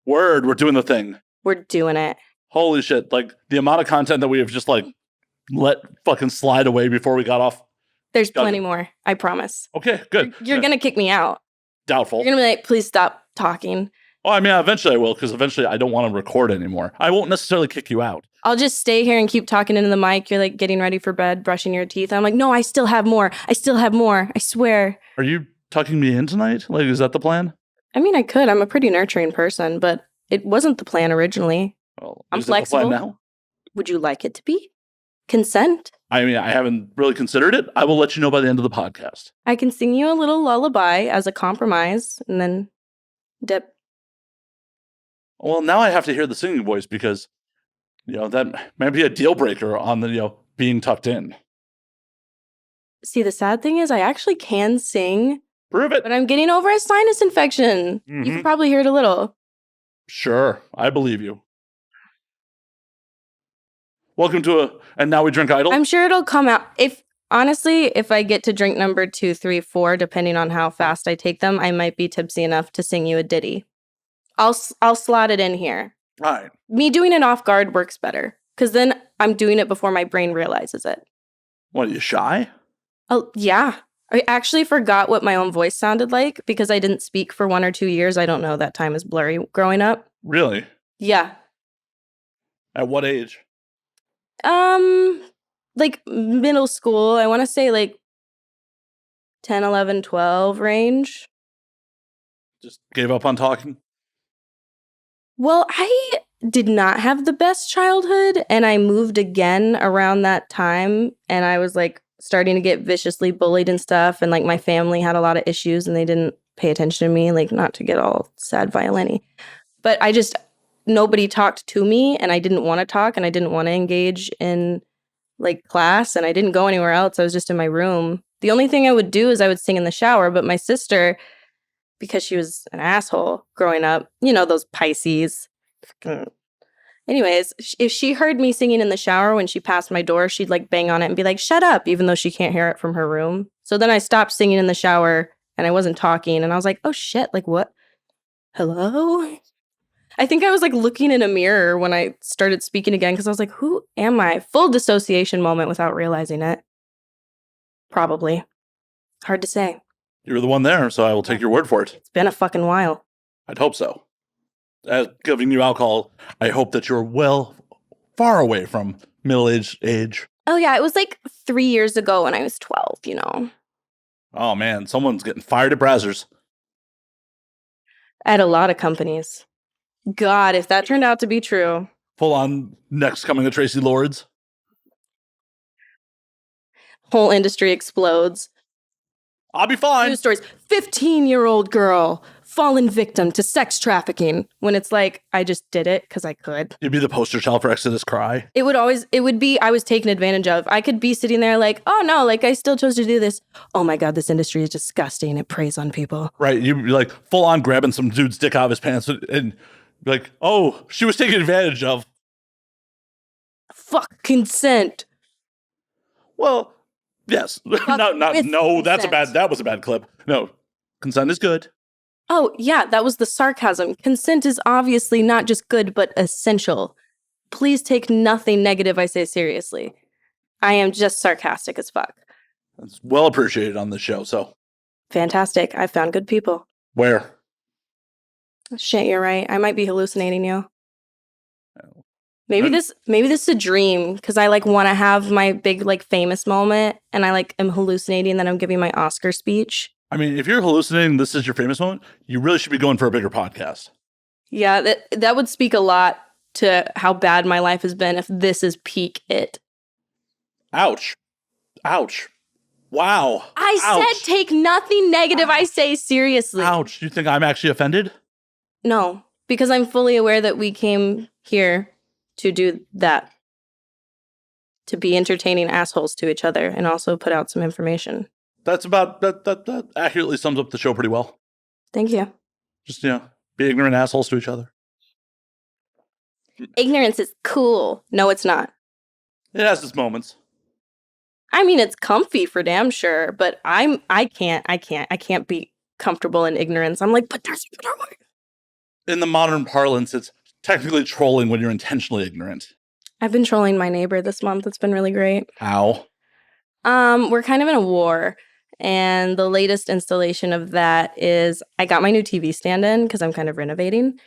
Word. We're doing the thing. We're doing it. Holy shit. Like, the amount of content that we have just, like, let fucking slide away before we got off. There's plenty more. I promise. Okay, good. You're going to kick me out. Doubtful. You're going to be like, please stop talking. Oh, I mean, eventually I will, because eventually I don't want to record anymore. I won't necessarily kick you out. I'll just stay here and keep talking into the mic. You're like getting ready for bed, brushing your teeth. I'm like, no, I still have more. I still have more. I swear. Are you tucking me in tonight? Like, is that the plan? I mean, I could. I'm a pretty nurturing person, but it wasn't the plan originally. Well, I'm is flexible. It the plan now? Would you like it to be? Consent? I mean, I haven't really considered it. I will let you know by the end of the podcast. I can sing you a little lullaby as a compromise and then dip. Well, now I have to hear the singing voice because, that might be a deal breaker on the, being tucked in. See, the sad thing is I actually can sing. Prove it. But I'm getting over a sinus infection. Mm-hmm. You can probably hear it a little. Sure. I believe you. Welcome to And Now We Drink Idle. I'm sure it'll come out. If I get to drink number 2, 3, 4, depending on how fast I take them, I might be tipsy enough to sing you a ditty. I'll slot it in here. All right. Me doing it off guard works better because then I'm doing it before my brain realizes it. What, are you shy? Oh, yeah. I actually forgot what my own voice sounded like because I didn't speak for 1 or 2 years. I don't know. That time is blurry growing up. Really? Yeah. At what age? Like middle school. I want to say like 10, 11, 12 range. Just gave up on talking? Well, I did not have the best childhood, and I moved again around that time, and I was like starting to get viciously bullied and stuff, and like my family had a lot of issues, and they didn't pay attention to me, like not to get all sad violin-y. But nobody talked to me, and I didn't want to talk, and I didn't want to engage in like class, and I didn't go anywhere else. I was just in my room. The only thing I would do is I would sing in the shower, but my sister, because she was an asshole growing up, those Pisces. Anyways, if she heard me singing in the shower when she passed my door, she'd like bang on it and be like, shut up, even though she can't hear it from her room. So then I stopped singing in the shower and I wasn't talking and I was like, oh shit, like what? Hello? I think I was like looking in a mirror when I started speaking again because I was like, who am I? Full dissociation moment without realizing it. Probably. Hard to say. You were the one there, so I will take your word for it. It's been a fucking while. I'd hope so. As giving you alcohol, I hope that you're far away from middle-aged age. Oh yeah, it was like 3 years ago when I was 12, Oh man, someone's getting fired at Brazzers. At a lot of companies. God, if that turned out to be true. Full on next coming to Tracy Lords. Whole industry explodes. I'll be fine. News stories. 15-year-old girl fallen victim to sex trafficking. When it's like, I just did it because I could. You'd be the poster child for Exodus Cry. It would be, I was taken advantage of. I could be sitting there like, oh no, like I still chose to do this. Oh my God, this industry is disgusting. It preys on people. Right. You'd be like full on grabbing some dude's dick out of his pants and be like, oh, she was taken advantage of. Fuck consent. Well, yes. That was a bad clip. No, consent is good. Oh, yeah, that was the sarcasm. Consent is obviously not just good, but essential. Please take nothing negative I say seriously. I am just sarcastic as fuck. That's well appreciated on this show, so. Fantastic. I found good people. Where? Shit, you're right. I might be hallucinating you. Maybe this is a dream because I like want to have my big like famous moment and I like am hallucinating that I'm giving my Oscar speech. I mean, if you're hallucinating, this is your famous moment, you really should be going for a bigger podcast. Yeah, that would speak a lot to how bad my life has been if this is peak it. Ouch. Ouch. Wow. I said take nothing negative I say seriously. Ouch. You think I'm actually offended? No, because I'm fully aware that we came here to do that. To be entertaining assholes to each other and also put out some information. That accurately sums up the show pretty well. Thank you. Just, be ignorant assholes to each other. Ignorance is cool. No, it's not. It has its moments. I mean, it's comfy for damn sure, but I can't be comfortable in ignorance. I'm like, but there's a better way. in the modern parlance, it's technically trolling when you're intentionally ignorant. I've been trolling my neighbor this month. It's been really great. How? We're kind of in a war. And the latest installation of that is I got my new TV stand in because I'm kind of renovating.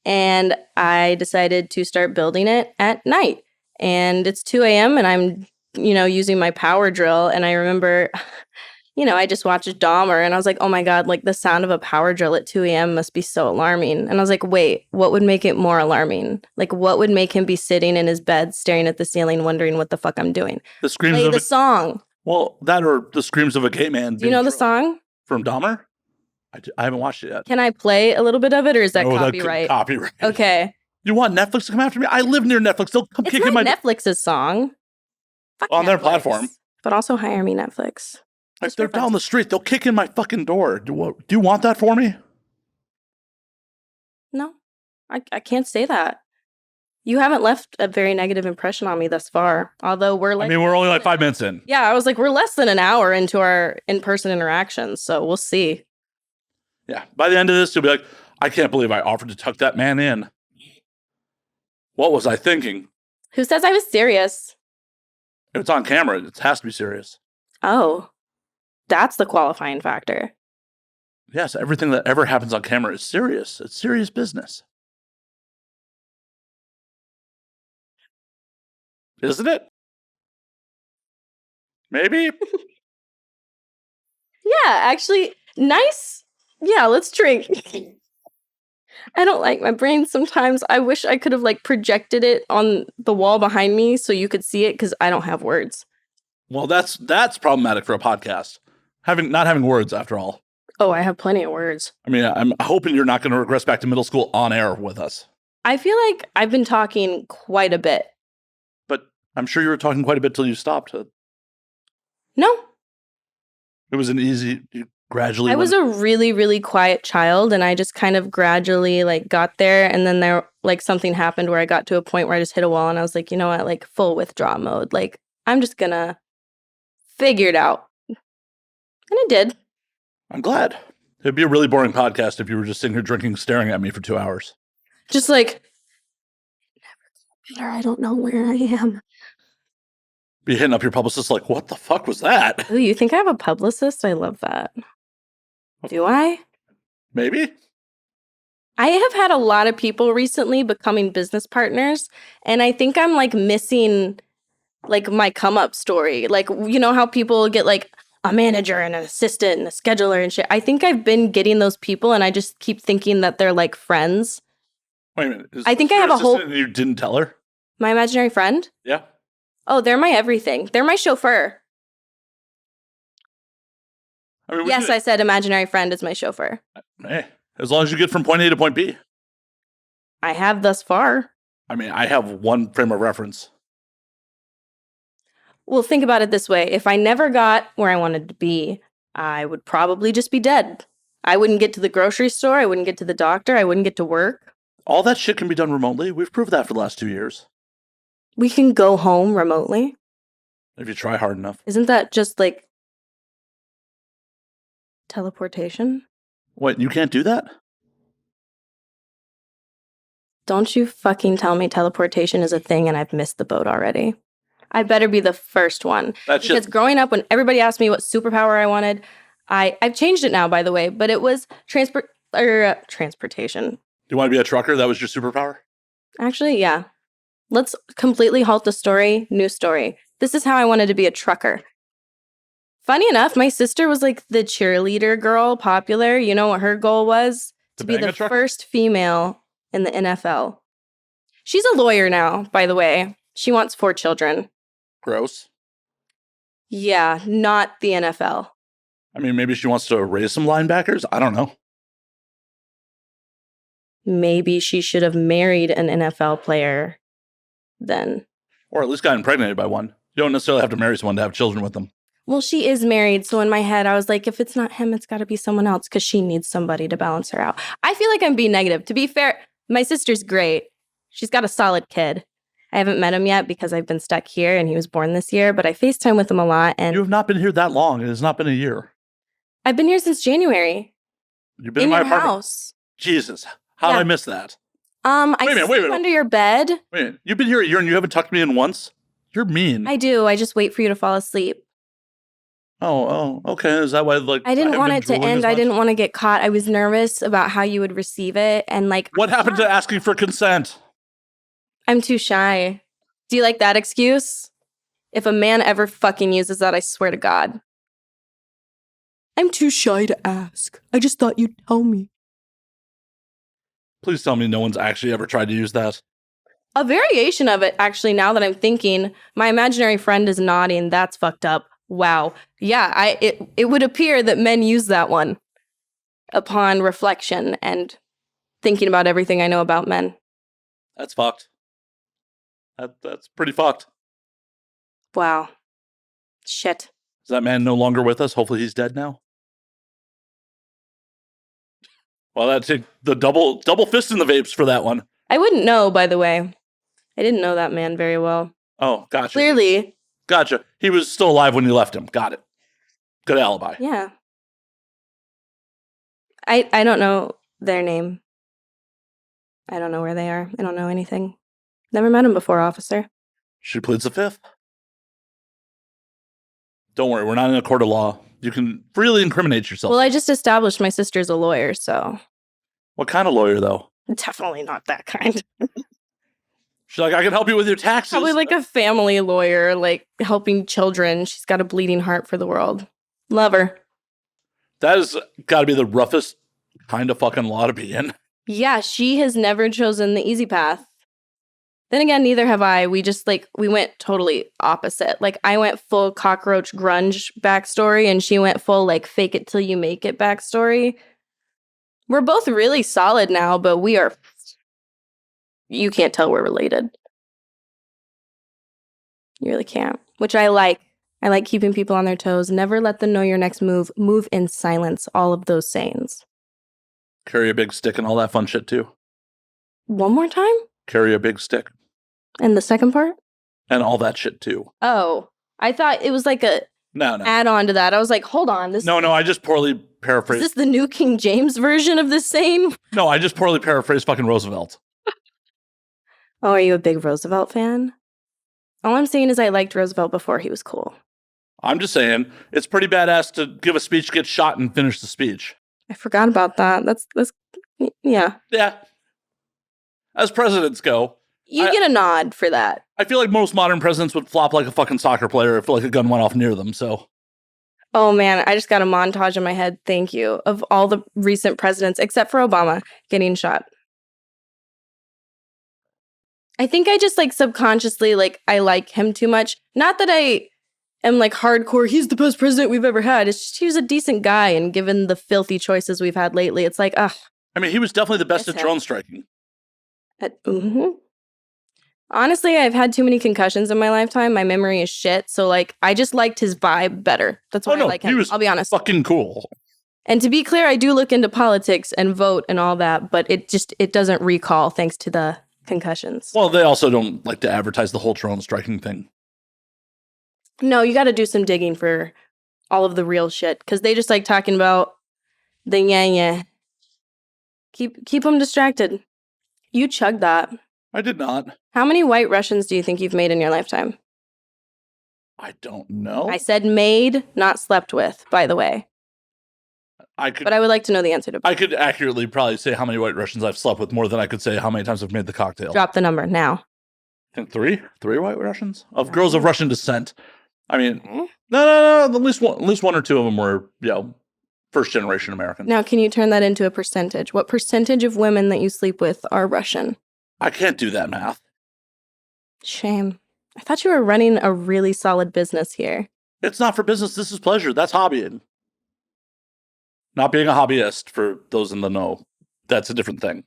And I decided to start building it at night. And it's 2 a.m. and I'm, using my power drill. And I remember, I just watched Dahmer and I was like, oh my God, like the sound of a power drill at 2 a.m. must be so alarming. And I was like, wait, what would make it more alarming? Like, what would make him be sitting in his bed staring at the ceiling, wondering what the fuck I'm doing? The screams Play of the song. Well, that or the screams of a gay man. Do you know the song? From Dahmer? I haven't watched it yet. Can I play a little bit of it, or is that copyright? Copyright. Okay. You want Netflix to come after me? I live near Netflix. They'll come kick in my Netflix's song. Fuck on Netflix. Their platform. But also hire me, Netflix. Like they're down the street. They'll kick in my fucking door. Do you want that for me? No, I can't say that. You haven't left a very negative impression on me thus far. Although we're only like 5 minutes in. Yeah, I was like, we're less than an hour into our in-person interactions, so we'll see. Yeah, by the end of this, you'll be like, I can't believe I offered to tuck that man in. What was I thinking? Who says I was serious? If it's on camera, it has to be serious. Oh, that's the qualifying factor. Yes, everything that ever happens on camera is serious. It's serious business. Isn't it? Maybe? Yeah, actually, nice. Yeah, let's drink. I don't like my brain sometimes. I wish I could have projected it on the wall behind me so you could see it because I don't have words. Well, that's problematic for a podcast. Not having words, after all. Oh, I have plenty of words. I mean, I'm hoping you're not going to regress back to middle school on air with us. I feel like I've been talking quite a bit. But I'm sure you were talking quite a bit till you stopped. No. It was gradually. I was a really, really quiet child, and I just kind of gradually got there, and then there something happened where I got to a point where I just hit a wall, and I was like, you know what, full withdrawal mode. I'm just gonna figure it out. And I did. I'm glad. It'd be a really boring podcast if you were just sitting here drinking, staring at me for 2 hours. Just never better. I don't know where I am. Be hitting up your publicist what the fuck was that? Ooh, you think I have a publicist? I love that. Do I? Maybe. I have had a lot of people recently becoming business partners, and I think I'm missing my come up story. You know how people get a manager and an assistant and a scheduler and shit. I think I've been getting those people, and I just keep thinking that they're friends. Wait a minute. I think I have a whole. And you didn't tell her? My imaginary friend? Yeah. Oh, they're my everything. They're my chauffeur. I mean, yes, I said imaginary friend is my chauffeur. Hey, as long as you get from point A to point B. I have thus far. I mean, I have one frame of reference. Well, think about it this way. If I never got where I wanted to be, I would probably just be dead. I wouldn't get to the grocery store. I wouldn't get to the doctor. I wouldn't get to work. All that shit can be done remotely. We've proved that for the last 2 years. We can go home remotely. If you try hard enough. Isn't that just teleportation? Wait, you can't do that? Don't you fucking tell me teleportation is a thing and I've missed the boat already. I better be the first one. Because growing up, when everybody asked me what superpower I wanted, I've changed it now, by the way, but it was transportation. Do you want to be a trucker? That was your superpower? Actually, yeah. Let's completely halt the story. New story. This is how I wanted to be a trucker. Funny enough, my sister was the cheerleader girl, popular. You know what her goal was? To be the first female in the NFL. She's a lawyer now, by the way. She wants 4 children. Gross. Yeah, not the NFL. I mean, maybe she wants to raise some linebackers? I don't know. Maybe she should have married an NFL player then. Or at least got impregnated by one. You don't necessarily have to marry someone to have children with them. Well, she is married, so in my head, I was like, if it's not him, it's got to be someone else because she needs somebody to balance her out. I feel like I'm being negative. To be fair, my sister's great. She's got a solid kid. I haven't met him yet because I've been stuck here and he was born this year, but I FaceTime with him a lot. And you have not been here that long. It has not been a year. I've been here since January. You've been in my apartment. House. Jesus. How did Yeah. I miss that? I Wait a minute, sleep under your bed. Wait a minute. You've been here a year and you haven't tucked me in once? You're mean. I do. I just wait for you to fall asleep. Okay. Is that why, like, I didn't haven't want been it to drooling end. as I much? didn't want to get caught. I was nervous about how you would receive it. And like, What happened to asking for consent? I'm too shy. Do you like that excuse? If a man ever fucking uses that, I swear to God. I'm too shy to ask. I just thought you'd tell me. Please tell me no one's actually ever tried to use that. A variation of it, actually, now that I'm thinking, my imaginary friend is nodding. That's fucked up. Wow. Yeah, it would appear that men use that one upon reflection and thinking about everything I know about men. That's fucked. That's pretty fucked. Wow. Shit. Is that man no longer with us? Hopefully he's dead now. Well, that's the double fist in the vapes for that one. I wouldn't know, by the way. I didn't know that man very well. Oh, gotcha. Clearly. Gotcha. He was still alive when you left him. Got it. Good alibi. Yeah. I don't know their name. I don't know where they are. I don't know anything. Never met him before, officer. She pleads the fifth. Don't worry, we're not in a court of law. You can freely incriminate yourself. Well, I just established my sister's a lawyer, so. What kind of lawyer, though? Definitely not that kind. She's like, I can help you with your taxes. Probably like a family lawyer, like helping children. She's got a bleeding heart for the world. Love her. That has got to be the roughest kind of fucking law to be in. Yeah, she has never chosen the easy path. Then again, neither have I. We just we went totally opposite. Like I went full cockroach grunge backstory and she went full like fake it till you make it backstory. We're both really solid now, but we are, you can't tell we're related. You really can't, which I like. I like keeping people on their toes. Never let them know your next move. Move in silence. All of those sayings. Carry a big stick and all that fun shit too. One more time? Carry a big stick. And the second part? And all that shit too. Oh, I thought it was like a No. add-on to that. I was like, hold on. No, I just poorly Is paraphrased. this the new King James version of this saying? No, I just poorly paraphrased fucking Roosevelt. Oh, are you a big Roosevelt fan? All I'm saying is I liked Roosevelt before he was cool. I'm just saying, it's pretty badass to give a speech, get shot, and finish the speech. I forgot about that. That's yeah. Yeah. As presidents go, You get a nod for that. I feel like most modern presidents would flop like a fucking soccer player if like a gun went off near them, so. Oh man, I just got a montage in my head, thank you, of all the recent presidents, except for Obama, getting shot. I think I just subconsciously I like him too much. Not that I am hardcore, he's the best president we've ever had. It's just he was a decent guy, and given the filthy choices we've had lately, it's ugh. I mean, he was definitely the best Miss at him. drone striking. Honestly, I've had too many concussions in my lifetime. My memory is shit. So I just liked his vibe better. That's why I like him. He was I'll be honest. Fucking cool. And to be clear, I do look into politics and vote and all that, but it doesn't recall thanks to the concussions. Well, they also don't like to advertise the whole drone striking thing. No, you got to do some digging for all of the real shit because they just like talking about the yeah. Keep them distracted. You chugged that. I did not. How many white Russians do you think you've made in your lifetime? I don't know. I said made, not slept with, by the way. But I would like to know the answer to both. I could accurately probably say how many white Russians I've slept with more than I could say how many times I've made the cocktail. Drop the number now. I think three white Russians of girls of Russian descent. I mean, no. At least one or two of them were, first generation American. Now, can you turn that into a percentage? What percentage of women that you sleep with are Russian? I can't do that math. Shame. I thought you were running a really solid business here. It's not for business. This is pleasure. That's hobbying. Not being a hobbyist, for those in the know. That's a different thing.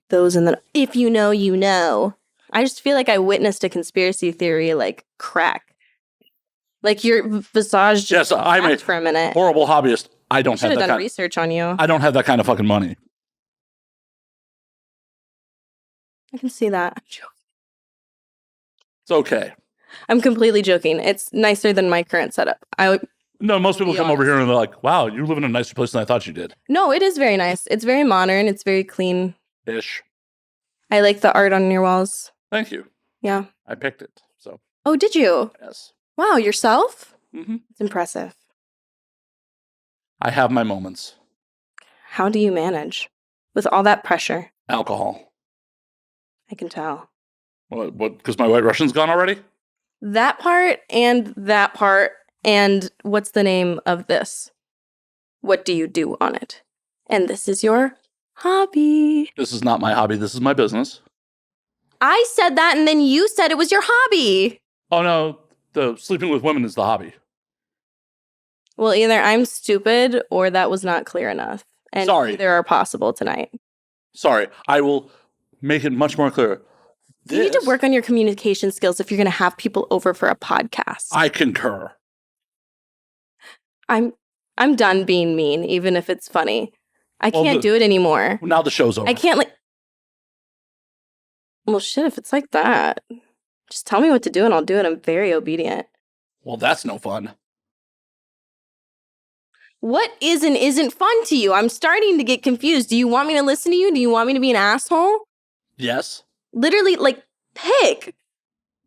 If you know, you know. I just feel like I witnessed a conspiracy theory crack. Your visage just I'm a for a minute. Horrible hobbyist. I don't have that done research on you. I don't have that kind of fucking money. I can see that. I'm joking. It's okay. I'm completely joking. It's nicer than my current setup. No, most people come over here and they're like, wow, you live in a nicer place than I thought you did. No, it is very nice. It's very modern. It's very clean. Ish. I like the art on your walls. Thank you. Yeah. I picked it. So. Oh, did you? Yes. Wow, yourself? Mm-hmm. It's impressive. I have my moments. How do you manage with all that pressure? Alcohol. I can tell. What? Because my White Russian's gone already? That part, and what's the name of this? What do you do on it? And this is your hobby. This is not my hobby. This is my business. I said that, and then you said it was your hobby. Oh, no. The sleeping with women is the hobby. Well, either I'm stupid or that was not clear enough. And Sorry. Either are possible tonight. Sorry. I will make it much more clear. You need to work on your communication skills if you're going to have people over for a podcast. I concur. I'm done being mean, even if it's funny. I can't do it anymore. Now the show's over. I can't Well, shit, if it's like that, just tell me what to do and I'll do it. I'm very obedient. Well, that's no fun. What is and isn't fun to you? I'm starting to get confused. Do you want me to listen to you? Do you want me to be an asshole? Yes. Literally, pick.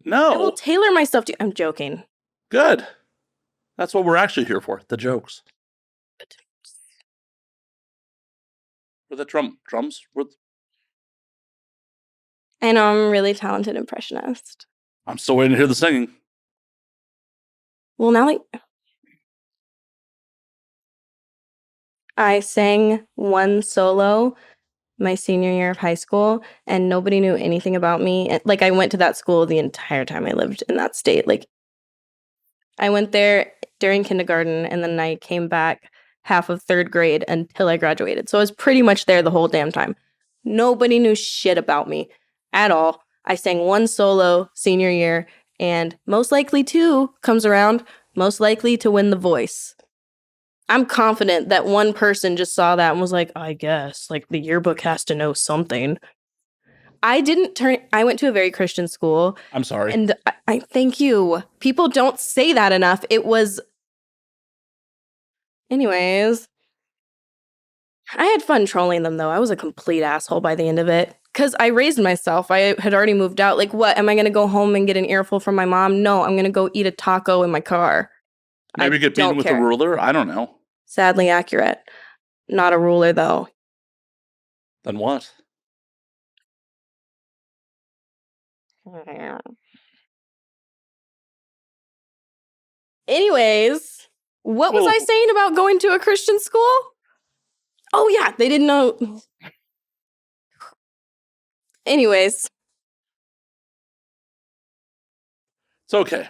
No. I will tailor my stuff to you. I'm joking. Good. That's what we're actually here for. The jokes. Or the drums. I know I'm a really talented impressionist. I'm still waiting to hear the singing. Well, now I sang one solo my senior year of high school, and nobody knew anything about me. I went to that school the entire time I lived in that state. I went there during kindergarten, and then I came back half of third grade until I graduated. So I was pretty much there the whole damn time. Nobody knew shit about me at all. I sang one solo senior year, and most likely to comes around, most likely to win The Voice. I'm confident that one person just saw that and was like, I guess, the yearbook has to know something. I went to a very Christian school. I'm sorry. And I thank you. People don't say that enough. Anyways, I had fun trolling them, though. I was a complete asshole by the end of it. Because I raised myself. I had already moved out. What? Am I going to go home and get an earful from my mom? No, I'm going to go eat a taco in my car. Maybe get beaten with a ruler? I don't know. Sadly accurate. Not a ruler, though. Then what? Anyways, what was I saying about going to a Christian school? Oh, yeah, they didn't know. Anyways. It's okay.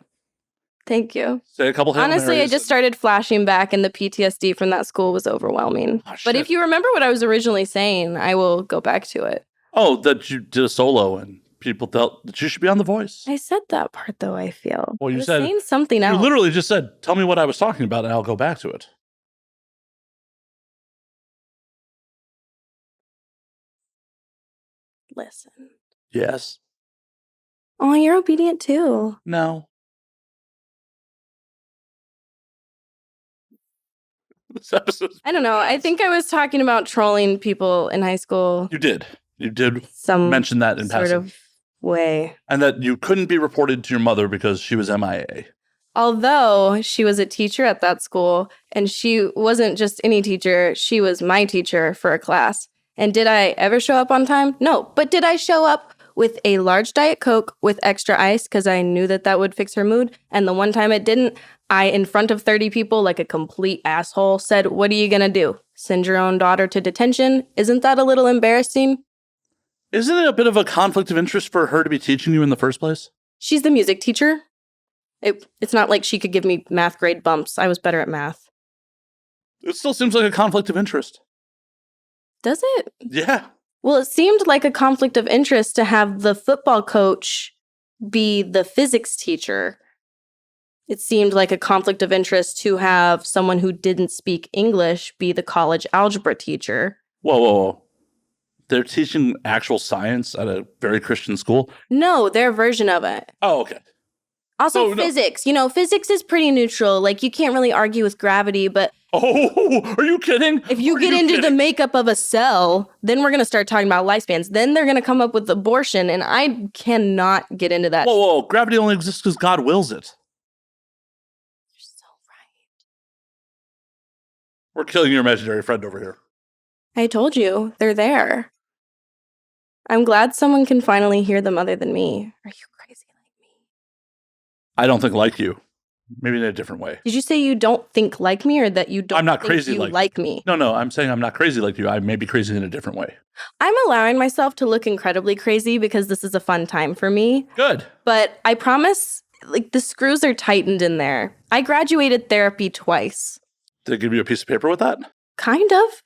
Thank you. Say a couple. Honestly, I just started flashing back, and the PTSD from that school was overwhelming. Oh, but if you remember what I was originally saying, I will go back to it. Oh, that you did a solo and people felt that you should be on The Voice. I said that part, though, I feel. Well, you said saying something else. You literally just said, tell me what I was talking about, and I'll go back to it. Listen. Yes. Oh, you're obedient, too. No. This episode. I don't know. I think I was talking about trolling people in high school. You did. You did mention that in passing. Sort of way. And that you couldn't be reported to your mother because she was MIA. Although she was a teacher at that school, and she wasn't just any teacher, she was my teacher for a class. And did I ever show up on time? No. But did I show up with a large Diet Coke with extra ice because I knew that would fix her mood? And the one time it didn't, I, in front of 30 people, like a complete asshole, said, what are you going to do? Send your own daughter to detention? Isn't that a little embarrassing? Isn't it a bit of a conflict of interest for her to be teaching you in the first place? She's the music teacher. It's not like she could give me math grade bumps. I was better at math. It still seems like a conflict of interest. Does it? Yeah. Well, it seemed like a conflict of interest to have the football coach be the physics teacher. It seemed like a conflict of interest to have someone who didn't speak English be the college algebra teacher. Whoa. They're teaching actual science at a very Christian school? No, their version of it. Oh, okay. Also, physics. No. Physics is pretty neutral. You can't really argue with gravity, but Oh, are you kidding? If you get into the makeup of a cell, then we're going to start talking about lifespans. Then they're going to come up with abortion, and I cannot get into that. Whoa, gravity only exists because God wills it. You're so right. We're killing your imaginary friend over here. I told you, they're there. I'm glad someone can finally hear them other than me. Are you crazy like me? I don't think like you. Maybe in a different way. Did you say you don't think like me, or that you don't I'm not think crazy you like me? No, I'm saying I'm not crazy like you. I may be crazy in a different way. I'm allowing myself to look incredibly crazy because this is a fun time for me. Good. But I promise, like, the screws are tightened in there. I graduated therapy twice. Did it give you a piece of paper with that? Kind of.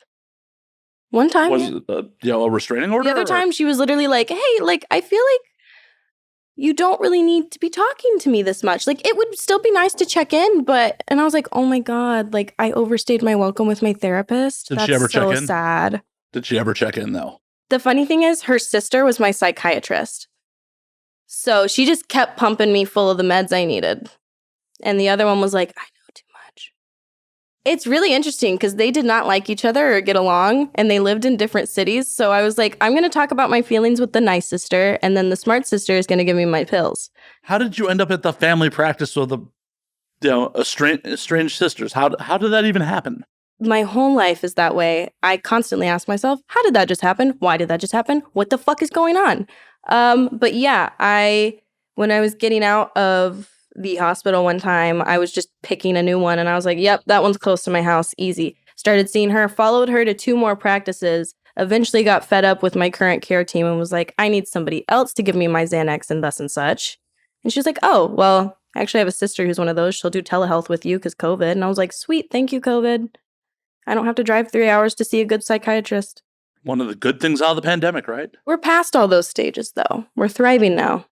One time. Was it a restraining order? The other time she was literally like, hey, like, I feel like you don't really need to be talking to me this much. Like, it would still be nice to check in, but, and I was like, oh my God, like, I overstayed my welcome with my therapist. Did she ever check in? That's so sad. Did she ever check in, though? The funny thing is, her sister was my psychiatrist. So she just kept pumping me full of the meds I needed. And the other one was like, I know too much. It's really interesting because they did not like each other or get along, and they lived in different cities. So I was like, I'm going to talk about my feelings with the nice sister, and then the smart sister is going to give me my pills. How did you end up at the family practice with estranged sisters? How did that even happen? My whole life is that way. I constantly ask myself, how did that just happen? Why did that just happen? What the fuck is going on? But yeah, when I was getting out of the hospital one time, I was just picking a new one, and I was like, yep, that one's close to my house, easy. Started seeing her, followed her to 2 more practices, eventually got fed up with my current care team and was like, I need somebody else to give me my Xanax and thus and such. And she was like, oh, well, I actually have a sister who's one of those. She'll do telehealth with you because COVID. And I was like, sweet, thank you, COVID. I don't have to drive 3 hours to see a good psychiatrist. One of the good things out of the pandemic, right? We're past all those stages, though. We're thriving now.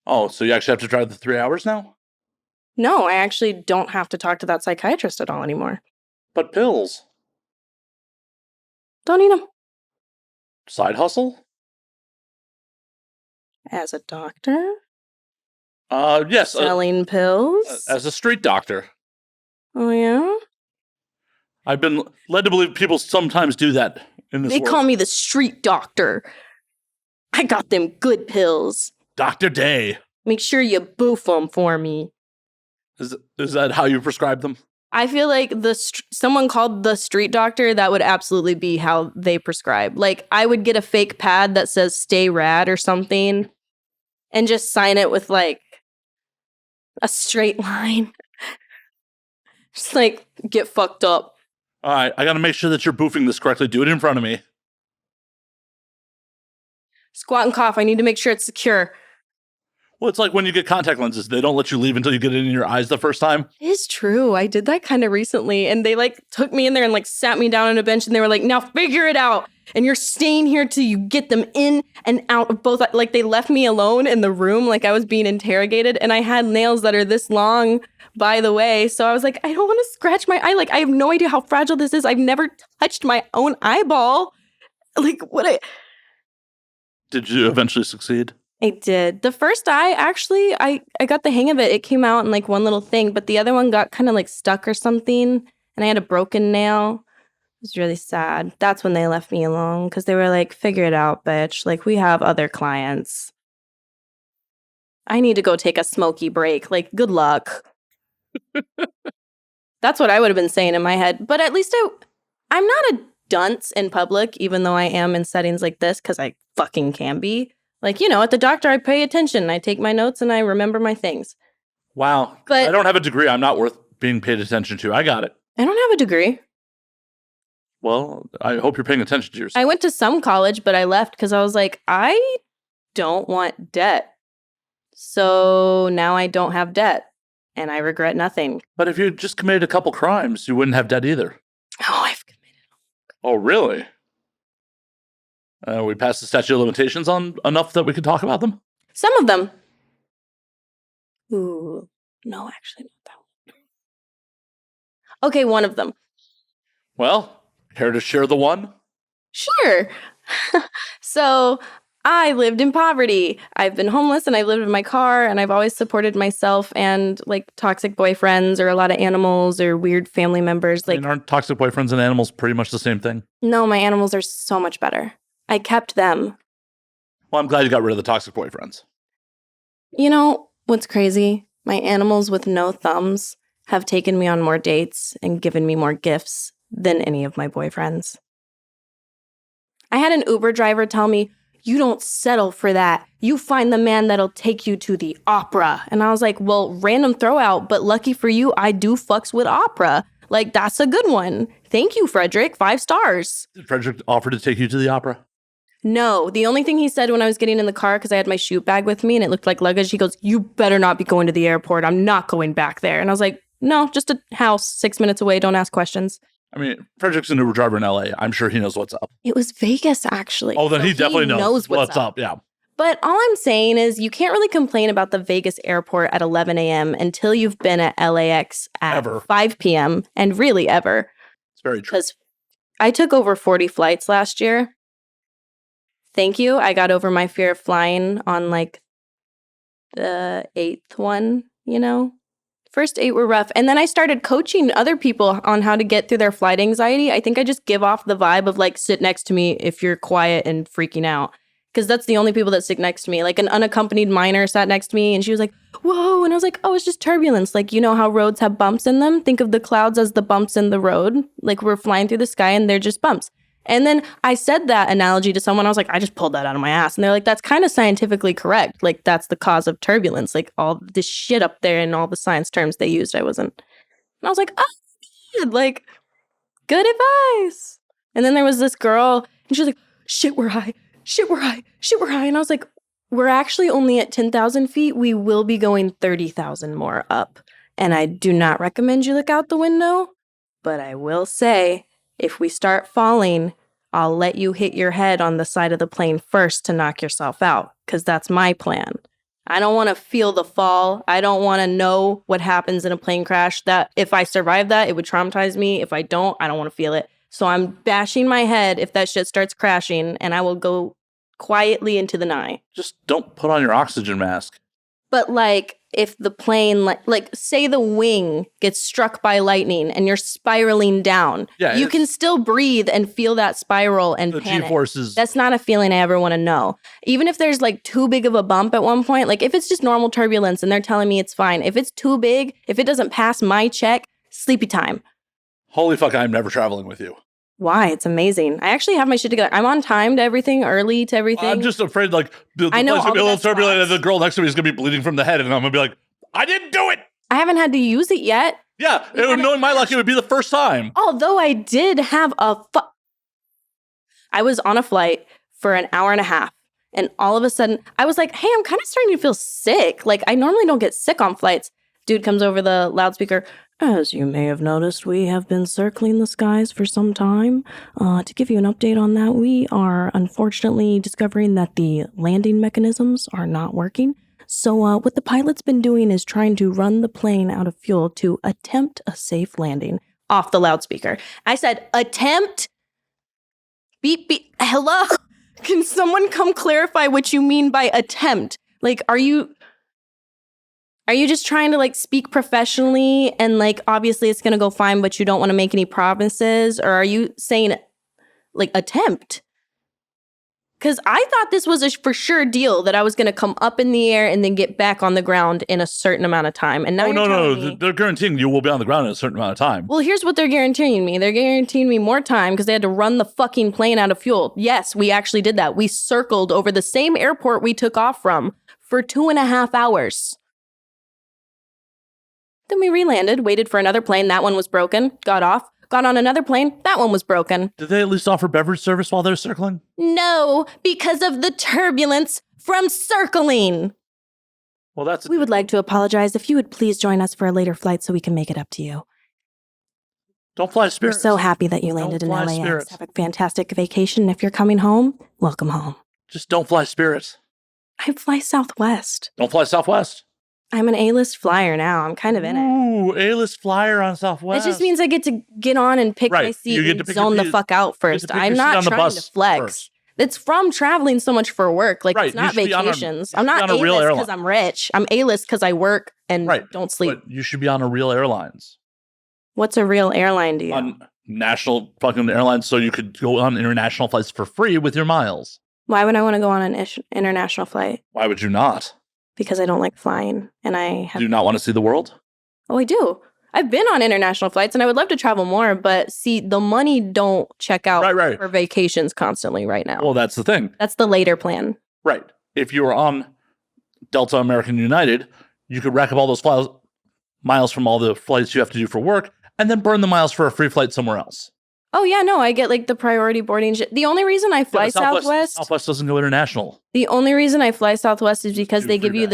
Oh, so you actually have to drive the 3 hours now? No, I actually don't have to talk to that psychiatrist at all anymore. But pills. Don't need them. Side hustle? As a doctor? Yes. Selling pills? As a street doctor. Oh, yeah? I've been led to believe people sometimes do that in this world. They call me the street doctor. I got them good pills. Dr. Day. Make sure you boof them for me. Is that how you prescribe them? I feel like someone called the street doctor, that would absolutely be how they prescribe. Like, I would get a fake pad that says stay rad or something and just sign it with like a straight line. Just like, get fucked up. All right, I got to make sure that you're boofing this correctly. Do it in front of me. Squat and cough. I need to make sure it's secure. Well, it's like when you get contact lenses. They don't let you leave until you get it in your eyes the first time. It is true. I did that kind of recently, and they like took me in there and like sat me down on a bench, and they were like, now figure it out. And you're staying here till you get them in and out of both. Like, they left me alone in the room like I was being interrogated, and I had nails that are this long, by the way. So I was like, I don't want to scratch my eye. Like, I have no idea how fragile this is. I've never touched my own eyeball. Like, Did you eventually succeed? I did. The first eye, actually, I got the hang of it. It came out in like one little thing, but the other one got kind of like stuck or something, and I had a broken nail. It was really sad. That's when they left me alone, because they were like, figure it out, bitch. Like, we have other clients. I need to go take a smoky break. Like, good luck. That's what I would have been saying in my head. But at least I'm not a dunce in public, even though I am in settings like this, because I fucking can be. Like, you know, at the doctor, I pay attention. I take my notes and I remember my things. Wow. But I don't have a degree. I'm not worth being paid attention to. I got it. I don't have a degree. Well, I hope you're paying attention to yourself. I went to some college, but I left because I was like, I don't want debt. So now I don't have debt, and I regret nothing. But if you just committed a couple crimes, you wouldn't have debt either. Oh, I've committed. Oh, really? We passed the statute of limitations on enough that we could talk about them? Some of them. Ooh, no, actually not that one. Okay, one of them. Well, care to share the one? Sure. So I lived in poverty. I've been homeless and I've lived in my car and I've always supported myself and like toxic boyfriends or a lot of animals or weird family members. Like, aren't toxic boyfriends and animals pretty much the same thing? No, my animals are so much better. I kept them. Well, I'm glad you got rid of the toxic boyfriends. You know what's crazy? My animals with no thumbs have taken me on more dates and given me more gifts than any of my boyfriends. I had an Uber driver tell me, you don't settle for that. You find the man that'll take you to the opera. And I was like, well, random throwout, but lucky for you, I do fucks with opera. Like, that's a good one. Thank you, Frederick. 5 stars. Did Frederick offer to take you to the opera? No. The only thing he said when I was getting in the car, because I had my shoot bag with me and it looked like luggage, he goes, you better not be going to the airport. I'm not going back there. And I was like, no, just a house 6 minutes away. Don't ask questions. I mean, Frederick's an Uber driver in LA. I'm sure he knows what's up. It was Vegas, actually. Oh, then so he definitely knows what's up. Yeah. But all I'm saying is you can't really complain about the Vegas airport at 11 a.m. until you've been at LAX at 5 p.m. and really ever. It's very true. Because I took over 40 flights last year. Thank you. I got over my fear of flying on like the 8th one, you know? First 8 were rough. And then I started coaching other people on how to get through their flight anxiety. I think I just give off the vibe of like, sit next to me if you're quiet and freaking out. Because that's the only people that sit next to me. Like an unaccompanied minor sat next to me and she was like, whoa. And I was like, oh, it's just turbulence. Like, you know how roads have bumps in them? Think of the clouds as the bumps in the road. Like we're flying through the sky and they're just bumps. And then I said that analogy to someone. I was like, I just pulled that out of my ass. And they're like, that's kind of scientifically correct. Like, that's the cause of turbulence. Like, all this shit up there and all the science terms they used, I wasn't. And I was like, oh, good. Like, good advice. And then there was this girl, and she was like, shit, we're high. Shit, we're high. Shit, we're high. And I was like, we're actually only at 10,000 feet. We will be going 30,000 more up. And I do not recommend you look out the window. But I will say, if we start falling, I'll let you hit your head on the side of the plane first to knock yourself out, because that's my plan. I don't want to feel the fall. I don't want to know what happens in a plane crash. That if I survive that, it would traumatize me. If I don't want to feel it. So I'm bashing my head if that shit starts crashing, and I will go quietly into the night. Just don't put on your oxygen mask. But like, if the plane, like say the wing gets struck by lightning and you're spiraling down, you can still breathe and feel that spiral and panic. G-forces. That's not a feeling I ever want to know. Even if there's like too big of a bump at one point, like if it's just normal turbulence and they're telling me it's fine. If it's too big, if it doesn't pass my check, sleepy time. Holy fuck, I'm never traveling with you. Why? It's amazing. I actually have my shit together. I'm on time to everything, early to everything. I'm just afraid like the place will be a little turbulent and the girl next to me is going to be bleeding from the head and I'm going to be like, I didn't do it. I haven't had to use it yet. Yeah, knowing my luck, it would be the first time. Although I did have I was on a flight for an hour and a half. And all of a sudden, I was like, hey, I'm kind of starting to feel sick. Like, I normally don't get sick on flights. Dude comes over the loudspeaker. As you may have noticed, we have been circling the skies for some time. To give you an update on that, we are unfortunately discovering that the landing mechanisms are not working. So what the pilot's been doing is trying to run the plane out of fuel to attempt a safe landing off the loudspeaker. I said, attempt? Beep, beep. Hello? Can someone come clarify what you mean by attempt? Like, are you just trying to like speak professionally and like obviously it's going to go fine, but you don't want to make any promises? Or are you saying like attempt? Because I thought this was a for sure deal that I was going to come up in the air and then get back on the ground in a certain amount of time. And now no. They're guaranteeing you will be on the ground in a certain amount of time. Well, here's what they're guaranteeing me. They're guaranteeing me more time because they had to run the fucking plane out of fuel. Yes, we actually did that. We circled over the same airport we took off from for 2.5 hours. Then we relanded, waited for another plane. That one was broken. Got off. Got on another plane. That one was broken. Did they at least offer beverage service while they're circling? No, because of the turbulence from circling. Well, we would like to apologize. If you would please join us for a later flight so we can make it up to you. Don't fly Spirit. We're so happy that you landed in LAX. Spirit. Have a fantastic vacation. If you're coming home, welcome home. Just don't fly Spirit. I fly Southwest. Don't fly Southwest. I'm an A-list flyer now. I'm kind of in it. Ooh, A-list flyer on Southwest. It just means I get to get on and pick my seat and zone the fuck out first. I'm not trying to flex. It's from traveling so much for work. Like, Right, it's not you should be on a- vacations. you I'm should be not on a real A-list airline. because I'm rich. I'm A-list because I work and Right. don't sleep. But you should be on a real airlines. What's a real airline to you? On national fucking airlines, so you could go on international flights for free with your miles. Why would I want to go on an international flight? Why would you not? Because I don't like flying, and I have. Do you not want to see the world? Oh, I do. I've been on international flights, and I would love to travel more. But see, the money don't check out Right. for vacations constantly right now. Well, that's the thing. That's the later plan. Right. If you were on Delta American United, you could rack up all those miles from all the flights you have to do for work, and then burn the miles for a free flight somewhere else. Oh, yeah, no, I get like the priority boarding shit. The only reason I fly Southwest. Southwest doesn't go international. The only reason I fly Southwest is because they give you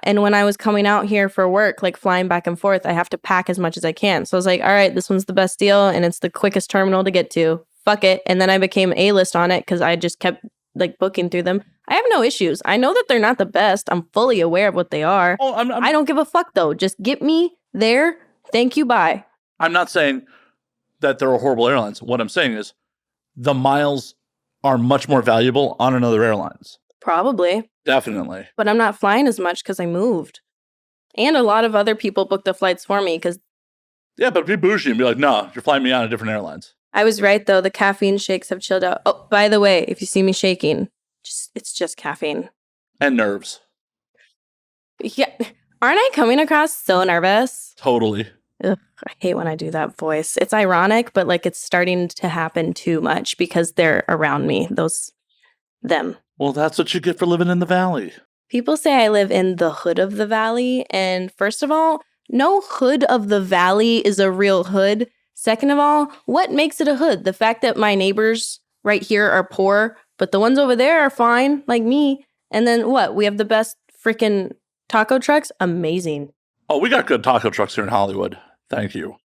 and when I was coming out here for work, like flying back and forth, I have to pack as much as I can. So I was like, all right, this one's the best deal and it's the quickest terminal to get to. Fuck it. And then I became A-list on it because I just kept like booking through them. I have no issues. I know that they're not the best. I'm fully aware of what they are. Oh, I don't give a fuck though. Just get me there. Thank you. Bye. I'm not saying that they're horrible airlines. What I'm saying is the miles are much more valuable on another airlines. Probably. Definitely. But I'm not flying as much because I moved. And a lot of other people booked the flights for me because... Yeah, but be bougie and be like, no, you're flying me on a different airlines. I was right, though. The caffeine shakes have chilled out. Oh, by the way, if you see me shaking, it's just caffeine. And nerves. Yeah. Aren't I coming across so nervous? Totally. Ugh, I hate when I do that voice. It's ironic, but like it's starting to happen too much because they're around me, them. Well, that's what you get for living in the valley. People say I live in the hood of the valley. And first of all, no hood of the valley is a real hood. Second of all, what makes it a hood? The fact that my neighbors right here are poor, but the ones over there are fine, like me. And then what? We have the best freaking taco trucks? Amazing. Oh, we got good taco trucks here in Hollywood. Thank you.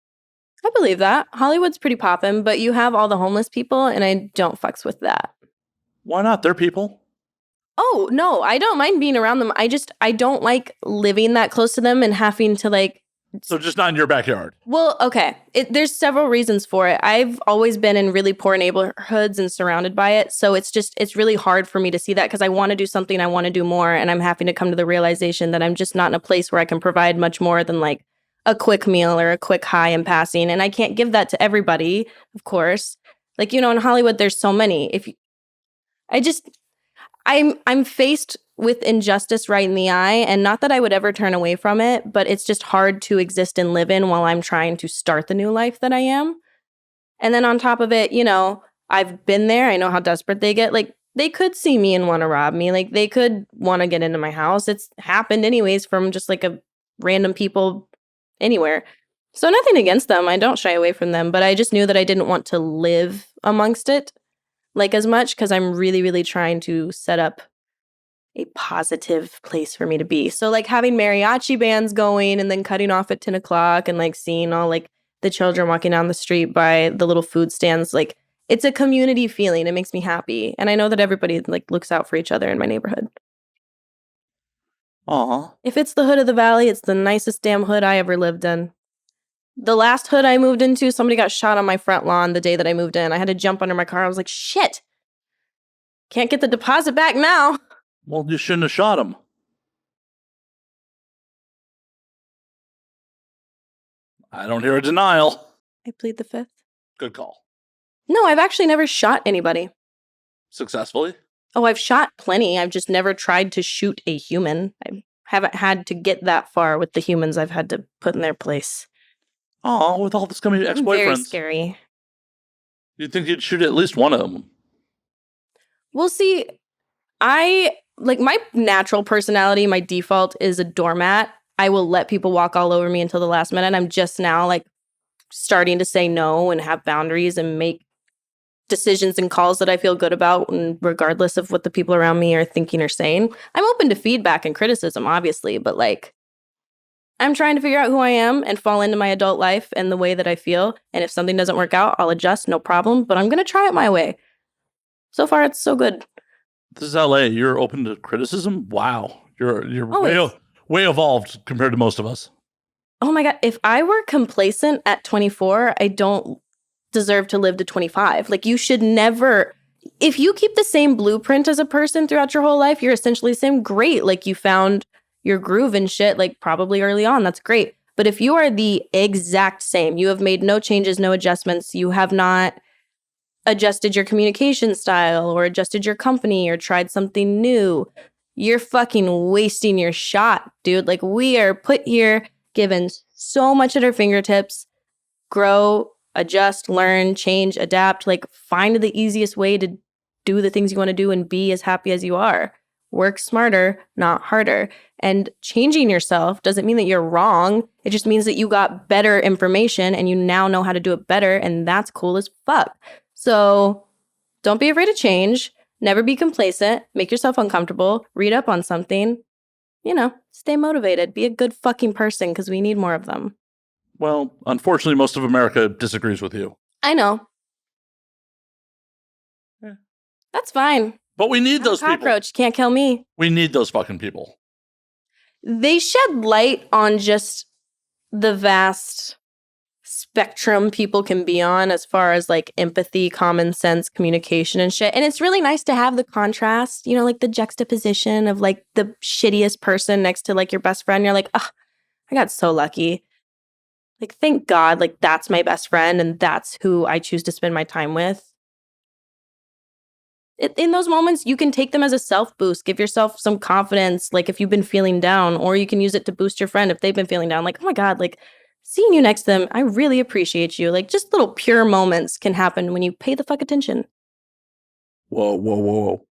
I believe that. Hollywood's pretty poppin', but you have all the homeless people, and I don't fucks with that. Why not? They're people. Oh, no, I don't mind being around them. I don't like living that close to them and having to like... So just not in your backyard. Well, okay. There's several reasons for it. I've always been in really poor neighborhoods and surrounded by it. So it's really hard for me to see that because I want to do something, I want to do more. And I'm having to come to the realization that I'm just not in a place where I can provide much more than like a quick meal or a quick high in passing. And I can't give that to everybody, of course. Like, in Hollywood, there's so many. I'm faced with injustice right in the eye, and not that I would ever turn away from it, but it's just hard to exist and live in while I'm trying to start the new life that I am. And then on top of it, I've been there. I know how desperate they get. Like, they could see me and want to rob me. Like, they could want to get into my house. It's happened anyways from just like a random people anywhere. So nothing against them. I don't shy away from them, but I just knew that I didn't want to live amongst it like as much because I'm really, really trying to set up a positive place for me to be. So like having mariachi bands going and then cutting off at 10 o'clock and like seeing all like the children walking down the street by the little food stands, like it's a community feeling. It makes me happy. And I know that everybody like looks out for each other in my neighborhood. Aw. If it's the hood of the valley, it's the nicest damn hood I ever lived in. The last hood I moved into, somebody got shot on my front lawn the day that I moved in. I had to jump under my car. I was like, shit. Can't get the deposit back now. Well, you shouldn't have shot him. I don't hear a denial. I plead the fifth. Good call. No, I've actually never shot anybody. Successfully? Oh, I've shot plenty. I've just never tried to shoot a human. I haven't had to get that far with the humans I've had to put in their place. Oh, with all the scummy ex-boyfriends. Very scary. You'd think you'd shoot at least one of them. Well, see, my natural personality, my default is a doormat. I will let people walk all over me until the last minute. I'm just now like starting to say no and have boundaries and make decisions and calls that I feel good about, and regardless of what the people around me are thinking or saying. I'm open to feedback and criticism, obviously, but like I'm trying to figure out who I am and fall into my adult life and the way that I feel. And if something doesn't work out, I'll adjust, no problem. But I'm going to try it my way. So far, it's so good. This is LA. You're open to criticism? Wow. You're Always. way evolved compared to most of us. Oh my God. If I were complacent at 24, I don't deserve to live to 25. Like you should never if you keep the same blueprint as a person throughout your whole life, you're essentially the same. Great. Like you found your groove and shit, like probably early on. That's great. But if you are the exact same, you have made no changes, no adjustments, you have not adjusted your communication style or adjusted your company or tried something new, you're fucking wasting your shot, dude. Like we are put here given so much at our fingertips. Grow, adjust, learn, change, adapt, like find the easiest way to do the things you want to do and be as happy as you are. Work smarter, not harder. And changing yourself doesn't mean that you're wrong. It just means that you got better information and you now know how to do it better. And that's cool as fuck. So don't be afraid to change. Never be complacent. Make yourself uncomfortable. Read up on something. Stay motivated. Be a good fucking person because we need more of them. Well, unfortunately, most of America disagrees with you. I know. Yeah. That's fine. But we need those people. Cockroach can't kill me. We need those fucking people. They shed light on just the vast spectrum people can be on as far as like empathy, common sense, communication and shit. And it's really nice to have the contrast, like the juxtaposition of like the shittiest person next to like your best friend. You're like, oh, I got so lucky. Like, thank God, like that's my best friend and that's who I choose to spend my time with. In those moments, you can take them as a self-boost. Give yourself some confidence, like if you've been feeling down, or you can use it to boost your friend if they've been feeling down. Like, oh my God, like seeing you next to them, I really appreciate you. Like just little pure moments can happen when you pay the fuck attention. Whoa.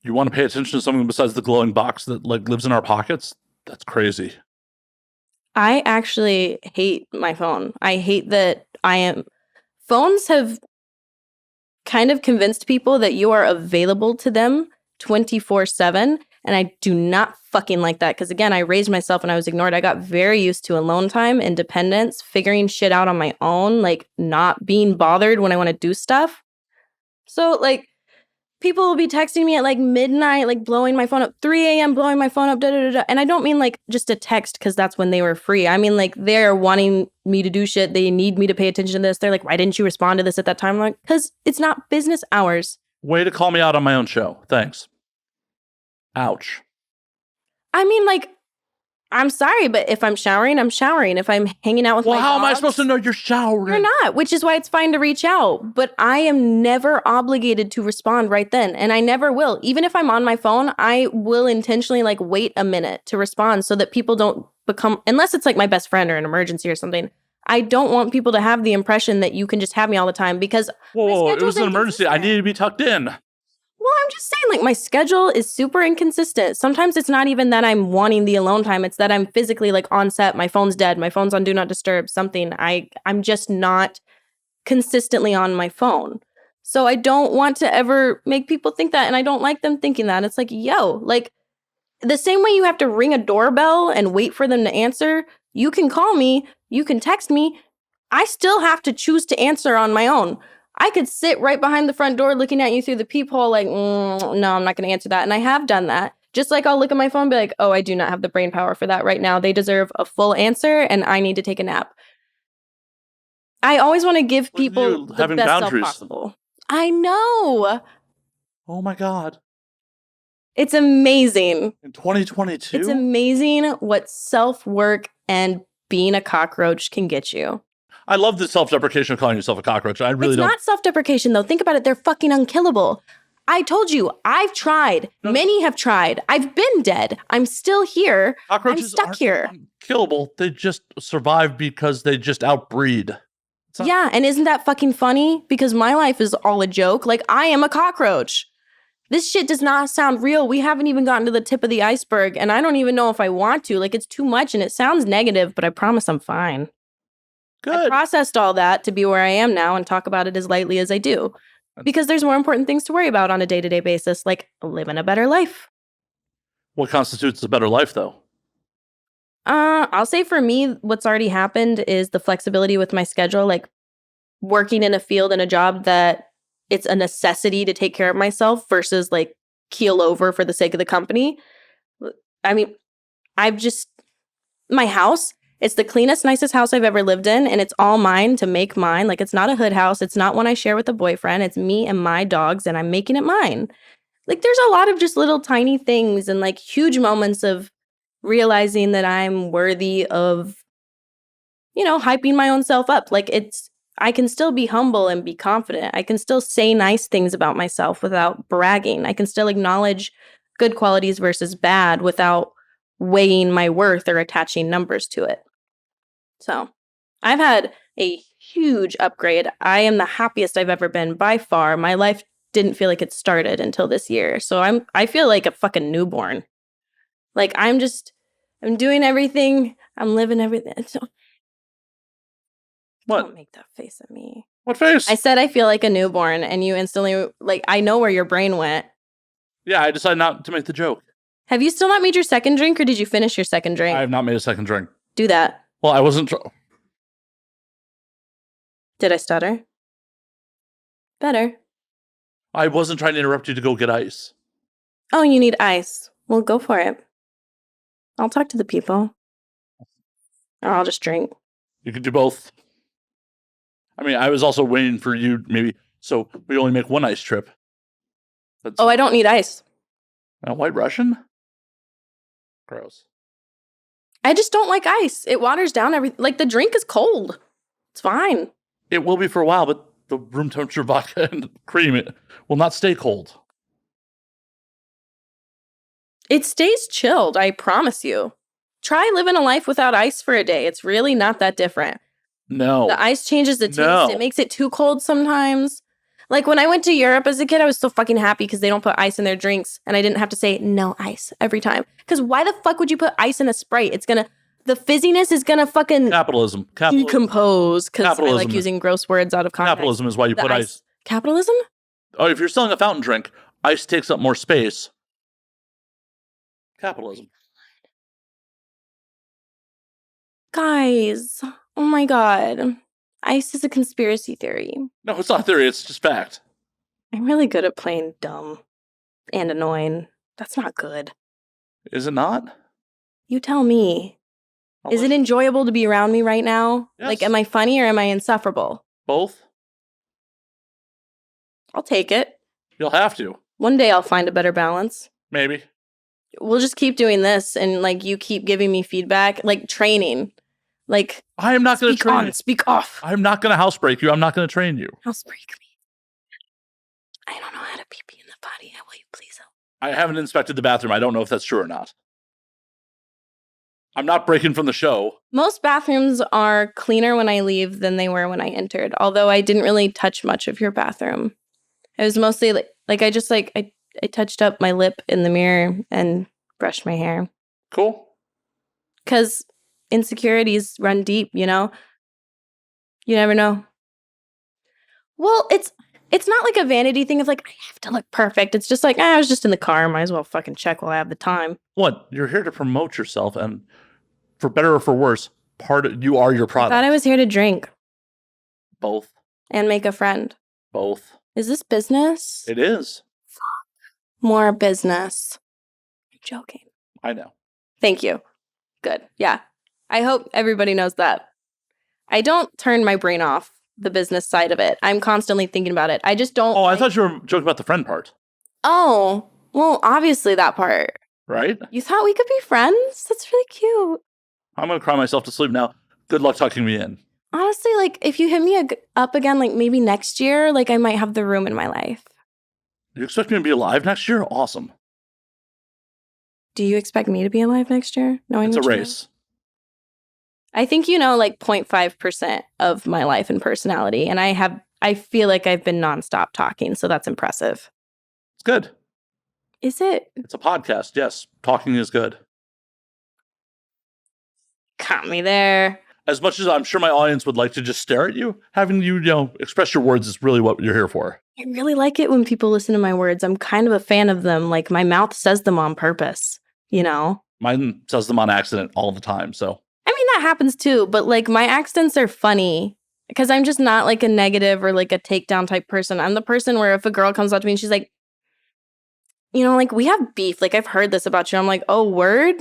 You want to pay attention to something besides the glowing box that like lives in our pockets? That's crazy. I actually hate my phone. I hate that phones have kind of convinced people that you are available to them 24/7. And I do not fucking like that. Because again, I raised myself and I was ignored. I got very used to alone time, independence, figuring shit out on my own, like not being bothered when I want to do stuff. So like people will be texting me at like midnight, like blowing my phone up, 3 a.m., blowing my phone up, da da da da. And I don't mean like just a text because that's when they were free. I mean like they're wanting me to do shit. They need me to pay attention to this. They're like, why didn't you respond to this at that time? I'm like, because it's not business hours. Way to call me out on my own show. Thanks. Ouch. I mean, like, I'm sorry, but if I'm showering, I'm showering. If I'm hanging out with my dogs, how am I supposed to know you're showering? You're not, which is why it's fine to reach out. But I am never obligated to respond right then. And I never will. Even if I'm on my phone, I will intentionally like wait a minute to respond so that people don't become, unless it's like my best friend or an emergency or something. I don't want people to have the impression that you can just have me all the time because whoa, it was an emergency. I needed to be tucked in. Well, I'm just saying, like, my schedule is super inconsistent. Sometimes it's not even that I'm wanting the alone time. It's that I'm physically, like, on set. My phone's dead. My phone's on Do Not Disturb, something. I'm just not consistently on my phone. So I don't want to ever make people think that, and I don't like them thinking that. It's like, yo, like, the same way you have to ring a doorbell and wait for them to answer, you can call me, you can text me. I still have to choose to answer on my own. I could sit right behind the front door looking at you through the peephole like, no, I'm not going to answer that. And I have done that. Just like I'll look at my phone and be like, oh, I do not have the brain power for that right now. They deserve a full answer and I need to take a nap. I always want to give people the best boundaries. self possible. I know. Oh my God. It's amazing. In 2022? It's amazing what self-work and being a cockroach can get you. I love the self-deprecation of calling yourself a cockroach. I really don't. It's not self-deprecation, though. Think about it. They're fucking unkillable. I told you, I've tried. No. Many have tried. I've been dead. I'm still here. Cockroaches I'm stuck here. Unkillable. They just survive because they just outbreed. Yeah, and isn't that fucking funny? Because my life is all a joke. Like, I am a cockroach. This shit does not sound real. We haven't even gotten to the tip of the iceberg, and I don't even know if I want to. Like, it's too much, and it sounds negative, but I promise I'm fine. Good. I processed all that to be where I am now and talk about it as lightly as I do. Because there's more important things to worry about on a day-to-day basis, like living a better life. What constitutes a better life, though? I'll say for me, what's already happened is the flexibility with my schedule, like working in a field and a job that it's a necessity to take care of myself versus like keel over for the sake of the company. I mean, my house It's the cleanest, nicest house I've ever lived in, and it's all mine to make mine. Like, it's not a hood house. It's not one I share with a boyfriend. It's me and my dogs, and I'm making it mine. Like, there's a lot of just little tiny things and, like, huge moments of realizing that I'm worthy of, hyping my own self up. Like, I can still be humble and be confident. I can still say nice things about myself without bragging. I can still acknowledge good qualities versus bad without weighing my worth or attaching numbers to it. So I've had a huge upgrade. I am the happiest I've ever been by far. My life didn't feel like it started until this year. So I feel like a fucking newborn. Like I'm doing everything. I'm living everything. What? Don't make that face at me. What face? I said I feel like a newborn, and you instantly, like, I know where your brain went. Yeah, I decided not to make the joke. Have you still not made your second drink, or did you finish your second drink? I have not made a second drink. Do that. Well, I wasn't... Did I stutter? Better. I wasn't trying to interrupt you to go get ice. Oh, you need ice. Well, go for it. I'll talk to the people. Or I'll just drink. You could do both. I mean, I was also waiting for you, maybe, so we only make one ice trip. That's, I don't need ice. White Russian? Gross. I just don't like ice. It waters down everything. Like, the drink is cold. It's fine. It will be for a while, but the room temperature vodka and cream will not stay cold. It stays chilled, I promise you. Try living a life without ice for a day. It's really not that different. No. The ice changes the taste. No. It makes it too cold sometimes. Like when I went to Europe as a kid, I was so fucking happy because they don't put ice in their drinks and I didn't have to say no ice every time. Because why the fuck would you put ice in a Sprite? The fizziness is gonna fucking Capitalism. decompose because I like using gross words out of context. Capitalism is why you put ice. Capitalism? Oh, if you're selling a fountain drink, ice takes up more space. Capitalism. Guys, oh my god. Ice is a conspiracy theory. No, it's not theory, it's just fact. I'm really good at playing dumb and annoying. That's not good. Is it not? You tell me. Is it enjoyable to be around me right now? Yes. Like, am I funny or am I insufferable? Both? I'll take it. You'll have to. One day I'll find a better balance. Maybe. We'll just keep doing this and, like, you keep giving me feedback, like training. Like, I am not going to train you. Speak off. I'm not going to housebreak you. I'm not going to train you. Housebreak me. I don't know how to pee in the potty. Will you please help? I haven't inspected the bathroom. I don't know if that's true or not. I'm not breaking from the show. Most bathrooms are cleaner when I leave than they were when I entered, although I didn't really touch much of your bathroom. It was mostly I touched up my lip in the mirror and brushed my hair. Cool. Because insecurities run deep, you know? You never know. Well, it's not like a vanity thing of like, I have to look perfect. It's just like, I was just in the car. Might as well fucking check while I have the time. What? You're here to promote yourself, and for better or for worse, you are your product. I thought I was here to drink. Both. And make a friend. Both. Is this business? It is. More business. I'm joking. I know. Thank you. Good. Yeah. I hope everybody knows that. I don't turn my brain off the business side of it. I'm constantly thinking about it. I just don't. Oh, I thought you were joking about the friend part. Oh, well, obviously that part. Right? You thought we could be friends? That's really cute. I'm going to cry myself to sleep now. Good luck tucking me in. Honestly, like, if you hit me up again, like, maybe next year, like, I might have the room in my life. You expect me to be alive next year? Awesome. Do you expect me to be alive next year? No, it's a race. I think you know, like, 0.5% of my life and personality, and I feel like I've been nonstop talking, so that's impressive. It's good. Is it? It's a podcast, yes. Talking is good. Got me there. As much as I'm sure my audience would like to just stare at you, having you, express your words is really what you're here for. I really like it when people listen to my words. I'm kind of a fan of them. Like, my mouth says them on purpose, you know? Mine says them on accident all the time, so. I mean, that happens too, but, like, my accents are funny because I'm just not, like, a negative or, like, a takedown type person. I'm the person where if a girl comes up to me and she's like, like, we have beef. Like, I've heard this about you. I'm like, oh, word?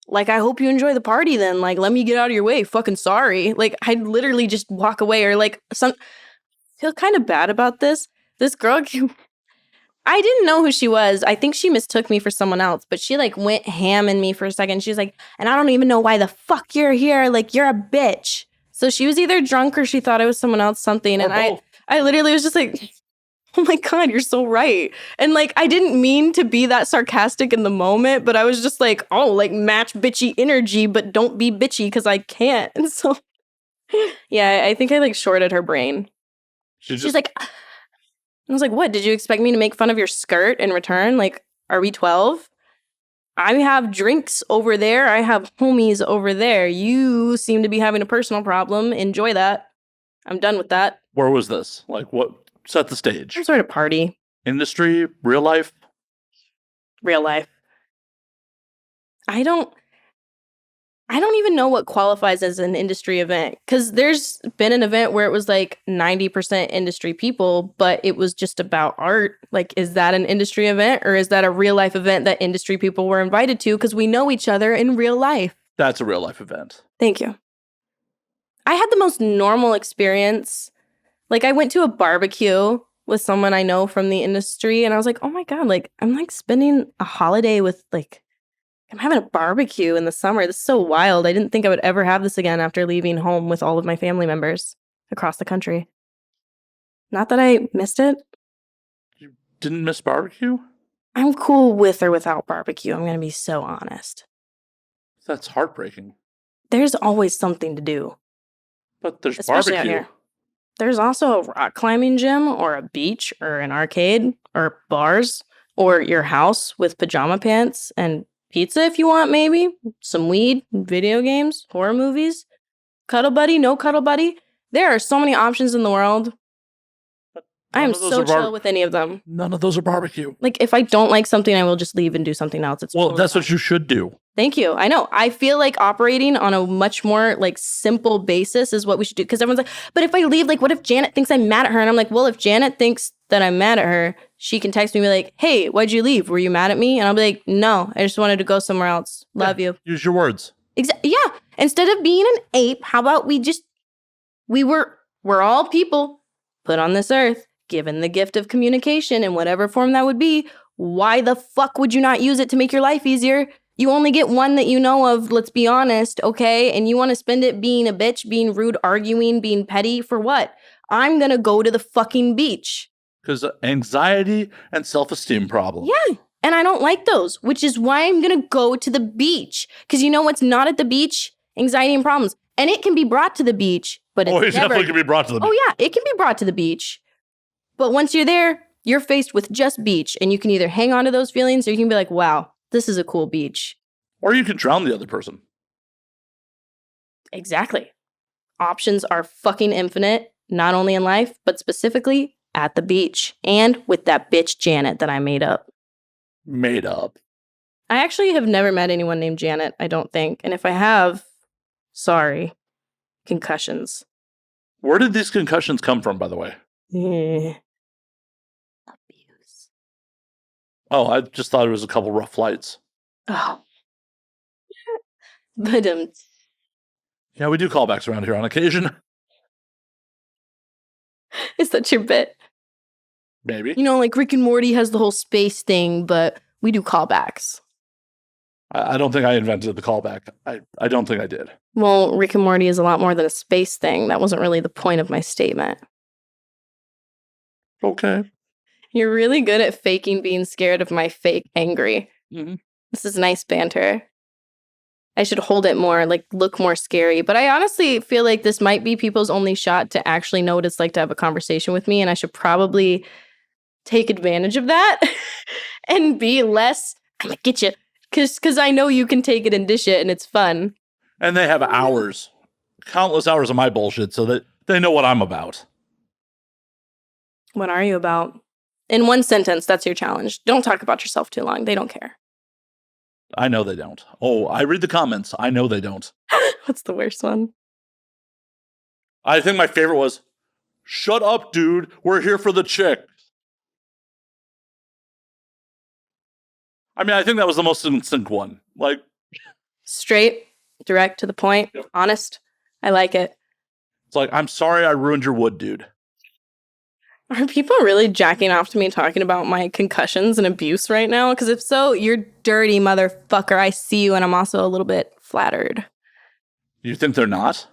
like, I hope you enjoy the party then. Like, let me get out of your way. Fucking sorry. Like, I'd literally just walk away or like feel kind of bad about this. This girl, I didn't know who she was. I think she mistook me for someone else, but she like went ham in me for a second. She was like, and I don't even know why the fuck you're here. Like, you're a bitch. So she was either drunk or she thought I was someone else, something. Or And both. I literally was just like, oh my God, you're so right. And like, I didn't mean to be that sarcastic in the moment, but I was just like, oh, like match bitchy energy, but don't be bitchy because I can't. And so, yeah, I think I like shorted her brain. She's like, I was like, what? Did you expect me to make fun of your skirt in return? Like, are we 12? I have drinks over there. I have homies over there. You seem to be having a personal problem. Enjoy that. I'm done with that. Where was this? Like, what? Set the stage. Some sort of party. Industry? Real life? Real life. I don't even know what qualifies as an industry event, because there's been an event where it was like 90% industry people, but it was just about art. Like, is that an industry event, or is that a real life event that industry people were invited to because we know each other in real life? That's a real life event. Thank you. I had the most normal experience. Like, I went to a barbecue with someone I know from the industry, and I was like, oh my God, like, I'm like spending a holiday with like, I'm having a barbecue in the summer. This is so wild. I didn't think I would ever have this again after leaving home with all of my family members across the country. Not that I missed it. You didn't miss barbecue? I'm cool with or without barbecue. I'm going to be so honest. That's heartbreaking. There's always something to do. But there's Especially out barbecue. here. There's also a rock climbing gym or a beach or an arcade or bars or your house with pajama pants and pizza if you want, maybe. Some weed, video games, horror movies, cuddle buddy, no cuddle buddy. There are so many options in the world. I am so chill with any of them. None of those are barbecue. Like, if I don't like something, I will just leave and do something else. It's totally that's fine. what you should do. Thank you. I know. I feel like operating on a much more like simple basis is what we should do. Because everyone's like, but if I leave, like, what if Janet thinks I'm mad at her? And I'm like, well, if Janet thinks that I'm mad at her, she can text me and be like, hey, why'd you leave? Were you mad at me? And I'll be like, no, I just wanted to go somewhere else. Love you. Use your words. Yeah. Instead of being an ape, how about we're all people put on this earth, given the gift of communication in whatever form that would be. Why the fuck would you not use it to make your life easier? You only get one that you know of, let's be honest, okay? And you want to spend it being a bitch, being rude, arguing, being petty for what? I'm gonna go to the fucking beach. Because anxiety and self-esteem problems. Yeah, and I don't like those, which is why I'm gonna go to the beach. Because you know what's not at the beach? Anxiety and problems. And it can be brought to the beach, but it's it definitely can be brought to the beach. Oh yeah, it can be brought to the beach. But once you're there, you're faced with just beach, and you can either hang on to those feelings or you can be like, wow, this is a cool beach. Or you can drown the other person. Exactly. Options are fucking infinite, not only in life, but specifically at the beach and with that bitch Janet that I made up. Made up. I actually have never met anyone named Janet, I don't think. And if I have, sorry. Concussions. Where did these concussions come from, by the way? Abuse. Oh, I just thought it was a couple rough flights. Oh. But yeah, we do callbacks around here on occasion. Is that your bit? Maybe. You know, like Rick and Morty has the whole space thing, but we do callbacks. I don't think I invented the callback. I don't think I did. Well, Rick and Morty is a lot more than a space thing. That wasn't really the point of my statement. Okay. You're really good at faking being scared of my fake angry. Mm-hmm. This is nice banter. I should hold it more, like look more scary. But I honestly feel like this might be people's only shot to actually know what it's like to have a conversation with me. And I should probably take advantage of that and be less, I'm gonna get you. Because I know you can take it and dish it and it's fun. And they have hours, countless hours of my bullshit so that they know what I'm about. What are you about? In one sentence, that's your challenge. Don't talk about yourself too long. They don't care. I know they don't. Oh, I read the comments. I know they don't. What's the worst one? I think my favorite was, shut up, dude. We're here for the chick. I mean, I think that was the most in sync one. Like, Straight, direct, to the point, honest. I like it. It's like, I'm sorry I ruined your wood, dude. Are people really jacking off to me talking about my concussions and abuse right now? Because if so, you're dirty, motherfucker. I see you, and I'm also a little bit flattered. You think they're not?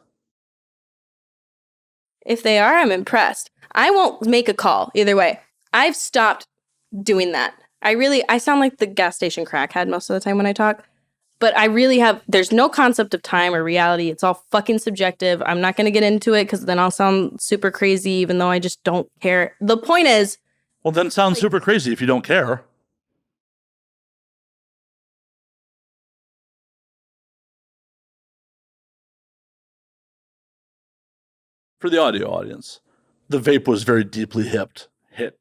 If they are, I'm impressed. I won't make a call either way. I've stopped doing that. I sound like the gas station crackhead most of the time when I talk. But I really have, there's no concept of time or reality. It's all fucking subjective. I'm not going to get into it because then I'll sound super crazy, even though I just don't care. The point is. Well, then it sounds super crazy if you don't care. For the audio audience, the vape was very deeply hipped. Hit.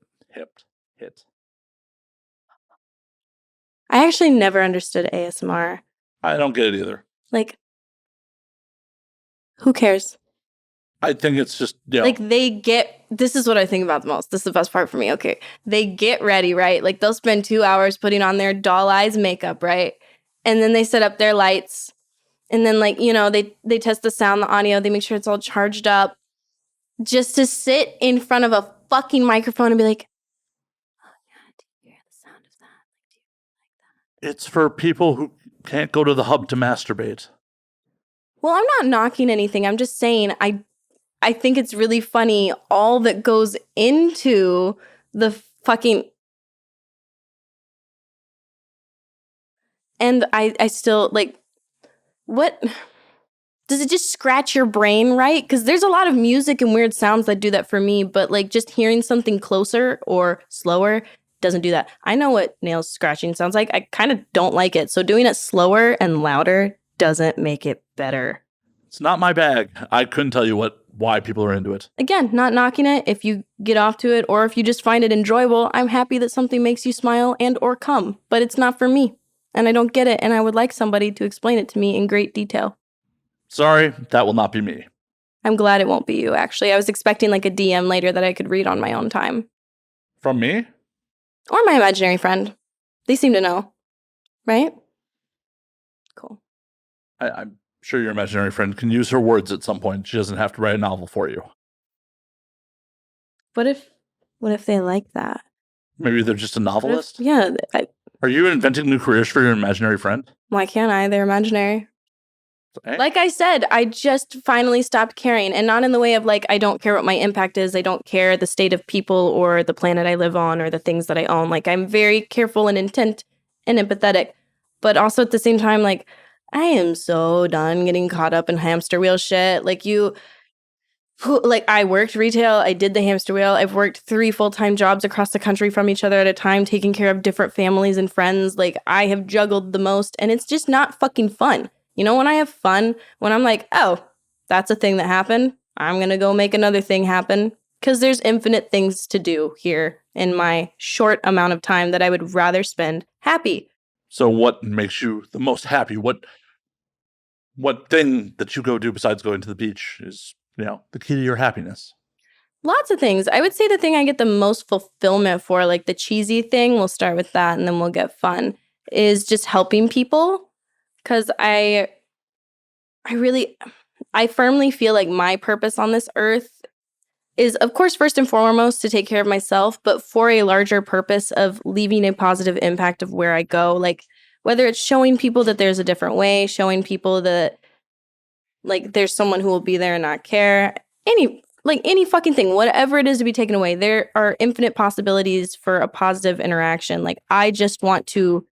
I actually never understood ASMR. I don't get it either. Like, who cares? I think it's just, like this is what I think about the most. This is the best part for me. Okay. They get ready, right? Like they'll spend 2 hours putting on their doll eyes makeup, right? And then they set up their lights. And then they test the sound, the audio, they make sure it's all charged up. Just to sit in front of a fucking microphone and be like, oh yeah, do you hear the sound of that? Do you like that? It's for people who can't go to the hub to masturbate. Well, I'm not knocking anything. I'm just saying I think it's really funny all that goes into the fucking. And I still what? Does it just scratch your brain, right? Because there's a lot of music and weird sounds that do that for me, but just hearing something closer or slower doesn't do that. I know what nails scratching sounds like. I kind of don't like it. So doing it slower and louder doesn't make it better. It's not my bag. I couldn't tell you why people are into it. Again, not knocking it. If you get off to it or if you just find it enjoyable, I'm happy that something makes you smile and or come, but it's not for me. And I don't get it, and I would like somebody to explain it to me in great detail. Sorry, that will not be me. I'm glad it won't be you, actually. I was expecting a DM later that I could read on my own time. From me? Or my imaginary friend. They seem to know. Right? Cool. I'm sure your imaginary friend can use her words at some point. She doesn't have to write a novel for you. What if they like that? Maybe they're just a novelist? Yeah. Are you inventing new careers for your imaginary friend? Why can't I? They're imaginary. Hey. Like I said, I just finally stopped caring. And not in the way of I don't care what my impact is. I don't care the state of people or the planet I live on or the things that I own. I'm very careful and intent and empathetic. But also at the same time, I am so done getting caught up in hamster wheel shit. I worked retail. I did the hamster wheel. I've worked 3 full-time jobs across the country from each other at a time, taking care of different families and friends. I have juggled the most, and it's just not fucking fun. You know when I have fun? When I'm oh, that's a thing that happened. I'm going to go make another thing happen. Because there's infinite things to do here in my short amount of time that I would rather spend happy. So what makes you the most happy? What thing that you go do besides going to the beach is, the key to your happiness? Lots of things. I would say the thing I get the most fulfillment for, the cheesy thing, we'll start with that and then we'll get fun, is just helping people. Because I firmly feel my purpose on this earth is, of course, first and foremost, to take care of myself, but for a larger purpose of leaving a positive impact of where I go. Whether it's showing people that there's a different way, showing people that there's someone who will be there and not care, any fucking thing, whatever it is to be taken away, there are infinite possibilities for a positive interaction. I just want to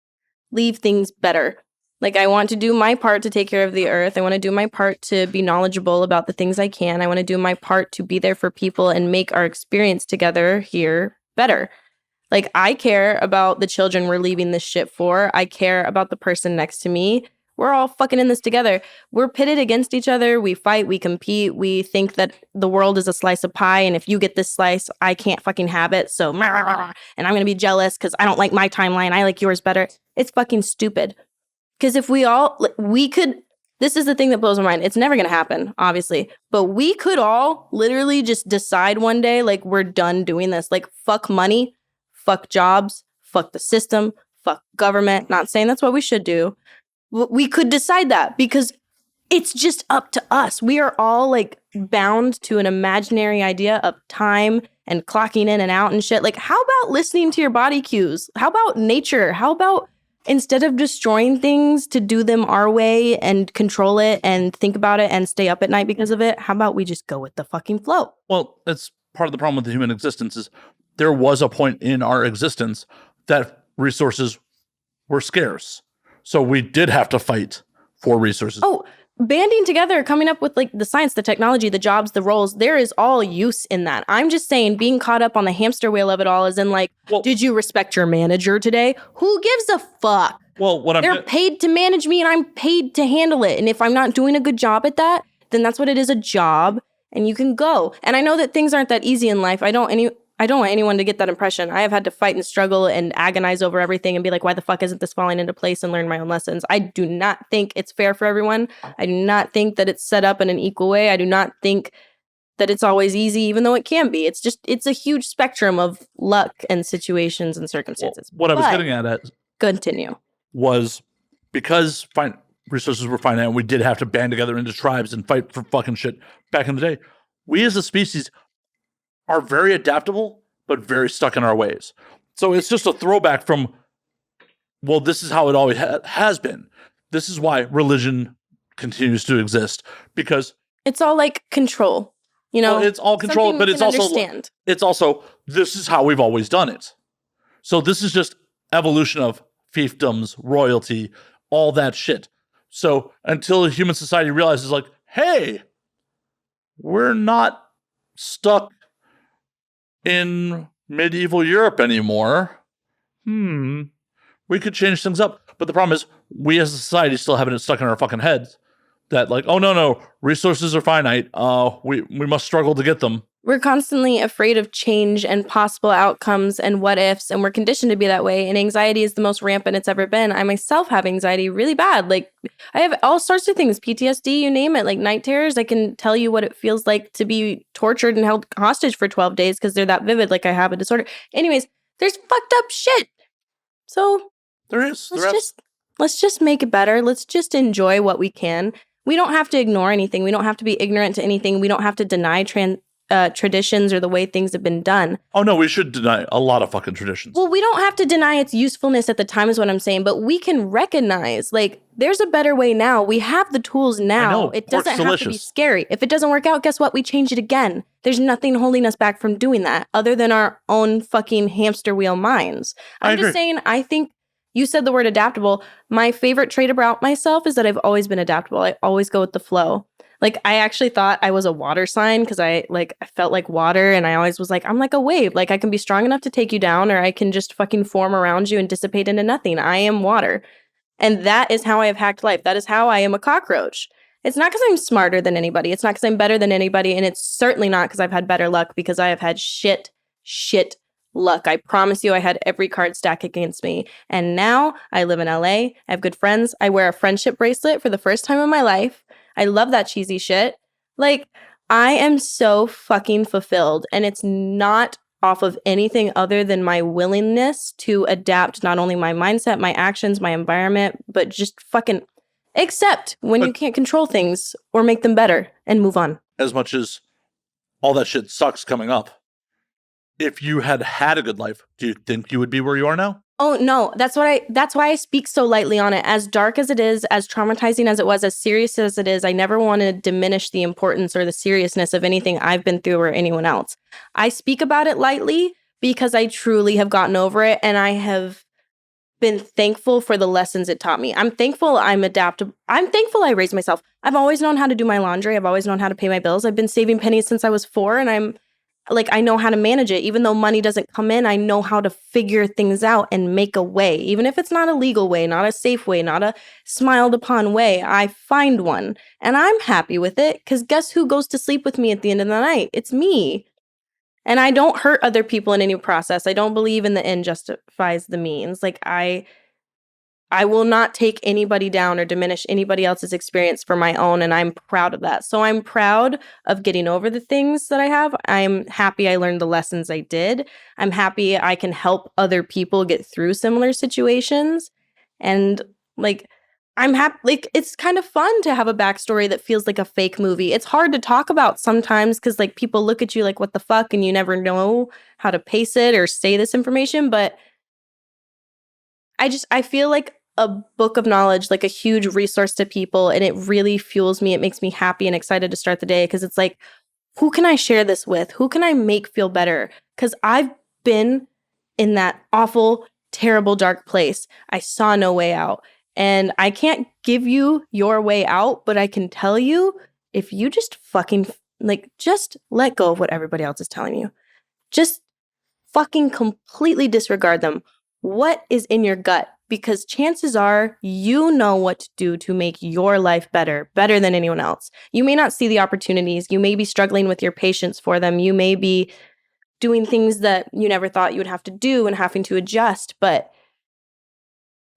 leave things better. I want to do my part to take care of the earth. I want to do my part to be knowledgeable about the things I can. I want to do my part to be there for people and make our experience together here better. I care about the children we're leaving this shit for. I care about the person next to me. We're all fucking in this together. We're pitted against each other. We fight, we compete. We think that the world is a slice of pie. And if you get this slice, I can't fucking have it. So, and I'm going to be jealous because I don't like my timeline. I like yours better. It's fucking stupid. Because if we could, this is the thing that blows my mind. It's never going to happen, obviously. But we could all literally just decide one day, we're done doing this. Fuck money, fuck jobs, fuck the system, fuck government. Not saying that's what we should do. We could decide that because it's just up to us. We are all like bound to an imaginary idea of time and clocking in and out and shit. Like, how about listening to your body cues? How about nature? How about instead of destroying things to do them our way and control it and think about it and stay up at night because of it, how about we just go with the fucking flow? Well, that's part of the problem with the human existence is there was a point in our existence that resources were scarce. So we did have to fight for resources. Oh, banding together, coming up with like the science, the technology, the jobs, the roles, there is all use in that. I'm just saying being caught up on the hamster wheel of it all is in like, well, did you respect your manager today? Who gives a fuck? Well, they're paid to manage me and I'm paid to handle it. And if I'm not doing a good job at that, then that's what it is, a job, and you can go. And I know that things aren't that easy in life. I don't want anyone to get that impression. I have had to fight and struggle and agonize over everything and be like, why the fuck isn't this falling into place, and learn my own lessons. I do not think it's fair for everyone. I do not think that it's set up in an equal way. I do not think that it's always easy, even though it can be. It's a huge spectrum of luck and situations and circumstances. Well, what I was getting at continue was because resources were finite and we did have to band together into tribes and fight for fucking shit back in the day. We as a species are very adaptable, but very stuck in our ways. So it's just a throwback from, well, this is how it always has been. This is why religion continues to exist, because it's all like control, you know. Well, it's all control, but it's also this is how we've always done it. So this is just evolution of fiefdoms, royalty, all that shit. So until human society realizes, like, hey, we're not stuck in medieval Europe anymore. We could change things up. But the problem is, we as a society still have it stuck in our fucking heads that, like, oh, no, resources are finite. We must struggle to get them. We're constantly afraid of change and possible outcomes and what ifs, and we're conditioned to be that way. And anxiety is the most rampant it's ever been. I myself have anxiety really bad. Like, I have all sorts of things, PTSD, you name it, like night terrors. I can tell you what it feels like to be tortured and held hostage for 12 days because they're that vivid, like I have a disorder. Anyways, there's fucked up shit. So there is. Let's just make it better. Let's just enjoy what we can. We don't have to ignore anything. We don't have to be ignorant to anything. We don't have to deny traditions or the way things have been done. Oh, no, we should deny a lot of fucking traditions. Well, we don't have to deny its usefulness at the time is what I'm saying, but we can recognize, like, there's a better way now. We have the tools now. I know. It doesn't have to be scary. If it doesn't work out, guess what? We change it again. There's nothing holding us back from doing that other than our own fucking hamster wheel minds. I'm just saying, I think you said the word adaptable. My favorite trait about myself is that I've always been adaptable. I always go with the flow. Like, I actually thought I was a water sign because I felt like water, and I always was like, I'm like a wave. Like, I can be strong enough to take you down, or I can just fucking form around you and dissipate into nothing. I am water. And that is how I have hacked life. That is how I am a cockroach. It's not because I'm smarter than anybody. It's not because I'm better than anybody. And it's certainly not because I've had better luck, because I have had shit luck. I promise you, I had every card stack against me. And now I live in LA. I have good friends. I wear a friendship bracelet for the first time in my life. I love that cheesy shit. Like, I am so fucking fulfilled, and it's not off of anything other than my willingness to adapt not only my mindset, my actions, my environment, but just fucking accept when you can't control things or make them better and move on. As much as all that shit sucks coming up, if you had a good life, do you think you would be where you are now? Oh, no, that's why I speak so lightly on it. As dark as it is, as traumatizing as it was, as serious as it is, I never want to diminish the importance or the seriousness of anything I've been through or anyone else. I speak about it lightly because I truly have gotten over it, and I have been thankful for the lessons it taught me. I'm thankful I'm adaptable. I'm thankful I raised myself. I've always known how to do my laundry. I've always known how to pay my bills. I've been saving pennies since I was 4, and I know how to manage it. Even though money doesn't come in, I know how to figure things out and make a way. Even if it's not a legal way, not a safe way, not a smiled upon way, I find one. And I'm happy with it, because guess who goes to sleep with me at the end of the night? It's me. And I don't hurt other people in any process. I don't believe in the end justifies the means. Like, I will not take anybody down or diminish anybody else's experience for my own, and I'm proud of that. So I'm proud of getting over the things that I have. I'm happy I learned the lessons I did. I'm happy I can help other people get through similar situations. And, like, I'm happy. Like, it's kind of fun to have a backstory that feels like a fake movie. It's hard to talk about sometimes because, like, people look at you like, what the fuck? And you never know how to pace it or say this information. But I feel like a book of knowledge, like a huge resource to people. And it really fuels me. It makes me happy and excited to start the day because it's like, who can I share this with? Who can I make feel better? Because I've been in that awful, terrible, dark place. I saw no way out. And I can't give you your way out, but I can tell you if you just fucking, like, just let go of what everybody else is telling you. Just fucking completely disregard them. What is in your gut? Because chances are you know what to do to make your life better than anyone else. You may not see the opportunities. You may be struggling with your patience for them. You may be doing things that you never thought you would have to do and having to adjust. But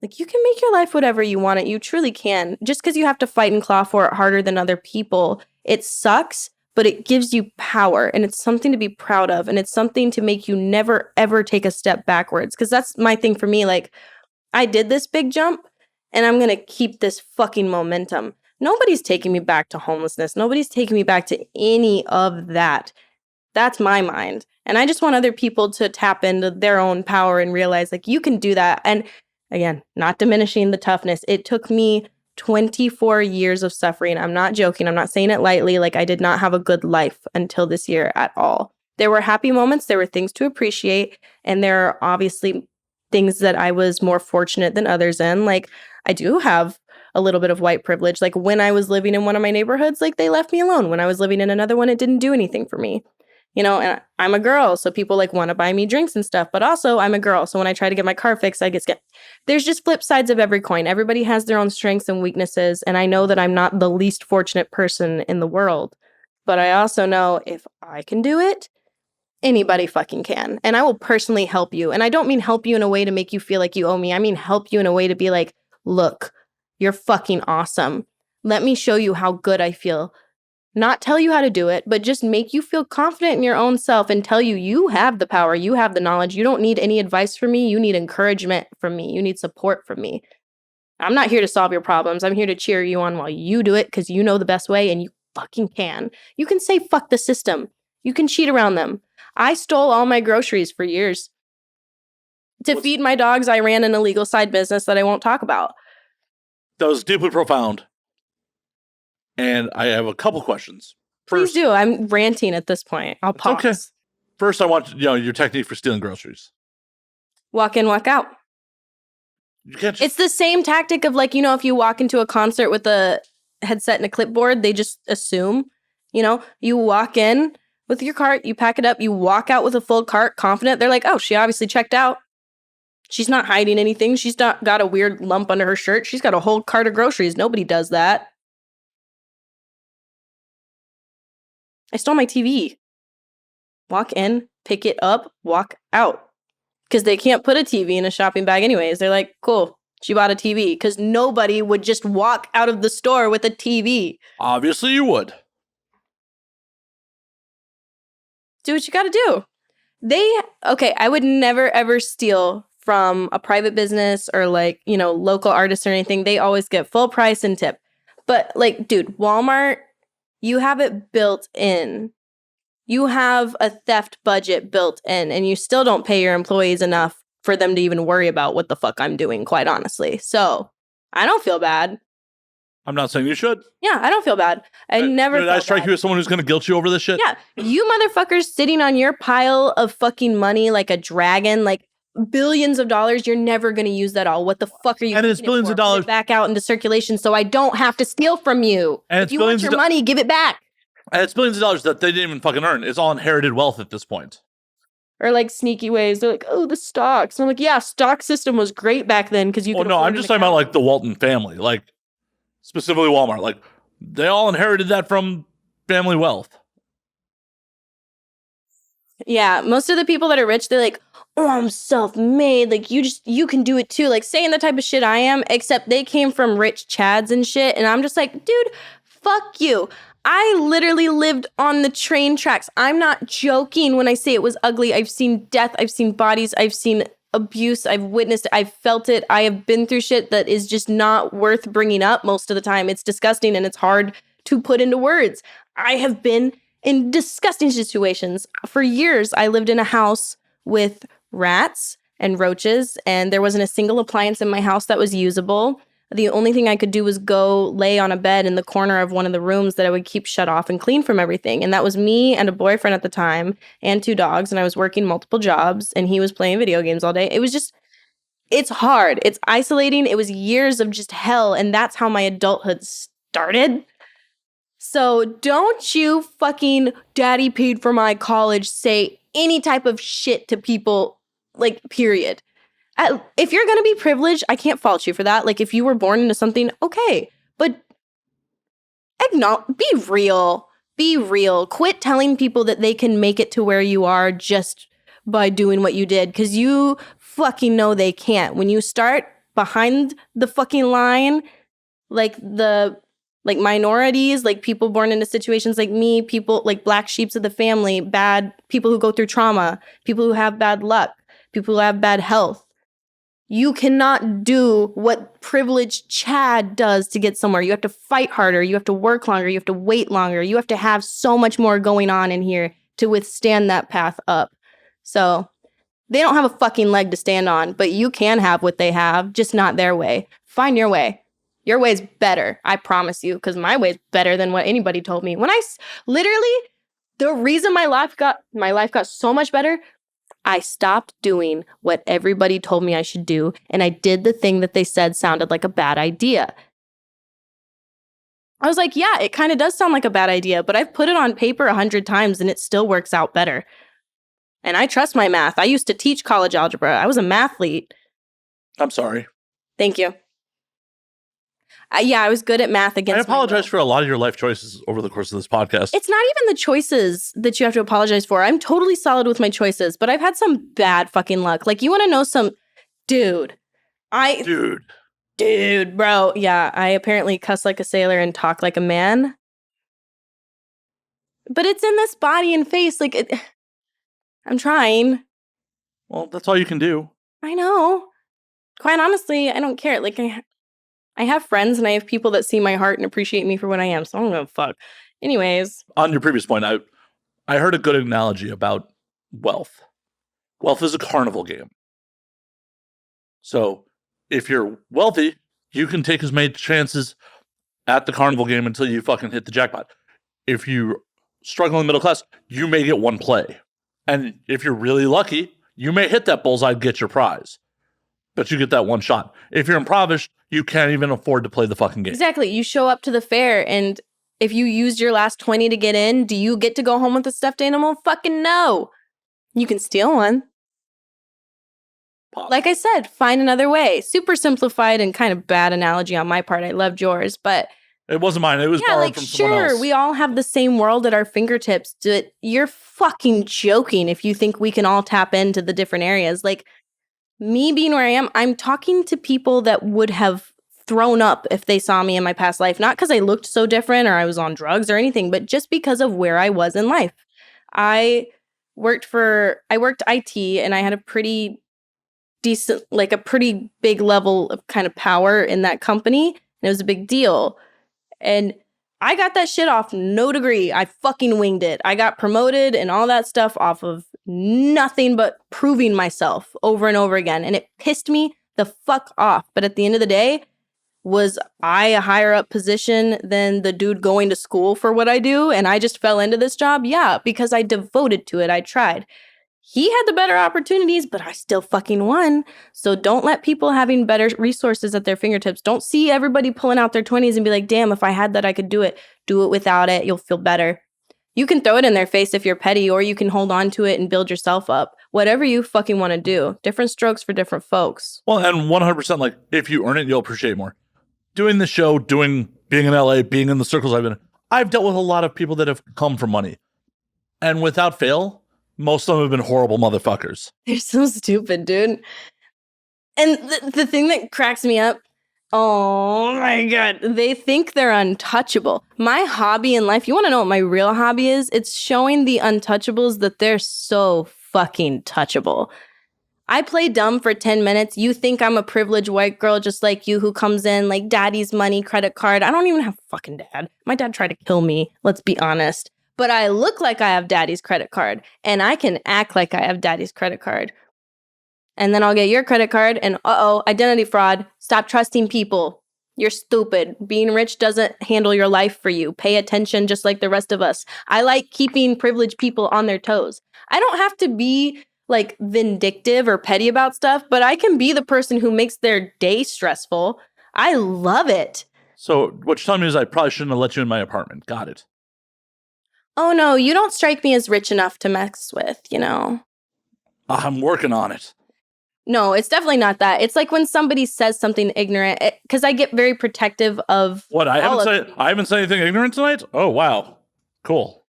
like, you can make your life whatever you want it. You truly can. Just because you have to fight and claw for it harder than other people, it sucks, but it gives you power and it's something to be proud of. And it's something to make you never, ever take a step backwards. Because that's my thing for me. Like, I did this big jump and I'm going to keep this fucking momentum. Nobody's taking me back to homelessness. Nobody's taking me back to any of that. That's my mind. And I just want other people to tap into their own power and realize, like, you can do that. And again, not diminishing the toughness. It took me 24 years of suffering. I'm not joking. I'm not saying it lightly. Like, I did not have a good life until this year at all. There were happy moments. There were things to appreciate. And there are obviously things that I was more fortunate than others in. Like, I do have a little bit of white privilege. Like, when I was living in one of my neighborhoods, like, they left me alone. When I was living in another one, it didn't do anything for me. You know, and I'm a girl, so people like want to buy me drinks and stuff, but also I'm a girl. So when I try to get my car fixed, I get scared. There's just flip sides of every coin. Everybody has their own strengths and weaknesses. And I know that I'm not the least fortunate person in the world, but I also know if I can do it, anybody fucking can. And I will personally help you. And I don't mean help you in a way to make you feel like you owe me. I mean, help you in a way to be like, look, you're fucking awesome. Let me show you how good I feel. Not tell you how to do it, but just make you feel confident in your own self and tell you you have the power, you have the knowledge. You don't need any advice from me. You need encouragement from me. You need support from me. I'm not here to solve your problems. I'm here to cheer you on while you do it because you know the best way and you fucking can. You can say fuck the system. You can cheat around them. I stole all my groceries for years. To feed my dogs, I ran an illegal side business that I won't talk about. That was deeply profound. And I have a couple questions. First, please do. I'm ranting at this point. I'll pause. Okay. First, I want your technique for stealing groceries. Walk in, walk out. You can't it's the same tactic of, like, if you walk into a concert with a headset and a clipboard, they just assume, you walk in with your cart, you pack it up, you walk out with a full cart, confident. They're like, oh, she obviously checked out. She's not hiding anything. She's not got a weird lump under her shirt. She's got a whole cart of groceries. Nobody does that. I stole my TV. Walk in, pick it up, walk out. Because they can't put a TV in a shopping bag anyways. They're like, cool, she bought a TV. Because nobody would just walk out of the store with a TV. Obviously you would. Do what you gotta do. I would never ever steal from a private business or local artists or anything. They always get full price and tip. But dude, Walmart, you have it built in. You have a theft budget built in, and you still don't pay your employees enough for them to even worry about what the fuck I'm doing, quite honestly. So I don't feel bad. I'm not saying you should. Yeah, I don't feel bad. Did I strike you as someone who's going to guilt you over this shit? Yeah, you motherfuckers sitting on your pile of fucking money like a dragon, like billions of dollars. You're never going to use that all. What the fuck are you? And it's billions of dollars back out into circulation, so I don't have to steal from you. And if you want your money, give it back. And it's billions of dollars that they didn't even fucking earn. It's all inherited wealth at this point. Or sneaky ways. They're like, oh, the stocks. And I'm like, yeah, stock system was great back then because you could. No, I'm just talking about the Walton family, specifically Walmart. They all inherited that from family wealth. Yeah, most of the people that are rich, they're like, oh, I'm self-made. You can do it too. Saying the type of shit I am, except they came from rich chads and shit. And I'm just like, dude, fuck you. I literally lived on the train tracks. I'm not joking when I say it was ugly. I've seen death. I've seen bodies. I've seen abuse. I've witnessed it. I've felt it. I have been through shit that is just not worth bringing up most of the time. It's disgusting and it's hard to put into words. I have been in disgusting situations. For years, I lived in a house with rats and roaches, and there wasn't a single appliance in my house that was usable. The only thing I could do was go lay on a bed in the corner of one of the rooms that I would keep shut off and clean from everything. And that was me and a boyfriend at the time and 2 dogs. And I was working multiple jobs and he was playing video games all day. It was just, it's hard. It's isolating. It was years of just hell. And that's how my adulthood started. So don't you fucking daddy paid for my college say any type of shit to people, like, period. If you're going to be privileged, I can't fault you for that. Like, if you were born into something, okay. But be real. Be real. Quit telling people that they can make it to where you are just by doing what you did. Because you fucking know they can't. When you start behind the fucking line, like minorities, like people born into situations like me, people like black sheeps of the family, bad people who go through trauma, people who have bad luck, people who have bad health. You cannot do what privileged Chad does to get somewhere. You have to fight harder. You have to work longer. You have to wait longer. You have to have so much more going on in here to withstand that path up. So they don't have a fucking leg to stand on, but you can have what they have, just not their way. Find your way. Your way's better, I promise you, because my way's better than what anybody told me. Literally, the reason my life got so much better, I stopped doing what everybody told me I should do, and I did the thing that they said sounded like a bad idea. I was like, yeah, it kind of does sound like a bad idea, but I've put it on paper 100 times and it still works out better. And I trust my math. I used to teach college algebra. I was a mathlete. I'm sorry. Thank you. I was good at math against I apologize for a lot of your life choices over the course of this podcast. It's not even the choices that you have to apologize for. I'm totally solid with my choices, but I've had some bad fucking luck. Like, you want to know some... Dude, bro. Yeah, I apparently cuss like a sailor and talk like a man. But it's in this body and face. Like, I'm trying. Well, that's all you can do. I know. Quite honestly, I don't care. Like, I have friends and I have people that see my heart and appreciate me for what I am, so I don't give a fuck. Anyways. On your previous point, I heard a good analogy about wealth. Wealth is a carnival game. So if you're wealthy, you can take as many chances at the carnival game until you fucking hit the jackpot. If you're struggling middle class, you may get one play. And if you're really lucky, you may hit that bullseye and get your prize. But you get that one shot. If you're impoverished, you can't even afford to play the fucking game. Exactly. You show up to the fair, and if you used your last 20 to get in, do you get to go home with a stuffed animal? Fucking no. You can steal one. Like I said, find another way. Super simplified and kind of bad analogy on my part. I loved yours, but... It wasn't mine. It was borrowed from someone else. Sure, we all have the same world at our fingertips. You're fucking joking if you think we can all tap into the different areas. Like... Me being where I am, I'm talking to people that would have thrown up if they saw me in my past life. Not because I looked so different or I was on drugs or anything, but just because of where I was in life. I worked IT, and I had a pretty decent, like a pretty big level of kind of power in that company. And it was a big deal. And I got that shit off no degree. I fucking winged it. I got promoted and all that stuff off of nothing but proving myself over and over again. And it pissed me the fuck off. But at the end of the day, was I a higher up position than the dude going to school for what I do? And I just fell into this job? Yeah, because I devoted to it. I tried. He had the better opportunities, but I still fucking won. So don't let people having better resources at their fingertips. Don't see everybody pulling out their 20s and be like, damn, if I had that, I could do it. Do it without it. You'll feel better. You can throw it in their face if you're petty, or you can hold on to it and build yourself up. Whatever you fucking want to do. Different strokes for different folks. Well, and 100%, like, if you earn it, you'll appreciate it more. Doing the show, being in LA, being in the circles I've been in, I've dealt with a lot of people that have come from money. And without fail, most of them have been horrible motherfuckers. They're so stupid, dude. And the thing that cracks me up, oh my God, they think they're untouchable. My hobby in life, you want to know what my real hobby is? It's showing the untouchables that they're so fucking touchable. I play dumb for 10 minutes. You think I'm a privileged white girl just like you who comes in like daddy's money, credit card. I don't even have a fucking dad. My dad tried to kill me, let's be honest. But I look like I have daddy's credit card, and I can act like I have daddy's credit card. And then I'll get your credit card, and identity fraud. Stop trusting people. You're stupid. Being rich doesn't handle your life for you. Pay attention just like the rest of us. I like keeping privileged people on their toes. I don't have to be like vindictive or petty about stuff, but I can be the person who makes their day stressful. I love it. So what you're telling me is I probably shouldn't have let you in my apartment. Got it. Oh no, you don't strike me as rich enough to mess with, you know? I'm working on it. No, it's definitely not that. It's like when somebody says something ignorant, because I get very protective of what I haven't said anything ignorant tonight? Oh, wow. Cool.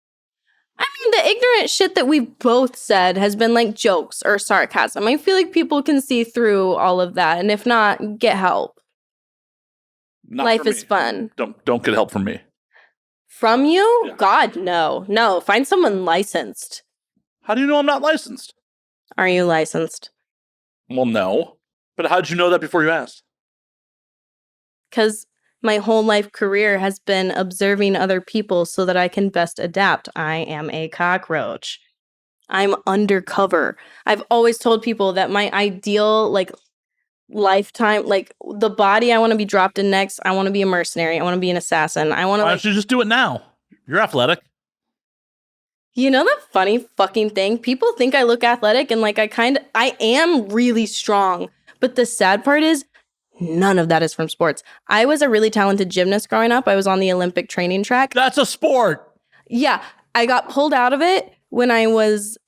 I mean, the ignorant shit that we've both said has been like jokes or sarcasm. I feel like people can see through all of that. And if not, get help. Life is fun. Don't get help from me. From you? Yeah. God, no. No, find someone licensed. How do you know I'm not licensed? Are you licensed? Well, no. But how did you know that before you asked? Because my whole life career has been observing other people so that I can best adapt. I am a cockroach. I'm undercover. I've always told people that my ideal, like, lifetime, like, the body I want to be dropped in next, I want to be a mercenary. I want to be an assassin. I want to. Why don't you just do it now? You're athletic. You know the funny fucking thing? People think I look athletic, and like I am really strong. But the sad part is none of that is from sports. I was a really talented gymnast growing up. I was on the Olympic training track. That's a sport. Yeah. I got pulled out of it when I was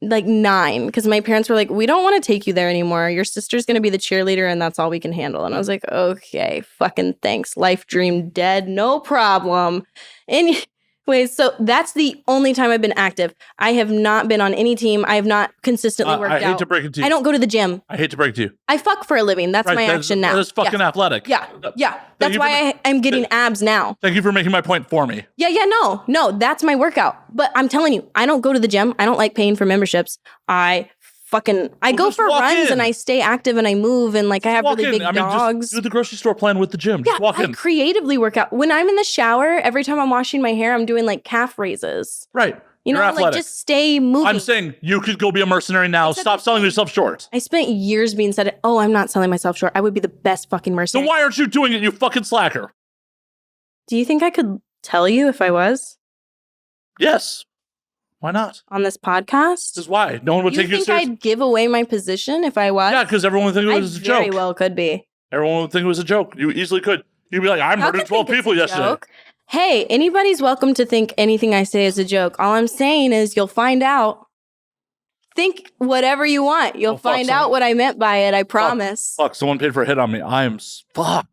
like 9 because my parents were like, we don't want to take you there anymore. Your sister's going to be the cheerleader and that's all we can handle. And I was like, okay, fucking thanks. Life dream dead. No problem. Anyways, so that's the only time I've been active. I have not been on any team. I have not consistently worked out. I hate to break it to you. I don't go to the gym. I hate to break it to you. I fuck for a living. That's right, my action now. That's fucking athletic. Yeah. That's why I'm getting abs now. Thank you for making my point for me. Yeah, no, that's my workout. But I'm telling you, I don't go to the gym. I don't like paying for memberships. I go for runs and I stay active and I move and like I have really big dogs. Just do the grocery store plan with the gym. Just walk in. I creatively work out. When I'm in the shower, every time I'm washing my hair, I'm doing like calf raises. Right. You're athletic. Like just stay moving. I'm saying you could go be a mercenary now. Stop selling yourself short. I spent years being said, oh, I'm not selling myself short. I would be the best fucking mercenary. So why aren't you doing it, you fucking slacker? Do you think I could tell you if I was? Yes. Why not? On this podcast? This is why. No one would take you seriously. You think I'd give away my position if I was? Yeah, because everyone would think it was a joke. Very well could be. Everyone would think it was a joke. You easily could. You'd be like, I murdered 12 people yesterday. Joke? Hey, anybody's welcome to think anything I say is a joke. All I'm saying is you'll find out. Think whatever you want. You'll find out what I meant by it. I promise. Fuck, someone paid for a hit on me. Fuck.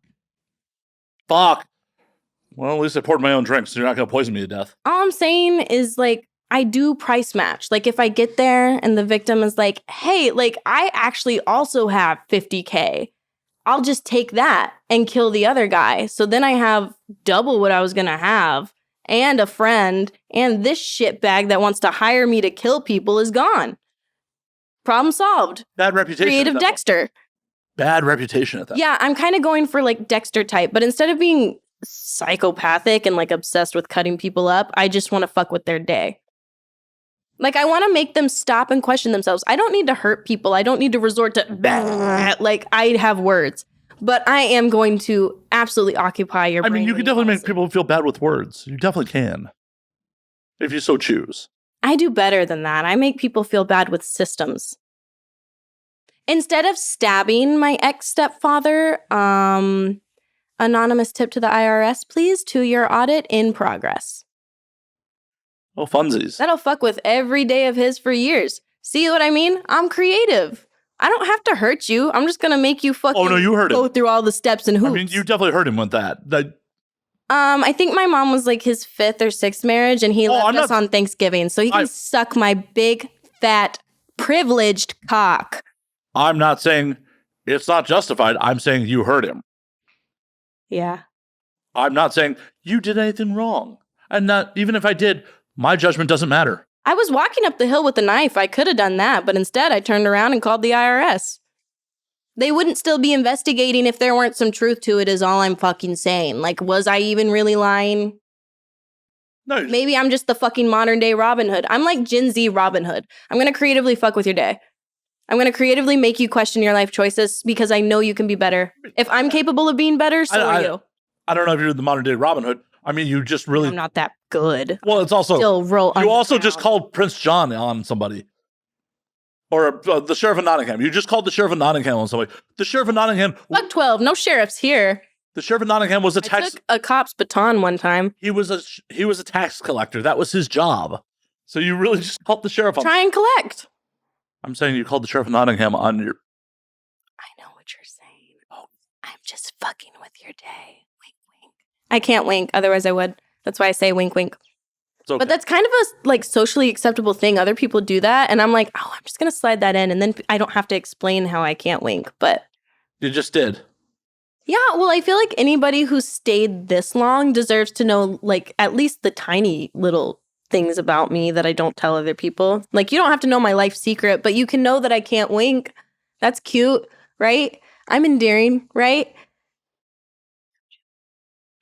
Well, at least I poured my own drink, so you're not going to poison me to death. All I'm saying is, like, I do price match. Like, if I get there and the victim is like, hey, like, I actually also have $50K. I'll just take that and kill the other guy. So then I have double what I was going to have. And a friend. And this shitbag that wants to hire me to kill people is gone. Problem solved. Bad reputation. Creative Dexter. Bad reputation at that. Yeah, I'm kind of going for, like, Dexter type. But instead of being psychopathic and, like, obsessed with cutting people up, I just want to fuck with their day. Like, I want to make them stop and question themselves. I don't need to hurt people. I don't need to resort to, like, I have words. But I am going to absolutely occupy your brain. I mean, you can definitely make people feel bad with words. You definitely can. If you so choose. I do better than that. I make people feel bad with systems. Instead of stabbing my ex-stepfather, anonymous tip to the IRS, please, to your audit in progress. Oh, funsies. That'll fuck with every day of his for years. See what I mean? I'm creative. I don't have to hurt you. I'm just going to make you fucking go through all the steps and hoops. I mean, you definitely hurt him with that. I think my mom was like his 5th or 6th marriage, and he left us on Thanksgiving. So he can suck my big, fat, privileged cock. I'm not saying it's not justified. I'm saying you hurt him. Yeah. I'm not saying you did anything wrong. And not even if I did, my judgment doesn't matter. I was walking up the hill with a knife. I could have done that, but instead I turned around and called the IRS. They wouldn't still be investigating if there weren't some truth to it, is all I'm fucking saying. Like, was I even really lying? No. Maybe I'm just the fucking modern day Robin Hood. I'm like Gen Z Robin Hood. I'm going to creatively fuck with your day. I'm going to creatively make you question your life choices because I know you can be better. If I'm capable of being better, so are you. I don't know if you're the modern day Robin Hood. I mean, you just really... I'm not that good. Well, it's also... You also just called Prince John on somebody. Or the Sheriff of Nottingham. You just called the Sheriff of Nottingham on somebody. The Sheriff of Nottingham... Fuck 12. No sheriffs here. The Sheriff of Nottingham was a tax... I took a cop's baton one time. He was a tax collector. That was his job. So you really just called the sheriff on... Try and collect. I'm saying you called the Sheriff of Nottingham on your... I know what you're saying. Oh, I'm just fucking with your day. Wink, wink. I can't wink, otherwise I would. That's why I say wink, wink. Okay. But that's kind of a like socially acceptable thing. Other people do that, and I'm like, oh, I'm just gonna slide that in, and then I don't have to explain how I can't wink. But you just did. Yeah, well, I feel like anybody who stayed this long deserves to know, like, at least the tiny little things about me that I don't tell other people. Like, you don't have to know my life secret, but you can know that I can't wink. That's cute, right? I'm endearing, right?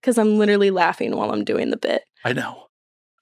Because I'm literally laughing while I'm doing the bit. I know.